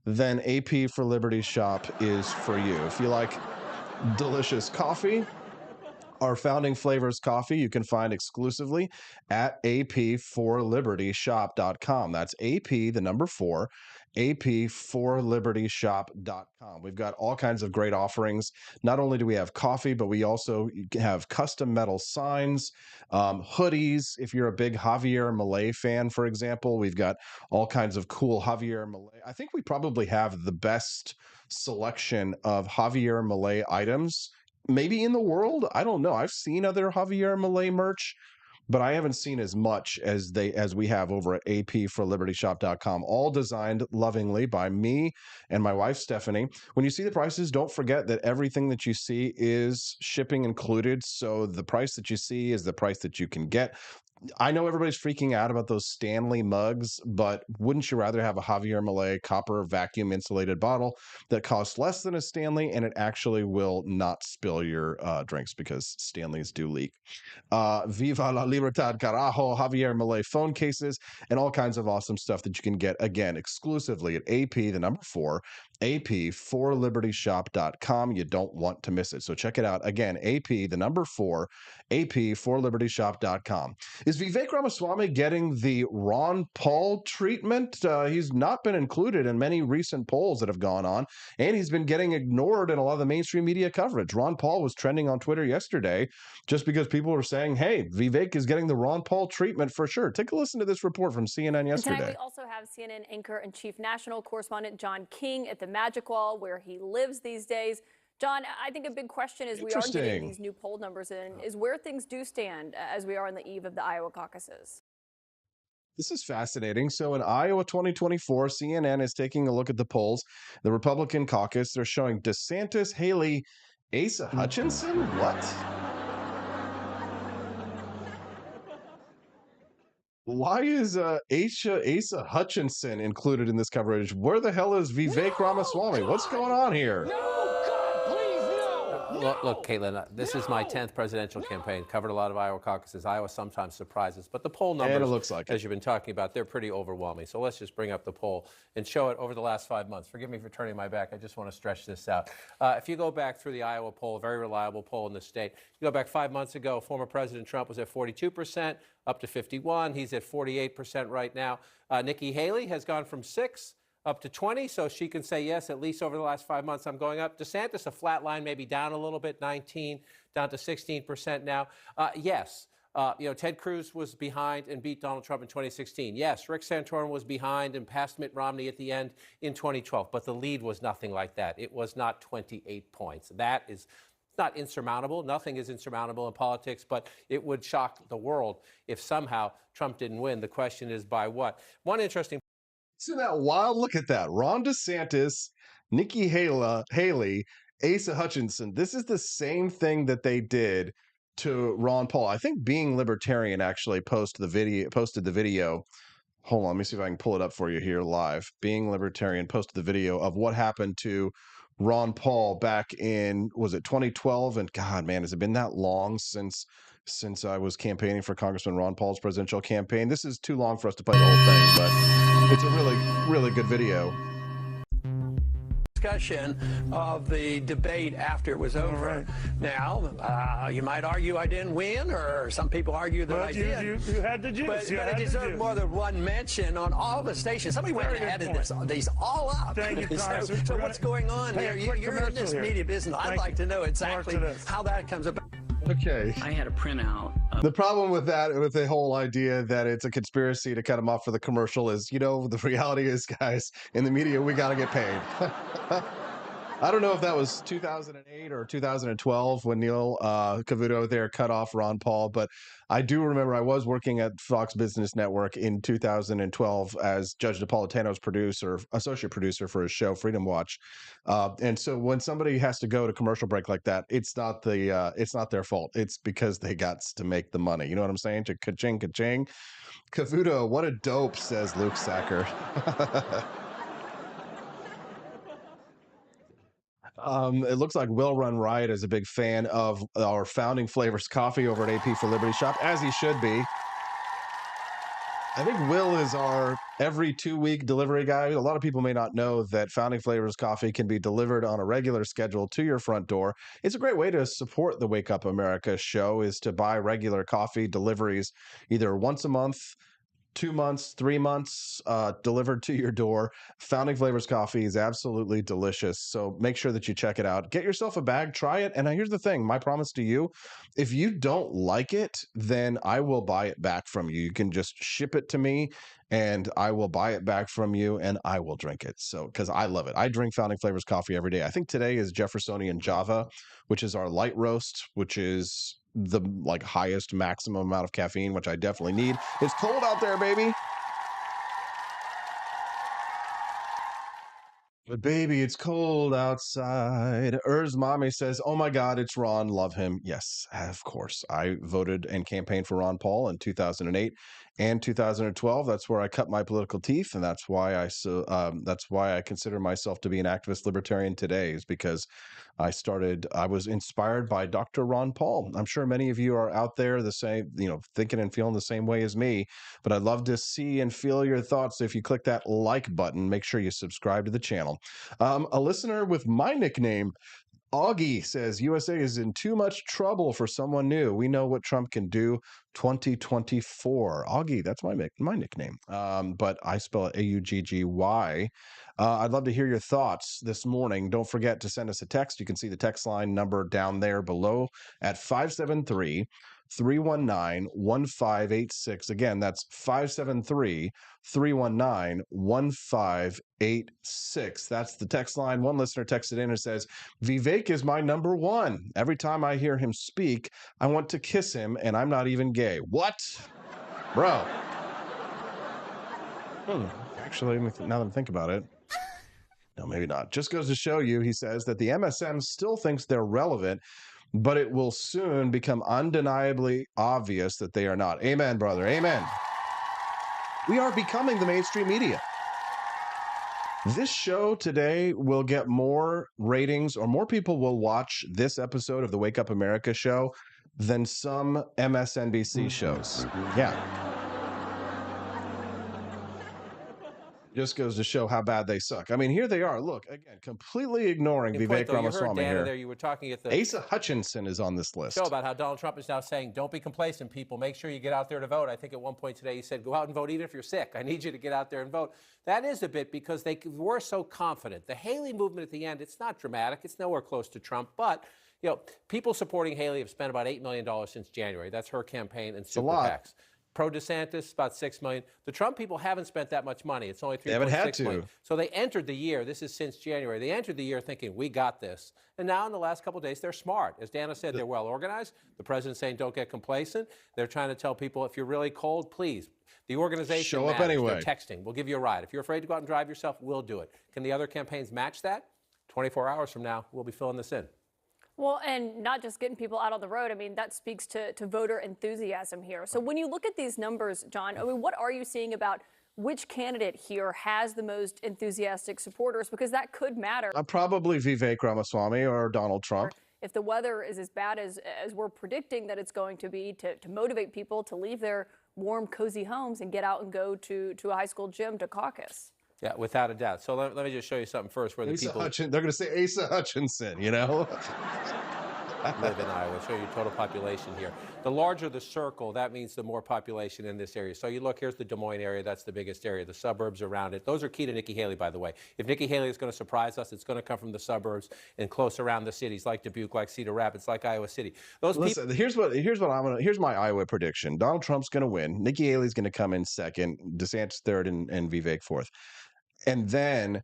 [SPEAKER 1] then AP for Liberty shop is for you. If you like delicious coffee, our Founding Flavors coffee you can find exclusively at ap4libertyshop.com. That's AP, the number 4, ap4libertyshop.com. We've got all kinds of great offerings. Not only do we have coffee, but we also have custom metal signs, hoodies. If you're a big Javier Milei fan, for example, we've got all kinds of cool Javier Milei. I think we probably have the best selection of Javier Milei items maybe in the world. I don't know. I've seen other Javier Milei merch, but I haven't seen as much as we have over at ap4libertyshop.com, all designed lovingly by me and my wife, Stephanie. When you see the prices, don't forget that everything that you see is shipping included. So the price that you see is the price that you can get. I know everybody's freaking out about those Stanley mugs, but wouldn't you rather have a Javier Milei copper vacuum insulated bottle that costs less than a Stanley, and it actually will not spill your drinks because Stanleys do leak? Viva la Libertad, carajo, Javier Milei phone cases, and all kinds of awesome stuff that you can get, again, exclusively at AP, the number 4, ap4libertyshop.com. You don't want to miss it. So check it out. Again, AP, the number 4, ap4libertyshop.com. Is Vivek Ramaswamy getting the Ron Paul treatment? He's not been included in many recent polls that have gone on, and he's been getting ignored in a lot of the mainstream media coverage. Ron Paul was trending on Twitter yesterday just because people were saying, hey, Vivek is getting the Ron Paul treatment for sure. Take a listen to this report from CNN yesterday.
[SPEAKER 5] Tonight we also have CNN anchor and chief national correspondent John King at the Magic Wall, where he lives these days. John, I think a big question is we are getting these new poll numbers in, is where things do stand as we are on the eve of the Iowa caucuses.
[SPEAKER 1] This is fascinating. So in Iowa 2024, CNN is taking a look at the polls. The Republican Caucus, they're showing DeSantis, Haley, Asa Hutchinson? What? Why is Asa Hutchinson included in this coverage? Where the hell is Vivek Ramaswamy? What's going on here?
[SPEAKER 6] Look, Caitlin, this is my 10th presidential campaign. Covered a lot of Iowa caucuses. Iowa sometimes surprises, but the poll numbers,
[SPEAKER 1] and it looks like
[SPEAKER 6] as you've been talking about, they're pretty overwhelming. So let's just bring up the poll and show it over the last 5 months. Forgive me for turning my back. I just want to stretch this out. If you go back through the Iowa poll, a very reliable poll in the state, you go back 5 months ago, former President Trump was at 42%, up to 51%. He's at 48% right now. Nikki Haley has gone from 6 up to 20, so she can say, yes, at least over the last 5 months, I'm going up. DeSantis, a flat line, maybe down a little bit, 19, down to 16% now. Yes, Ted Cruz was behind and beat Donald Trump in 2016. Yes, Rick Santorum was behind and passed Mitt Romney at the end in 2012, but the lead was nothing like that. It was not 28 points. That is not insurmountable. Nothing is insurmountable in politics, but it would shock the world if somehow Trump didn't win. The question is by what? One interesting.
[SPEAKER 1] Isn't that wild? Look at that. Ron DeSantis, Nikki Haley, Asa Hutchinson. This is the same thing that they did to Ron Paul. I think Being Libertarian actually posted the video. Hold on, let me see if I can pull it up for you here live. Being Libertarian posted the video of what happened to Ron Paul back in, was it 2012? And God, man, has it been that long since I was campaigning for Congressman Ron Paul's presidential campaign? This is too long for us to play the whole thing, but it's a really, really good video.
[SPEAKER 7] Discussion of the debate after it was over. Right. Now, you might argue I didn't win, or some people argue that I did.
[SPEAKER 8] You had the juice.
[SPEAKER 7] But it deserved more than one mention on all the stations. Somebody went and added these all up.
[SPEAKER 8] Thank you,
[SPEAKER 7] So what's going on here? You're in this media business. I'd like to know exactly how that comes about.
[SPEAKER 1] Okay.
[SPEAKER 7] I had a printout.
[SPEAKER 1] The problem with that, with the whole idea that it's a conspiracy to cut him off for the commercial is, the reality is, guys, in the media, we got to get paid. I don't know if that was 2008 or 2012 when Neil Cavuto there cut off Ron Paul, but I do remember I was working at Fox Business Network in 2012 as Judge Napolitano's associate producer for his show Freedom Watch, and so when somebody has to go to commercial break like that, it's not their fault. It's because they got to make the money. You know what I'm saying? Ka-ching, ka-ching. Cavuto, what a dope, says Luke Sacker. It looks like Will Run Riot is a big fan of our Founding Flavors coffee over at AP for Liberty Shop, as he should be. I think Will is our every 2-week delivery guy. A lot of people may not know that Founding Flavors coffee can be delivered on a regular schedule to your front door. It's a great way to support the Wake Up America show, is to buy regular coffee deliveries either once a month, 2 months, 3 months, delivered to your door. Founding Flavors coffee is absolutely delicious. So make sure that you check it out. Get yourself a bag, try it. And here's the thing, my promise to you, if you don't like it, then I will buy it back from you. You can just ship it to me and I will buy it back from you and I will drink it. So, because I love it. I drink Founding Flavors coffee every day. I think today is Jeffersonian Java, which is our light roast, which is the highest maximum amount of caffeine, which I definitely need. It's cold out there, baby. But baby, it's cold outside. Mommy says, oh my God, it's Ron. Love him. Yes, of course. I voted and campaigned for Ron Paul in 2008 and 2012. That's where I cut my political teeth. And that's why I consider myself to be an activist libertarian today, is because I was inspired by Dr. Ron Paul. I'm sure many of you are out there the same, thinking and feeling the same way as me, but I'd love to see and feel your thoughts. If you click that like button, make sure you subscribe to the channel. A listener with my nickname, Augie, says USA is in too much trouble for someone new. We know what Trump can do 2024. Augie, that's my nickname. But I spell it Auggy. I'd love to hear your thoughts this morning. Don't forget to send us a text. You can see the text line number down there below at 573-319-1586. Again, that's 573-319-1586. That's the text line. One listener texted in and says, Vivek is my number one. Every time I hear him speak, I want to kiss him, and I'm not even gay. What? Bro. Actually, now that I think about it, no, maybe not. Just goes to show you, he says, that the MSM still thinks they're relevant, but it will soon become undeniably obvious that they are not. Amen, brother. Amen. We are becoming the mainstream media. This show today will get more ratings, or more people will watch this episode of the Wake Up America show than some MSNBC shows. Yeah. Just goes to show how bad they suck. I mean, here they are. Look, again, completely ignoring Vivek Ramaswamy here.
[SPEAKER 6] There, you were talking at the
[SPEAKER 1] Asa Hutchinson is on this list.
[SPEAKER 6] Show about how Donald Trump is now saying, don't be complacent, people. Make sure you get out there to vote. I think at one point today he said, go out and vote even if you're sick. I need you to get out there and vote. That is a bit because they were so confident. The Haley movement at the end, it's not dramatic. It's nowhere close to Trump. But, people supporting Haley have spent about $8 million since January. That's her campaign and super PACs. Pro DeSantis, about $6 million. The Trump people haven't spent that much money. It's only $3.6 million. So they entered the year, this is since January, they entered the year thinking, we got this. And now in the last couple of days, they're smart. As Dana said, they're well organized. The president's saying, don't get complacent. They're trying to tell people, if you're really cold, please. The organization
[SPEAKER 1] show up anyway.
[SPEAKER 6] They're texting. We'll give you a ride. If you're afraid to go out and drive yourself, we'll do it. Can the other campaigns match that? 24 hours from now, we'll be filling this in.
[SPEAKER 5] Well, and not just getting people out on the road. I mean, that speaks to voter enthusiasm here. So when you look at these numbers, John, I mean, what are you seeing about which candidate here has the most enthusiastic supporters, because that could matter.
[SPEAKER 1] Probably Vivek Ramaswamy or Donald Trump.
[SPEAKER 5] If the weather is as bad as we're predicting that it's going to be, to motivate people to leave their warm, cozy homes and get out and go to a high school gym to caucus.
[SPEAKER 6] Yeah, without a doubt. So let me just show you something first where the people...
[SPEAKER 1] They're going to say Asa Hutchinson, you know?
[SPEAKER 6] live in Iowa. I'll show you total population here. The larger the circle, that means the more population in this area. So you look, here's the Des Moines area. That's the biggest area. The suburbs around it. Those are key to Nikki Haley, by the way. If Nikki Haley is going to surprise us, it's going to come from the suburbs and close around the cities like Dubuque, like Cedar Rapids, like Iowa City.
[SPEAKER 1] Listen, here's my Iowa prediction. Donald Trump's going to win. Nikki Haley's going to come in second. DeSantis third, and Vivek fourth. And then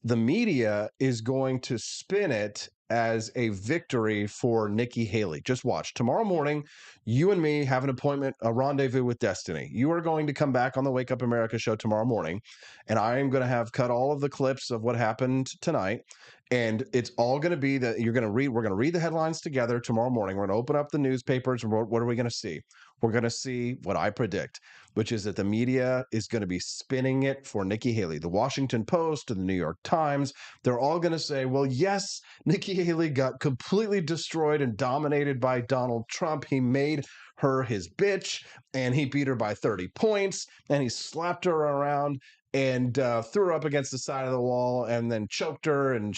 [SPEAKER 1] the media is going to spin it as a victory for Nikki Haley. Just watch. Tomorrow morning, you and me have an appointment, a rendezvous with destiny. You are going to come back on the Wake Up America show tomorrow morning, and I am going to have cut all of the clips of what happened tonight. And it's all going to be that we're going to read the headlines together tomorrow morning. We're going to open up the newspapers, and what are we going to see? We're going to see what I predict, which is that the media is going to be spinning it for Nikki Haley. The Washington Post and the New York Times, they're all going to say, well, yes, Nikki Haley got completely destroyed and dominated by Donald Trump. He made her his bitch, and he beat her by 30 points, and he slapped her around and threw her up against the side of the wall and then choked her. And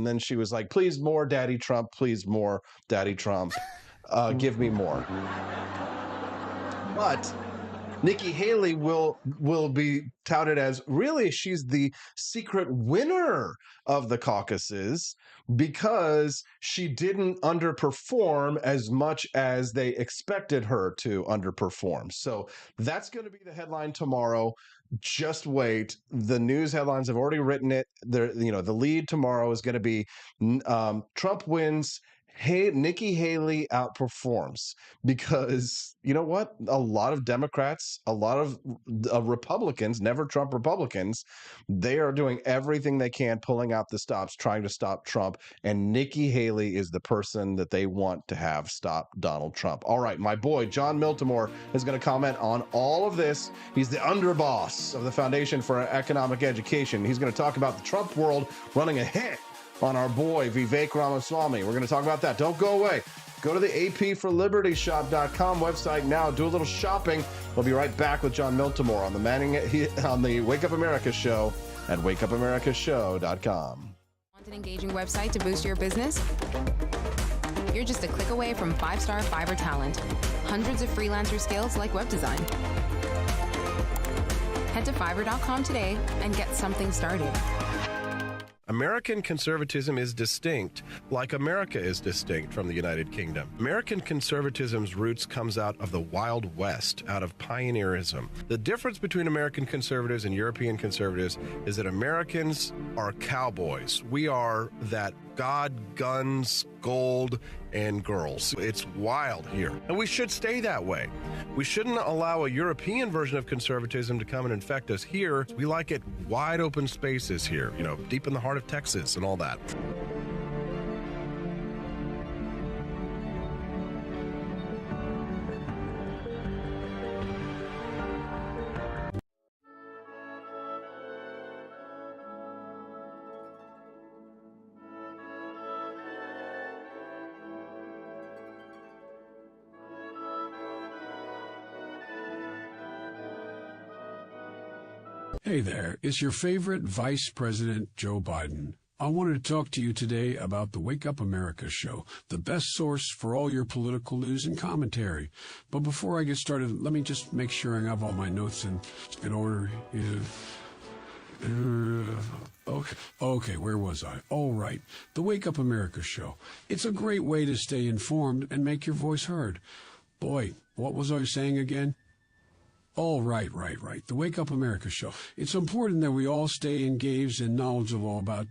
[SPEAKER 1] then she was like, please more, Daddy Trump, please more, Daddy Trump. Give me more. But Nikki Haley will be touted as, really, she's the secret winner of the caucuses because she didn't underperform as much as they expected her to underperform. So that's going to be the headline tomorrow. Just wait. The news headlines have already written it. The lead tomorrow is going to be Trump wins. Hey, Nikki Haley outperforms, because you know what? A lot of Democrats, a lot of Republicans, never Trump Republicans, they are doing everything they can, pulling out the stops, trying to stop Trump. And Nikki Haley is the person that they want to have stop Donald Trump. All right, my boy, Jon Miltimore, is going to comment on all of this. He's the underboss of the Foundation for Economic Education. He's going to talk about the Trump world running a hit on our boy Vivek Ramaswamy. We're going to talk about that. Don't go away. Go to the APforLibertyShop.com website now. Do a little shopping. We'll be right back with Jon Miltimore on the Wake Up America show at wakeupAmericaShow.com.
[SPEAKER 8] Want an engaging website to boost your business? You're just a click away from 5-star Fiverr talent. Hundreds of freelancer skills like web design. Head to Fiverr.com today and get something started.
[SPEAKER 10] American conservatism is distinct, like America is distinct from the United Kingdom. American conservatism's roots comes out of the Wild West, out of pioneerism. The difference between American conservatives and European conservatives is that Americans are cowboys. We are that God, guns, gold, and girls. It's wild here, and we should stay that way. We shouldn't allow a European version of conservatism to come and infect us here. We like it wide open spaces here, deep in the heart of Texas and all that.
[SPEAKER 9] Hey there, it's your favorite Vice President Joe Biden. I wanted to talk to you today about the Wake Up America show, the best source for all your political news and commentary. But before I get started, let me just make sure I have all my notes in order. Okay, where was I? All right, the Wake Up America show. It's a great way to stay informed and make your voice heard. Boy, what was I saying again? Oh, right. The Wake Up America show. It's important that we all stay engaged and knowledgeable about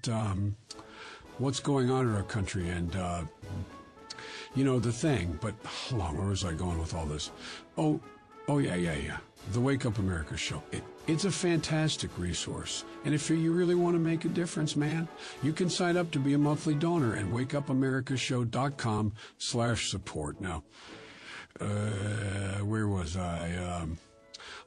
[SPEAKER 9] what's going on in our country and, the thing. But hold on, where was I going with all this? Oh, yeah. The Wake Up America show. It's a fantastic resource. And if you really want to make a difference, man, you can sign up to be a monthly donor at wakeupAmericaShow.com/support. Now, where was I?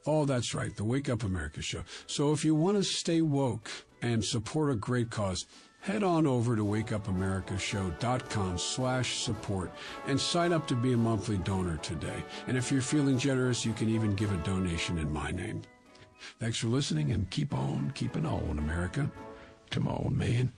[SPEAKER 9] Oh, that's right, the Wake Up America show. So if you want to stay woke and support a great cause, head on over to wakeupamerica.show.com/support and sign up to be a monthly donor today. And if you're feeling generous, you can even give a donation in my name. Thanks for listening, and keep on keeping on, America. Come on, man.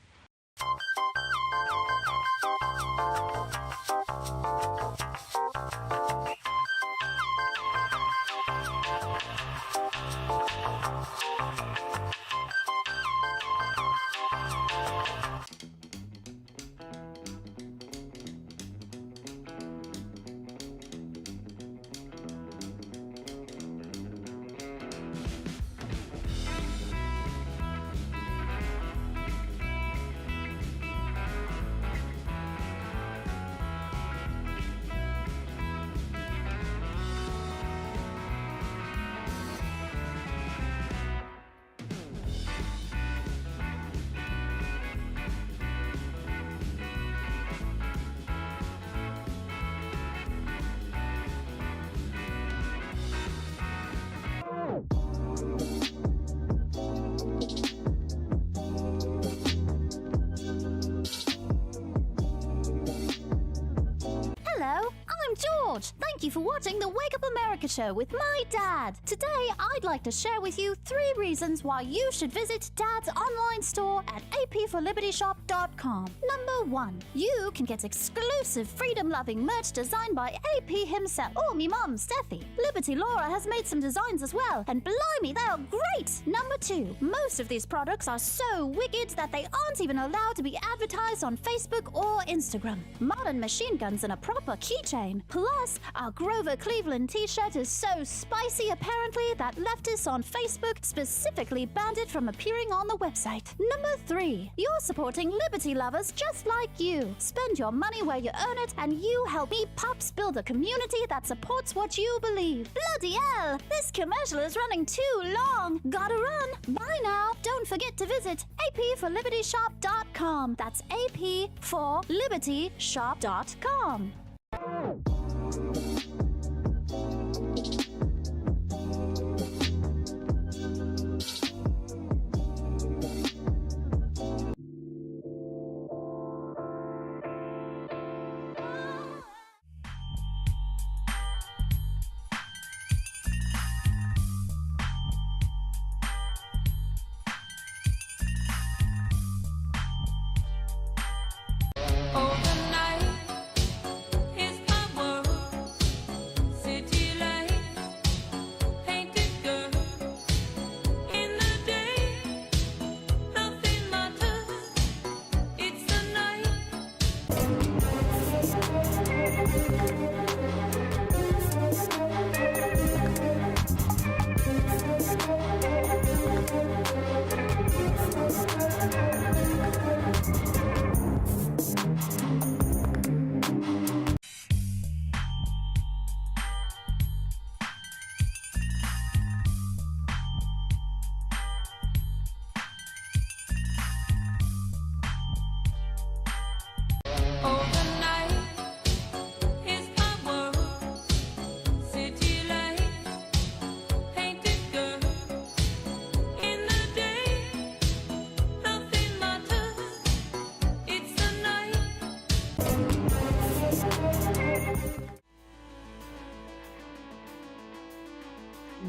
[SPEAKER 11] Thank you for watching the Wake Up America show with my dad. Today, I'd like to share with you 3 reasons why you should visit Dad's online store at apforlibertyshop.com. Number 1, you can get exclusive freedom-loving merch designed by AP himself, or me mum, Steffi. Liberty Laura has made some designs as well, and blimey, they are great! Number 2, most of these products are so wicked that they aren't even allowed to be advertised on Facebook or Instagram. Modern machine guns and a proper keychain. Plus, our Grover Cleveland t-shirt is so spicy apparently that leftists on Facebook specifically banned it from appearing on the website. Number 3, you're supporting liberty lovers just like you. Spend your money where you earn it, and you help me pups build a community that supports what you believe. Bloody hell, this commercial is running too long. Gotta run. Bye now. Don't forget to visit apforlibertyshop.com. That's apforlibertyshop.com.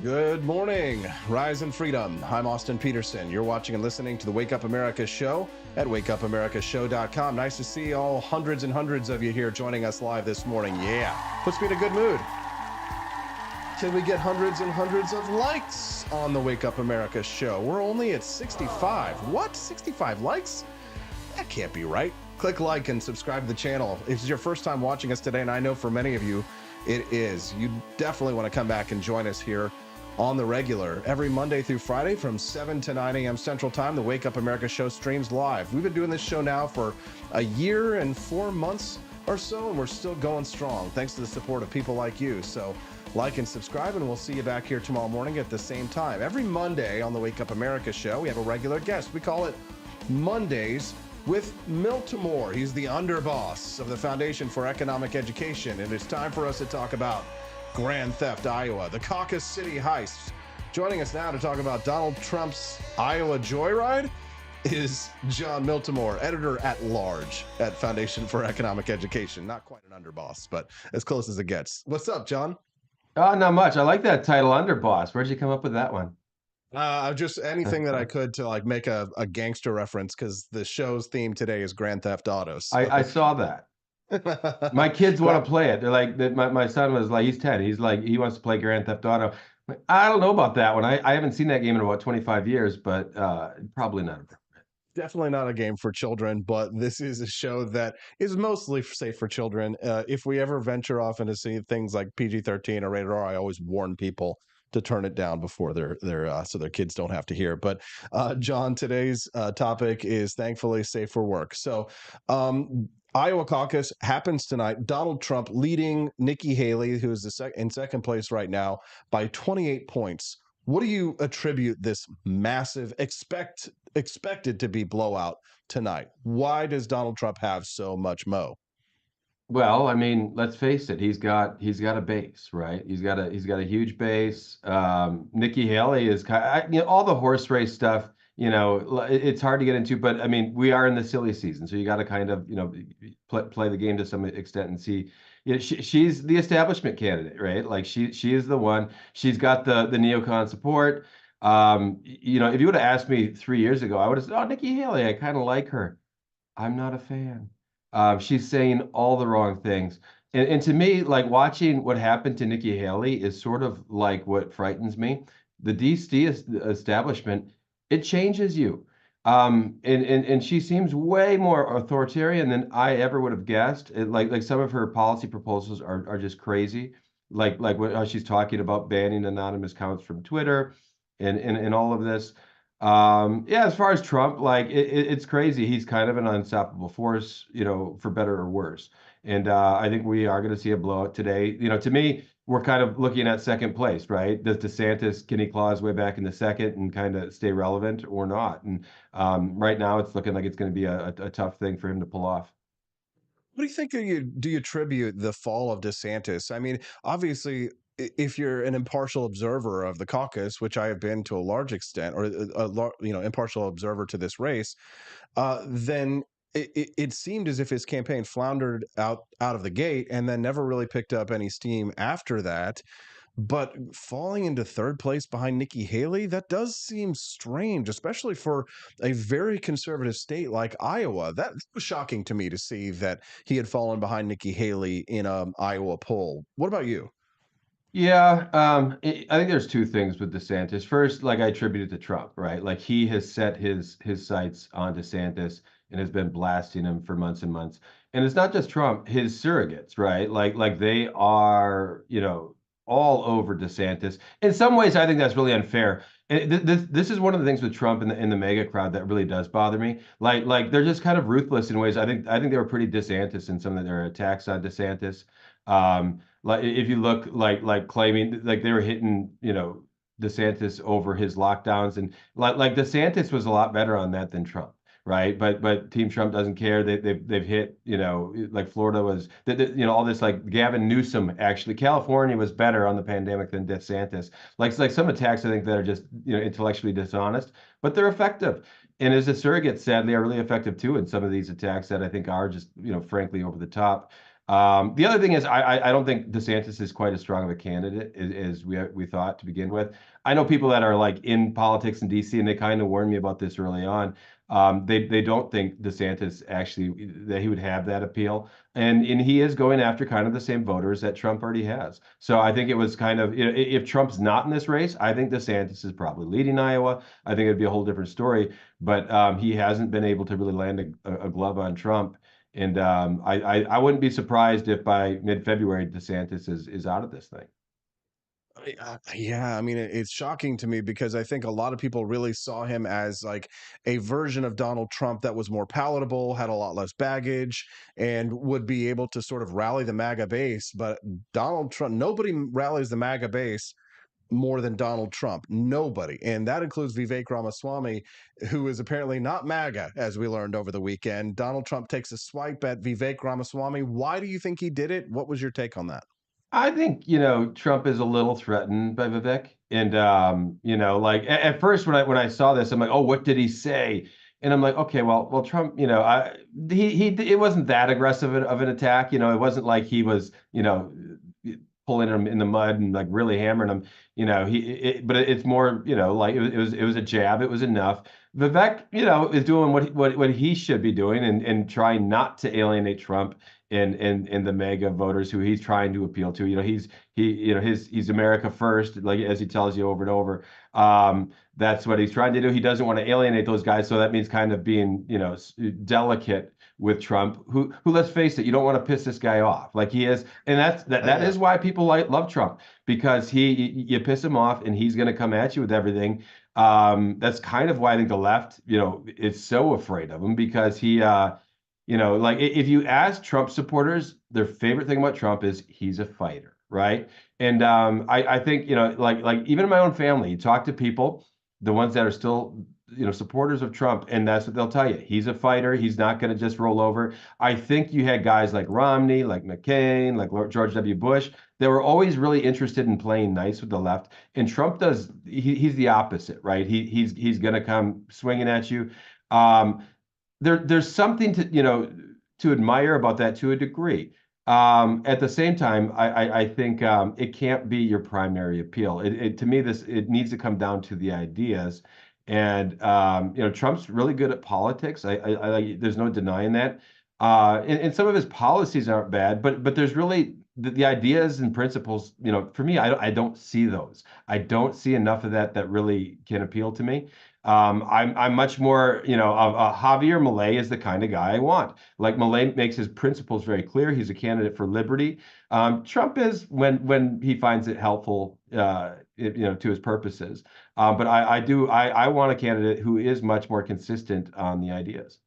[SPEAKER 1] Good morning, Rise and Freedom. I'm Austin Peterson. You're watching and listening to the Wake Up America show at wakeupamericashow.com. Nice to see all hundreds and hundreds of you here joining us live this morning. Yeah, puts me in a good mood. Can we get hundreds and hundreds of likes on the Wake Up America show? We're only at 65. What? 65 likes? That can't be right. Click like and subscribe to the channel. If it's your first time watching us today, and I know for many of you it is, you definitely want to come back and join us here on the regular. Every Monday through Friday from 7 to 9 a.m. Central Time, the Wake Up America show streams live. We've been doing this show now for a year and 4 months or so, and we're still going strong thanks to the support of people like you. So like and subscribe, and we'll see you back here tomorrow morning at the same time. Every Monday on the Wake Up America show, we have a regular guest. We call it Mondays with Miltimore. He's the underboss of the Foundation for Economic Education, and it's time for us to talk about Grand Theft Iowa, the Caucus City Heist, Joining us now to talk about Donald Trump's Iowa Joyride is Jon Miltimore, editor-at-large at Foundation for Economic Education. Not quite an underboss, but as close as it gets. What's up, Jon?
[SPEAKER 12] Not much. I like that title, underboss. Where'd you come up with that one?
[SPEAKER 1] Just anything that I could to like make a gangster reference, because the show's theme today is Grand Theft Auto. So.
[SPEAKER 12] I saw that. My kids want to play it. They're like, my son was like, he's 10. He's like, he wants to play Grand Theft Auto. I don't know about that one. I haven't seen that game in about 25 years, but probably not appropriate.
[SPEAKER 1] Definitely not a game for children, but this is a show that is mostly safe for children. If we ever venture off into seeing things like PG-13 or rated R, I always warn people to turn it down before so their kids don't have to hear. But Jon, today's topic is thankfully safe for work. So Iowa caucus happens tonight. Donald Trump leading Nikki Haley, who is in second place right now, by 28 points. What do you attribute this massive expected to be blowout tonight? Why does Donald Trump have so much mo?
[SPEAKER 12] Well, I mean, let's face it. He's got a base, right? He's got a huge base. Nikki Haley is all the horse race stuff. It's hard to get into, but I mean, we are in the silly season, so you got to kind of play the game to some extent and see. She's the establishment candidate, right? Like she is the one. She's got the neocon support. If you would have asked me 3 years ago, I would have said, "Oh, Nikki Haley, I kind of like her." I'm not a fan. She's saying all the wrong things. And to me, like watching what happened to Nikki Haley is sort of like what frightens me. The DC establishment, it changes you. And she seems way more authoritarian than I ever would have guessed. Like some of her policy proposals are just crazy. Like how she's talking about banning anonymous accounts from Twitter and all of this. As far as Trump, like it's crazy. He's kind of an unstoppable force, for better or worse. And I think we are going to see a blowout today. To me, we're kind of looking at second place, right? Does DeSantis, can he claw his way back into second and kind of stay relevant or not? And right now it's looking like it's going to be a tough thing for him to pull off.
[SPEAKER 1] What do you think do you attribute the fall of DeSantis? I mean, obviously, if you're an impartial observer of the caucus, which I have been to a large extent, or impartial observer to this race, then it seemed as if his campaign floundered out of the gate and then never really picked up any steam after that. But falling into third place behind Nikki Haley, that does seem strange, especially for a very conservative state like Iowa. That was shocking to me to see that he had fallen behind Nikki Haley in an Iowa poll. What about you?
[SPEAKER 12] Yeah, I think there's two things with DeSantis. First, like I attribute it to Trump, right? Like he has set his sights on DeSantis and has been blasting him for months and months. And it's not just Trump, his surrogates, right? Like they are, all over DeSantis. In some ways, I think that's really unfair. And this is one of the things with Trump and the MAGA crowd that really does bother me. Like they're just kind of ruthless in ways. I think they were pretty DeSantis in some of their attacks on DeSantis. Like if you look like claiming like they were hitting, DeSantis over his lockdowns, and like DeSantis was a lot better on that than Trump. Right, but Team Trump doesn't care. They've hit, like Florida was, all this like Gavin Newsom. Actually, California was better on the pandemic than DeSantis. Like some attacks I think that are just intellectually dishonest, but they're effective. And as a surrogate said, they are really effective too in some of these attacks that I think are just frankly over the top. The other thing is I don't think DeSantis is quite as strong of a candidate as we thought to begin with. I know people that are like in politics in DC, and they kind of warned me about this early on. They don't think DeSantis actually that he would have that appeal, and he is going after kind of the same voters that Trump already has. So I think it was kind of, if Trump's not in this race, I think DeSantis is probably leading Iowa. I think it'd be a whole different story, but he hasn't been able to really land a glove on Trump. And I wouldn't be surprised if by mid-February DeSantis is out of this thing.
[SPEAKER 1] Yeah, I mean, it's shocking to me because I think a lot of people really saw him as like a version of Donald Trump that was more palatable, had a lot less baggage, and would be able to sort of rally the MAGA base. But Donald Trump, nobody rallies the MAGA base more than Donald Trump. Nobody. And that includes Vivek Ramaswamy, who is apparently not MAGA, as we learned over the weekend. Donald Trump takes a swipe at Vivek Ramaswamy. Why do you think he did it? What was your take on that?
[SPEAKER 12] I think, Trump is a little threatened by Vivek. And, like at first when I saw this, I'm like, oh, what did he say? And I'm like, okay, well, Trump, it wasn't that aggressive of an attack. It wasn't like he was, pulling him in the mud and like really hammering him. But it's more, like it was a jab. It was enough. Vivek, is doing what he should be doing and trying not to alienate Trump and the MAGA voters who he's trying to appeal to. He's America first, like as he tells you over and over. That's what he's trying to do. He doesn't want to alienate those guys, so that means kind of being, delicate with Trump. Who let's face it, you don't want to piss this guy off like he is, and that is why people love Trump, because you piss him off and he's going to come at you with everything. That's kind of why I think the left, is so afraid of him, because he. Like if you ask Trump supporters, their favorite thing about Trump is he's a fighter, right? And I think, like even in my own family, you talk to people, the ones that are still, supporters of Trump, and that's what they'll tell you. He's a fighter. He's not going to just roll over. I think you had guys like Romney, like McCain, like George W. Bush. They were always really interested in playing nice with the left. And Trump he's the opposite, right? He's going to come swinging at you. There's something to admire about that to a degree. At the same time, I think it can't be your primary appeal. To me, it needs to come down to the ideas. And Trump's really good at politics. There's no denying that. And some of his policies aren't bad, but there's really the ideas and principles. For me, I don't see those. I don't see enough of that really can appeal to me. I'm much more, Javier Milei is the kind of guy I want. Like Milei makes his principles very clear. He's a candidate for liberty. Trump is when he finds it helpful, to his purposes. But I want a candidate who is much more consistent on the ideas.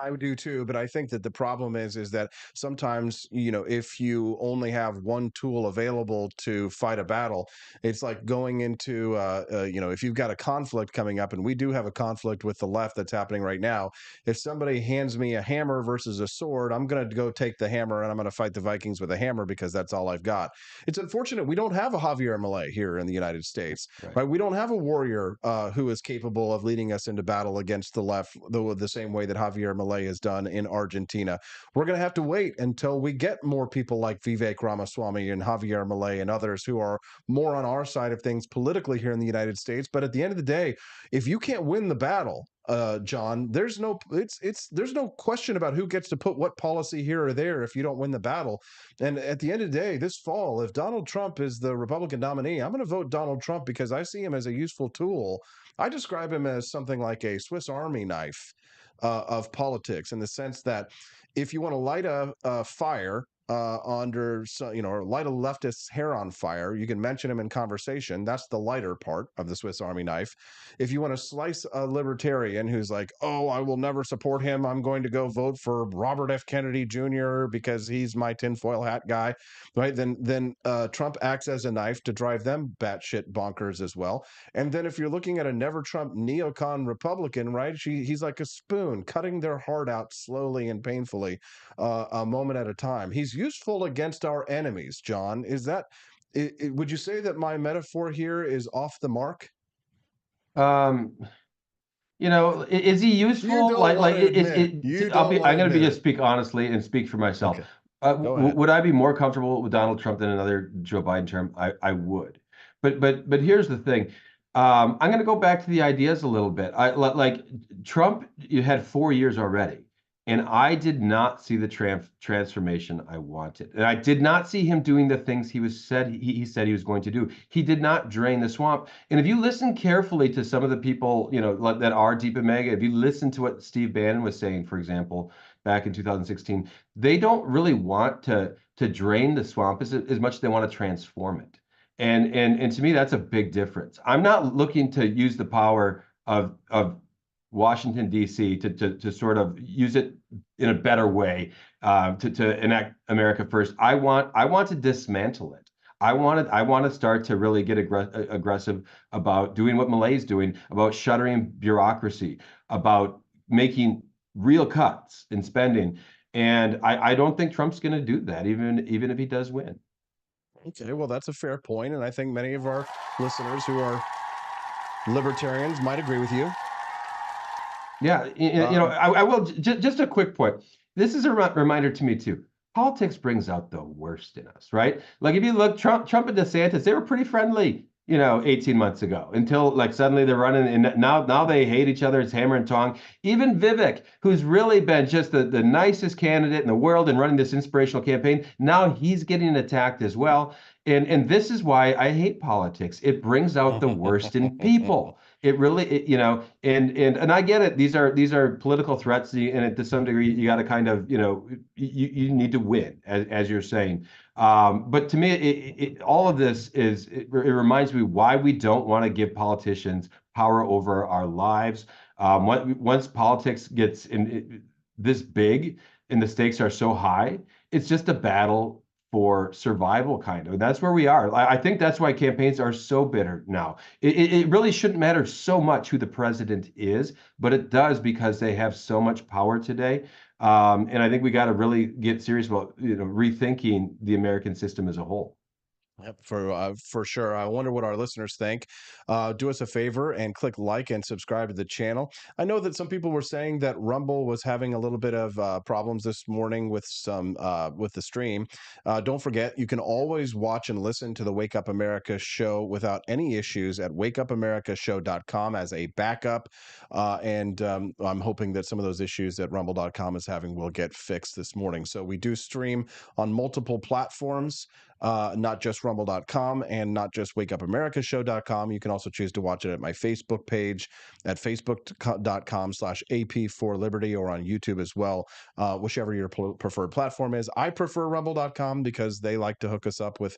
[SPEAKER 1] I do too, but I think that the problem is that sometimes, if you only have one tool available to fight a battle, it's like going into, if you've got a conflict coming up, and we do have a conflict with the left that's happening right now. If somebody hands me a hammer versus a sword, I'm going to go take the hammer and I'm going to fight the Vikings with a hammer because that's all I've got. It's unfortunate we don't have a Javier Milei here in the United States, right? We don't have a warrior who is capable of leading us into battle against the left the same way that Javier Milei has done in Argentina. We're going to have to wait until we get more people like Vivek Ramaswamy and Javier Milei and others who are more on our side of things politically here in the United States. But at the end of the day, if you can't win the battle, John, there's no question about who gets to put what policy here or there if you don't win the battle. And at the end of the day, this fall, if Donald Trump is the Republican nominee, I'm going to vote Donald Trump because I see him as a useful tool. I describe him as something like a Swiss Army knife of politics, in the sense that if you want to light a fire or light a leftist's hair on fire, you can mention him in conversation. That's the lighter part of the Swiss Army knife. If you want to slice a libertarian who's like, oh, I will never support him, I'm going to go vote for Robert F. Kennedy Jr. because he's my tinfoil hat guy, right? Then Trump acts as a knife to drive them batshit bonkers as well. And then if you're looking at a never Trump neocon Republican, right, he's like a spoon, cutting their heart out slowly and painfully, a moment at a time. He's useful against our enemies, John. Would you say that my metaphor here is off the mark?
[SPEAKER 12] Is he useful? I'm going to just speak honestly and speak for myself. Okay. Would I be more comfortable with Donald Trump than another Joe Biden term? I would. But here's the thing. I'm going to go back to the ideas a little bit. Like Trump, you had 4 years already. And I did not see the transformation I wanted. And I did not see him doing the things he said he was going to do. He did not drain the swamp. And if you listen carefully to some of the people, that are deep in MAGA, if you listen to what Steve Bannon was saying, for example, back in 2016, they don't really want to drain the swamp as much as they want to transform it. And to me, that's a big difference. I'm not looking to use the power of Washington, D.C. to sort of use it in a better way, to enact America first. I want to dismantle it. I want to start to really get aggressive about doing what Milei's doing, about shuttering bureaucracy, about making real cuts in spending. And I don't think Trump's going to do that, even if he does win.
[SPEAKER 1] Okay, well, that's a fair point, and I think many of our listeners who are libertarians might agree with you.
[SPEAKER 12] Yeah, I will just a quick point. This is a reminder to me too. Politics brings out the worst in us, right? Like if you look, Trump and DeSantis, they were pretty friendly, 18 months ago until like suddenly they're running and now they hate each other. It's hammer and tong. Even Vivek, who's really been just the nicest candidate in the world and running this inspirational campaign, now he's getting attacked as well. And this is why I hate politics. It brings out the worst in people. It really, and I get it. These are political threats, and to some degree, you got to kind of, you need to win, as you're saying. But to me, all of this it reminds me why we don't want to give politicians power over our lives. Once politics gets this big and the stakes are so high, it's just a battle for survival, kind of. That's where we are. I think that's why campaigns are so bitter now. It really shouldn't matter so much who the president is, but it does because they have so much power today. And I think we got to really get serious about rethinking the American system as a whole.
[SPEAKER 1] Yep, for sure. I wonder what our listeners think. Do us a favor and click like and subscribe to the channel. I know that some people were saying that Rumble was having a little bit of problems this morning with with the stream. Don't forget, you can always watch and listen to the Wake Up America show without any issues at wakeupamericashow.com as a backup. And I'm hoping that some of those issues that rumble.com is having will get fixed this morning. So we do stream on multiple platforms. Not just rumble.com and not just wakeupamericashow.com. You can also choose to watch it at my Facebook page at facebook.com/AP4Liberty or on YouTube as well, whichever your preferred platform is. I prefer rumble.com because they like to hook us up with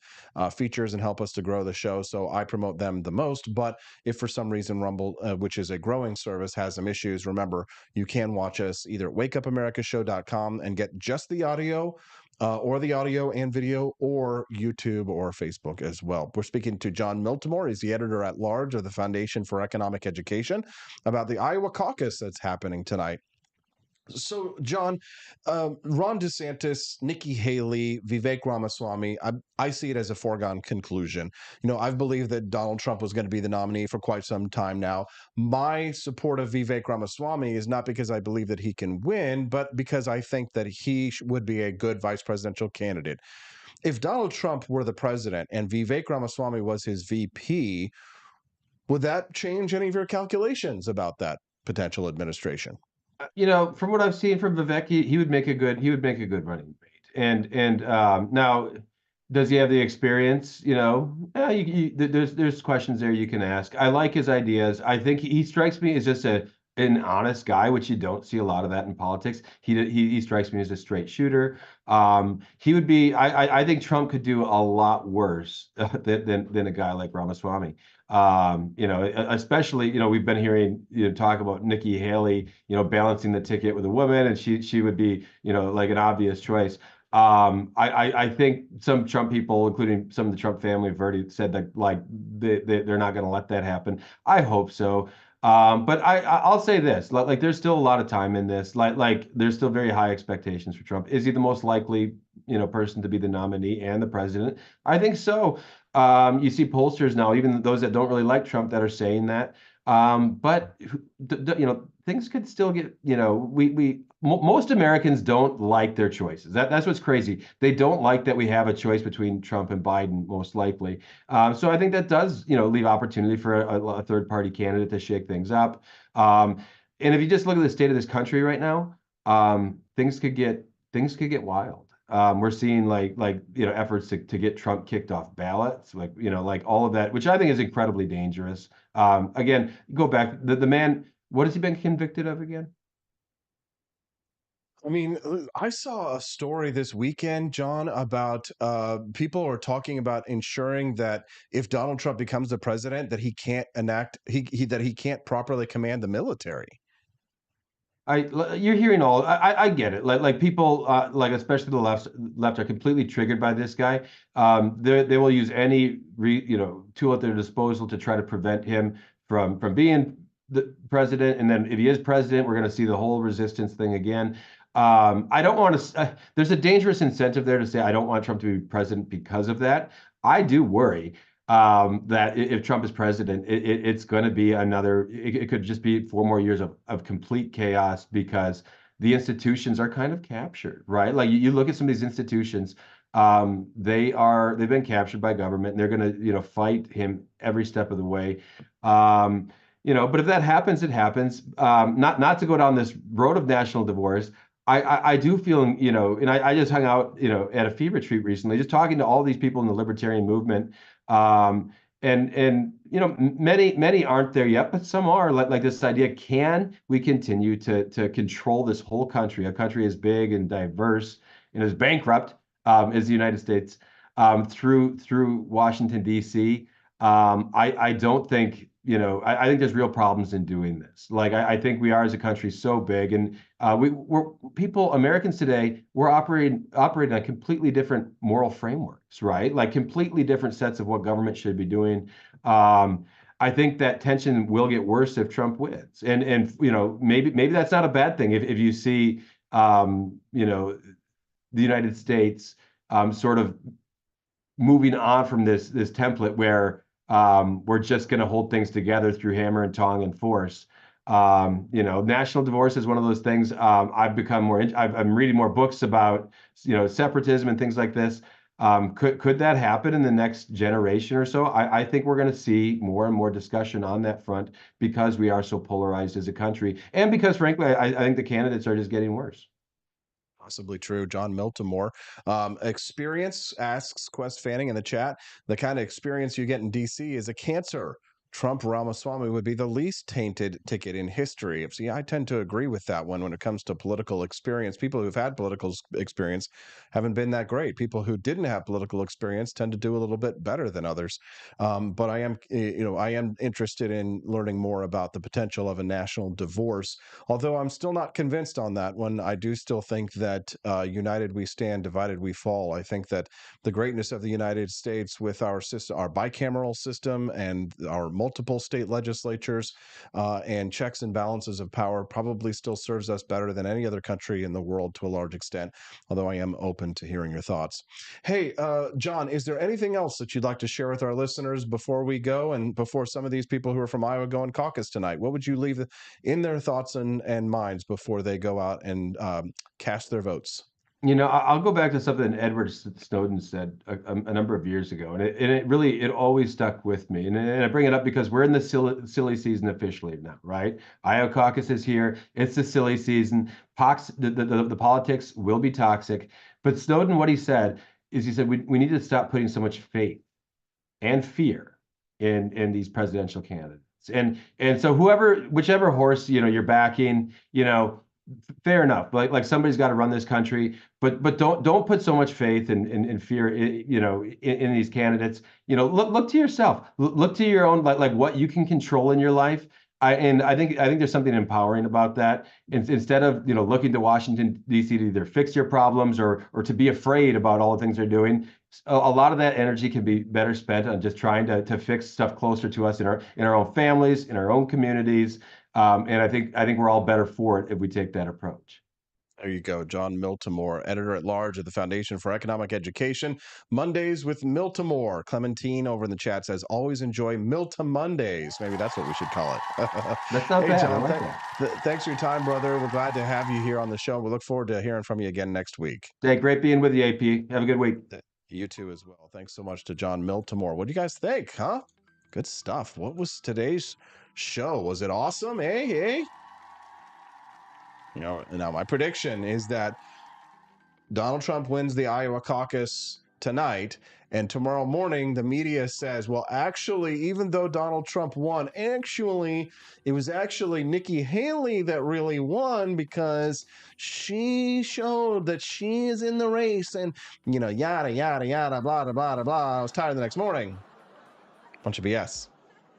[SPEAKER 1] features and help us to grow the show. So I promote them the most. But if for some reason Rumble, which is a growing service, has some issues, remember, you can watch us either at wakeupamericashow.com and get just the audio, or the audio and video, or YouTube or Facebook as well. We're speaking to Jon Miltimore. He's the editor-at-large of the Foundation for Economic Education about the Iowa Caucus that's happening tonight. So, John, Ron DeSantis, Nikki Haley, Vivek Ramaswamy, I see it as a foregone conclusion. I've believed that Donald Trump was going to be the nominee for quite some time now. My support of Vivek Ramaswamy is not because I believe that he can win, but because I think that he would be a good vice presidential candidate. If Donald Trump were the president and Vivek Ramaswamy was his VP, would that change any of your calculations about that potential administration?
[SPEAKER 12] From what I've seen from Vivek, he would make a good running mate. And now, does he have the experience? There's questions there you can ask. I like his ideas. I think he strikes me as just an honest guy, which you don't see a lot of that in politics. He strikes me as a straight shooter. He would be. I think Trump could do a lot worse than a guy like Ramaswamy. Especially, we've been hearing talk about Nikki Haley, balancing the ticket with a woman, and she would be, like an obvious choice. I think some Trump people, including some of the Trump family, have already said that they're not going to let that happen. I hope so. But I'll say this, like there's still a lot of time in this. Like there's still very high expectations for Trump. Is he the most likely person to be the nominee and the president? I think so. You see pollsters now, even those that don't really like Trump, that are saying that. But things could still get. Most Americans don't like their choices. That's what's crazy. They don't like that we have a choice between Trump and Biden, most likely. So I think that does leave opportunity for a third party candidate to shake things up. And if you just look at the state of this country right now, things could get wild. We're seeing like efforts to get Trump kicked off ballots, like all of that, which I think is incredibly dangerous. Again, go back, the man, what has he been convicted of again?
[SPEAKER 1] I mean, I saw a story this weekend, John, about people are talking about ensuring that if Donald Trump becomes the president, that he can't that he can't properly command the military.
[SPEAKER 12] You're hearing I get it. Like people, especially the left are completely triggered by this guy. They will use any tool at their disposal to try to prevent him from being the president. And then if he is president, we're going to see the whole resistance thing again. I don't want to. There's a dangerous incentive there to say I don't want Trump to be president because of that. I do worry that if Trump is president, it's going to be another, it could just be 4 more years of complete chaos because the institutions are kind of captured, right? Like you look at some of these institutions, they've been captured by government and they're going to, fight him every step of the way. But if that happens, it happens. Not to go down this road of national divorce. I do feel, and I just hung out, at a fever retreat recently, just talking to all these people in the libertarian movement. Many aren't there yet, but some are. Like this idea: can we continue to control this whole country, a country as big and diverse and as bankrupt as the United States, through Washington D.C.? I don't think. I think there's real problems in doing this. Like, I think we are as a country so big, and Americans today, we're operating on completely different moral frameworks, right? Like completely different sets of what government should be doing. I think that tension will get worse if Trump wins, and maybe that's not a bad thing if you see the United States sort of moving on from this template where we're just going to hold things together through hammer and tong and force. National divorce is one of those things. I've become I'm reading more books about, separatism and things like this. Could that happen in the next generation or so? I think we're going to see more and more discussion on that front because we are so polarized as a country, and because, frankly, I think the candidates are just getting worse.
[SPEAKER 1] Possibly true. Jon Miltimore. Experience, asks Quest Fanning in the chat. The kind of experience you get in D.C. is a cancer. Trump Ramaswamy would be the least tainted ticket in history. See, I tend to agree with that one when it comes to political experience. People who've had political experience haven't been that great. People who didn't have political experience tend to do a little bit better than others. But I am interested in learning more about the potential of a national divorce, although I'm still not convinced on that one. I do still think that united we stand, divided we fall. I think that the greatness of the United States with our system, our bicameral system, and our multiple state legislatures and checks and balances of power probably still serves us better than any other country in the world to a large extent, although I am open to hearing your thoughts. Hey, John, is there anything else that you'd like to share with our listeners before we go and before some of these people who are from Iowa go and caucus tonight? What would you leave in their thoughts and minds before they go out and cast their votes?
[SPEAKER 12] I'll go back to something Edward Snowden said a number of years ago, and it always stuck with me. And I bring it up because we're in the silly season officially now, right? Iowa caucus is here. It's the silly season. The politics will be toxic. But Snowden, what he said is, he said we need to stop putting so much faith and fear in these presidential candidates. And so whichever horse you're backing, fair enough. Like somebody's got to run this country, but don't put so much faith and fear, in these candidates. Look to yourself. Look to your own, like what you can control in your life. I think there's something empowering about that. Instead of looking to Washington D.C. to either fix your problems or to be afraid about all the things they're doing, a lot of that energy can be better spent on just trying to fix stuff closer to us in our own families, in our own communities. And I think we're all better for it if we take that approach.
[SPEAKER 1] There you go. Jon Miltimore, editor-at-large of the Foundation for Economic Education. Mondays with Miltimore. Clementine over in the chat says, always enjoy Milta Mondays. Maybe that's what we should call it.
[SPEAKER 12] That's not bad.
[SPEAKER 1] John,
[SPEAKER 12] I like that.
[SPEAKER 1] Thanks for your time, brother. We're glad to have you here on the show. We look forward to hearing from you again next week.
[SPEAKER 12] Hey, great being with you, AP. Have a good week.
[SPEAKER 1] You too as well. Thanks so much to Jon Miltimore. What do you guys think, huh? Good stuff. What was today's show? Was it awesome? Hey. Now my prediction is that Donald Trump wins the Iowa caucus tonight, and tomorrow morning the media says, well, actually, even though Donald Trump won, it was actually Nikki Haley that really won because she showed that she is in the race, and yada yada yada blah blah blah blah. I was tired the next morning. Bunch of BS.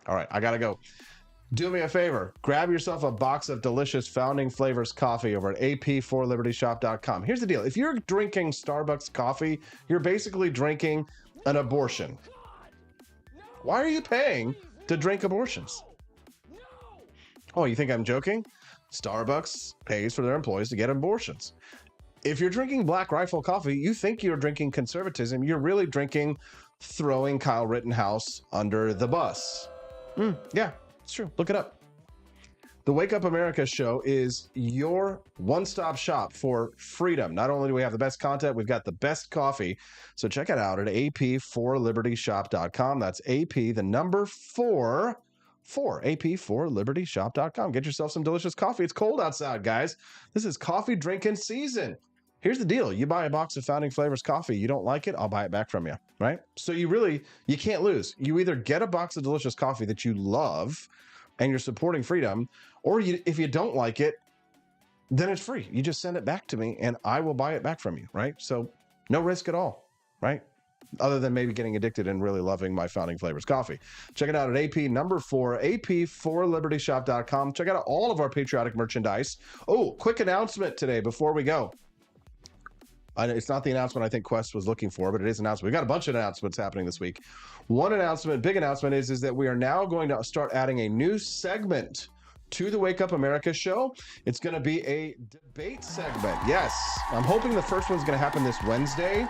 [SPEAKER 1] All right, I gotta go. Do me a favor, grab yourself a box of delicious Founding Flavors coffee over at ap4libertyshop.com. Here's the deal. If you're drinking Starbucks coffee, you're basically drinking an abortion. Why are you paying to drink abortions? Oh, you think I'm joking? Starbucks pays for their employees to get abortions. If you're drinking Black Rifle coffee, you think you're drinking conservatism. You're really drinking throwing Kyle Rittenhouse under the bus. Yeah, it's true. Look it up. The Wake Up America show is your one-stop shop for freedom. Not only do we have the best content, we've got the best coffee. So check it out at ap4libertyshop.com. That's AP, the number 4, ap4libertyshop.com. Get yourself some delicious coffee. It's cold outside, guys. This is coffee drinking season. Here's the deal. You buy a box of Founding Flavors coffee. You don't like it, I'll buy it back from you, right? So you can't lose. You either get a box of delicious coffee that you love and you're supporting freedom, or if you don't like it, then it's free. You just send it back to me and I will buy it back from you, right? So no risk at all, right? Other than maybe getting addicted and really loving my Founding Flavors coffee. Check it out at AP number 4, ap4libertyshop.com. Check out all of our patriotic merchandise. Oh, quick announcement today before we go. It's not the announcement I think Quest was looking for, but it is an announcement. We've got a bunch of announcements happening this week. One announcement, big announcement, is that we are now going to start adding a new segment to the Wake Up America show. It's going to be a debate segment. Yes, I'm hoping the first one's going to happen this Wednesday.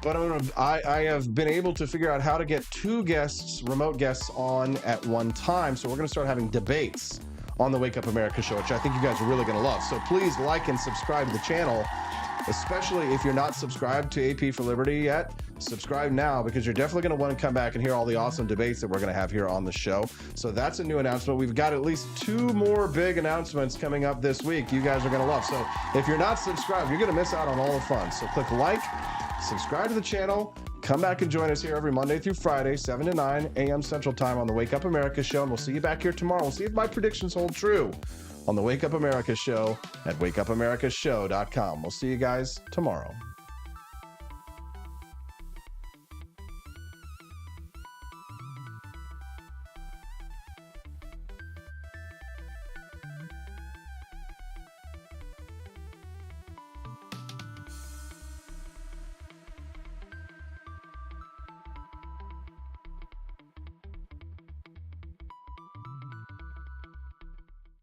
[SPEAKER 1] But I have been able to figure out how to get 2 guests, remote guests, on at one time. So we're going to start having debates on the Wake Up America show, which I think you guys are really going to love. So please like and subscribe to the channel, especially if you're not subscribed to AP for Liberty yet. Subscribe now, because you're definitely going to want to come back and hear all the awesome debates that we're going to have here on the show. So that's a new announcement. We've got at least 2 more big announcements coming up this week you guys are going to love. So if you're not subscribed, you're going to miss out on all the fun. So click like, subscribe to the channel, come back and join us here every Monday through Friday, 7 to 9 a.m. Central Time on the Wake Up America show. And we'll see you back here tomorrow. We'll see if my predictions hold true on the Wake Up America show at wakeupAmericaShow.com. We'll see you guys tomorrow.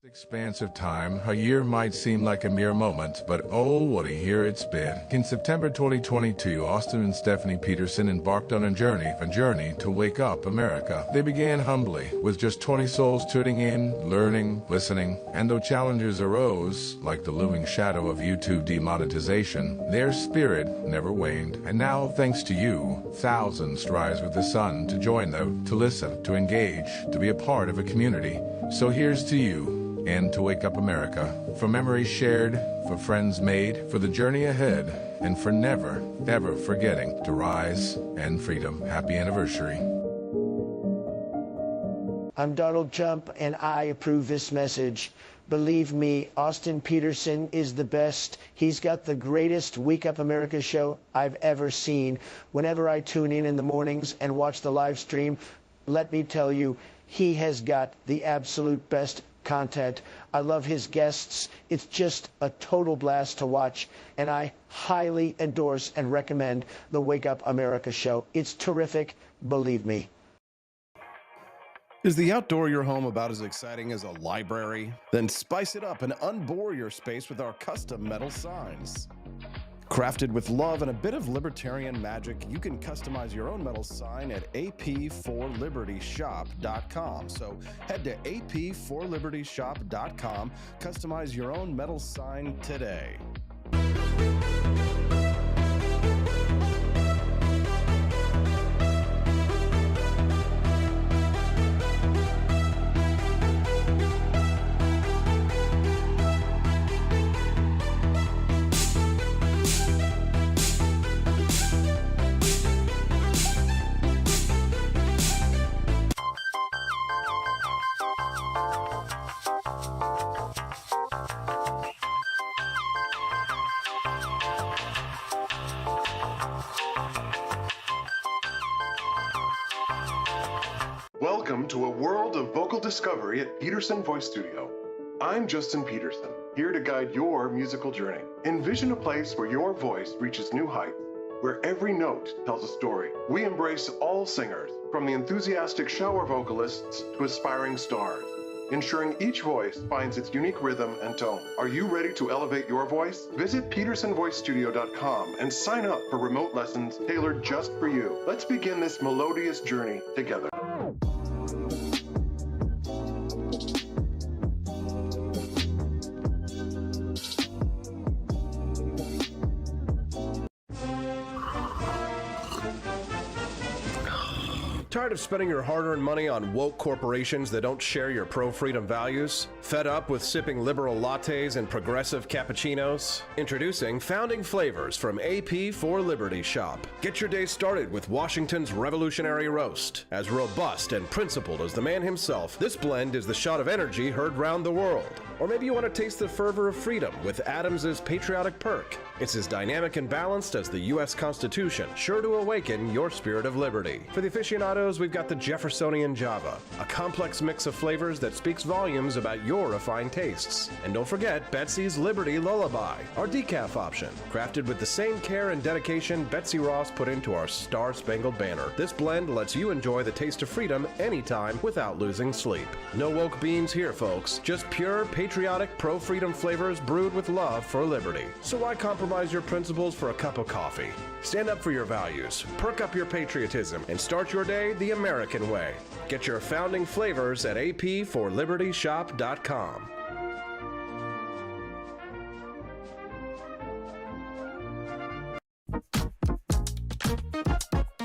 [SPEAKER 21] Expanse of time, a year might seem like a mere moment, but oh, what a year it's been. In September 2022, Austin and Stephanie Peterson embarked on a journey to wake up America. They began humbly, with just 20 souls tuning in, learning, listening, and though challenges arose, like the looming shadow of YouTube demonetization, their spirit never waned. And now, thanks to you, thousands rise with the sun to join them, to listen, to engage, to be a part of a community. So here's to you, and to Wake Up America, for memories shared, for friends made, for the journey ahead, and for never, ever forgetting to rise and freedom. Happy anniversary.
[SPEAKER 22] I'm Donald Trump, and I approve this message. Believe me, Austin Peterson is the best. He's got the greatest Wake Up America show I've ever seen. Whenever I tune in the mornings and watch the live stream, let me tell you, he has got the absolute best content. I love his guests. It's just a total blast to watch, and I highly endorse and recommend the Wake Up America show. It's terrific, believe me.
[SPEAKER 1] Is the outdoor your home about as exciting as a library? Then spice it up and unbore your space with our custom metal signs. Crafted with love and a bit of libertarian magic, you can customize your own metal sign at ap4libertyshop.com. So head to ap4libertyshop.com, customize your own metal sign today.
[SPEAKER 13] Welcome to a world of vocal discovery at Peterson Voice Studio. I'm Justin Peterson, here to guide your musical journey. Envision a place where your voice reaches new heights, where every note tells a story. We embrace all singers, from the enthusiastic shower vocalists to aspiring stars. ensuring each voice finds its unique rhythm and tone. Are you ready to elevate your voice? Visit PetersonVoiceStudio.com and sign up for remote lessons tailored just for you. Let's begin this melodious journey together.
[SPEAKER 10] Tired of spending your hard-earned money on woke corporations that don't share your pro-freedom values? Fed up with sipping liberal lattes and progressive cappuccinos? Introducing Founding Flavors from AP for Liberty Shop. Get your day started with Washington's Revolutionary Roast. As robust and principled as the man himself, this blend is the shot of energy heard round the world. Or maybe you want to taste the fervor of freedom with Adams's Patriotic Perk. It's as dynamic and balanced as the U.S. Constitution, sure to awaken your spirit of liberty. For the aficionados, we've got the Jeffersonian Java, a complex mix of flavors that speaks volumes about your refined tastes. And don't forget Betsy's Liberty Lullaby, our decaf option, crafted with the same care and dedication Betsy Ross put into our Star-Spangled Banner. This blend lets you enjoy the taste of freedom anytime without losing sleep. No woke beans here, folks. Just pure, patriotic, pro-freedom flavors brewed with love for liberty. So why compromise your principles for a cup of coffee? Stand up for your values, perk up your patriotism, and start your day the American way. Get your founding flavors at apforlibertyshop.com.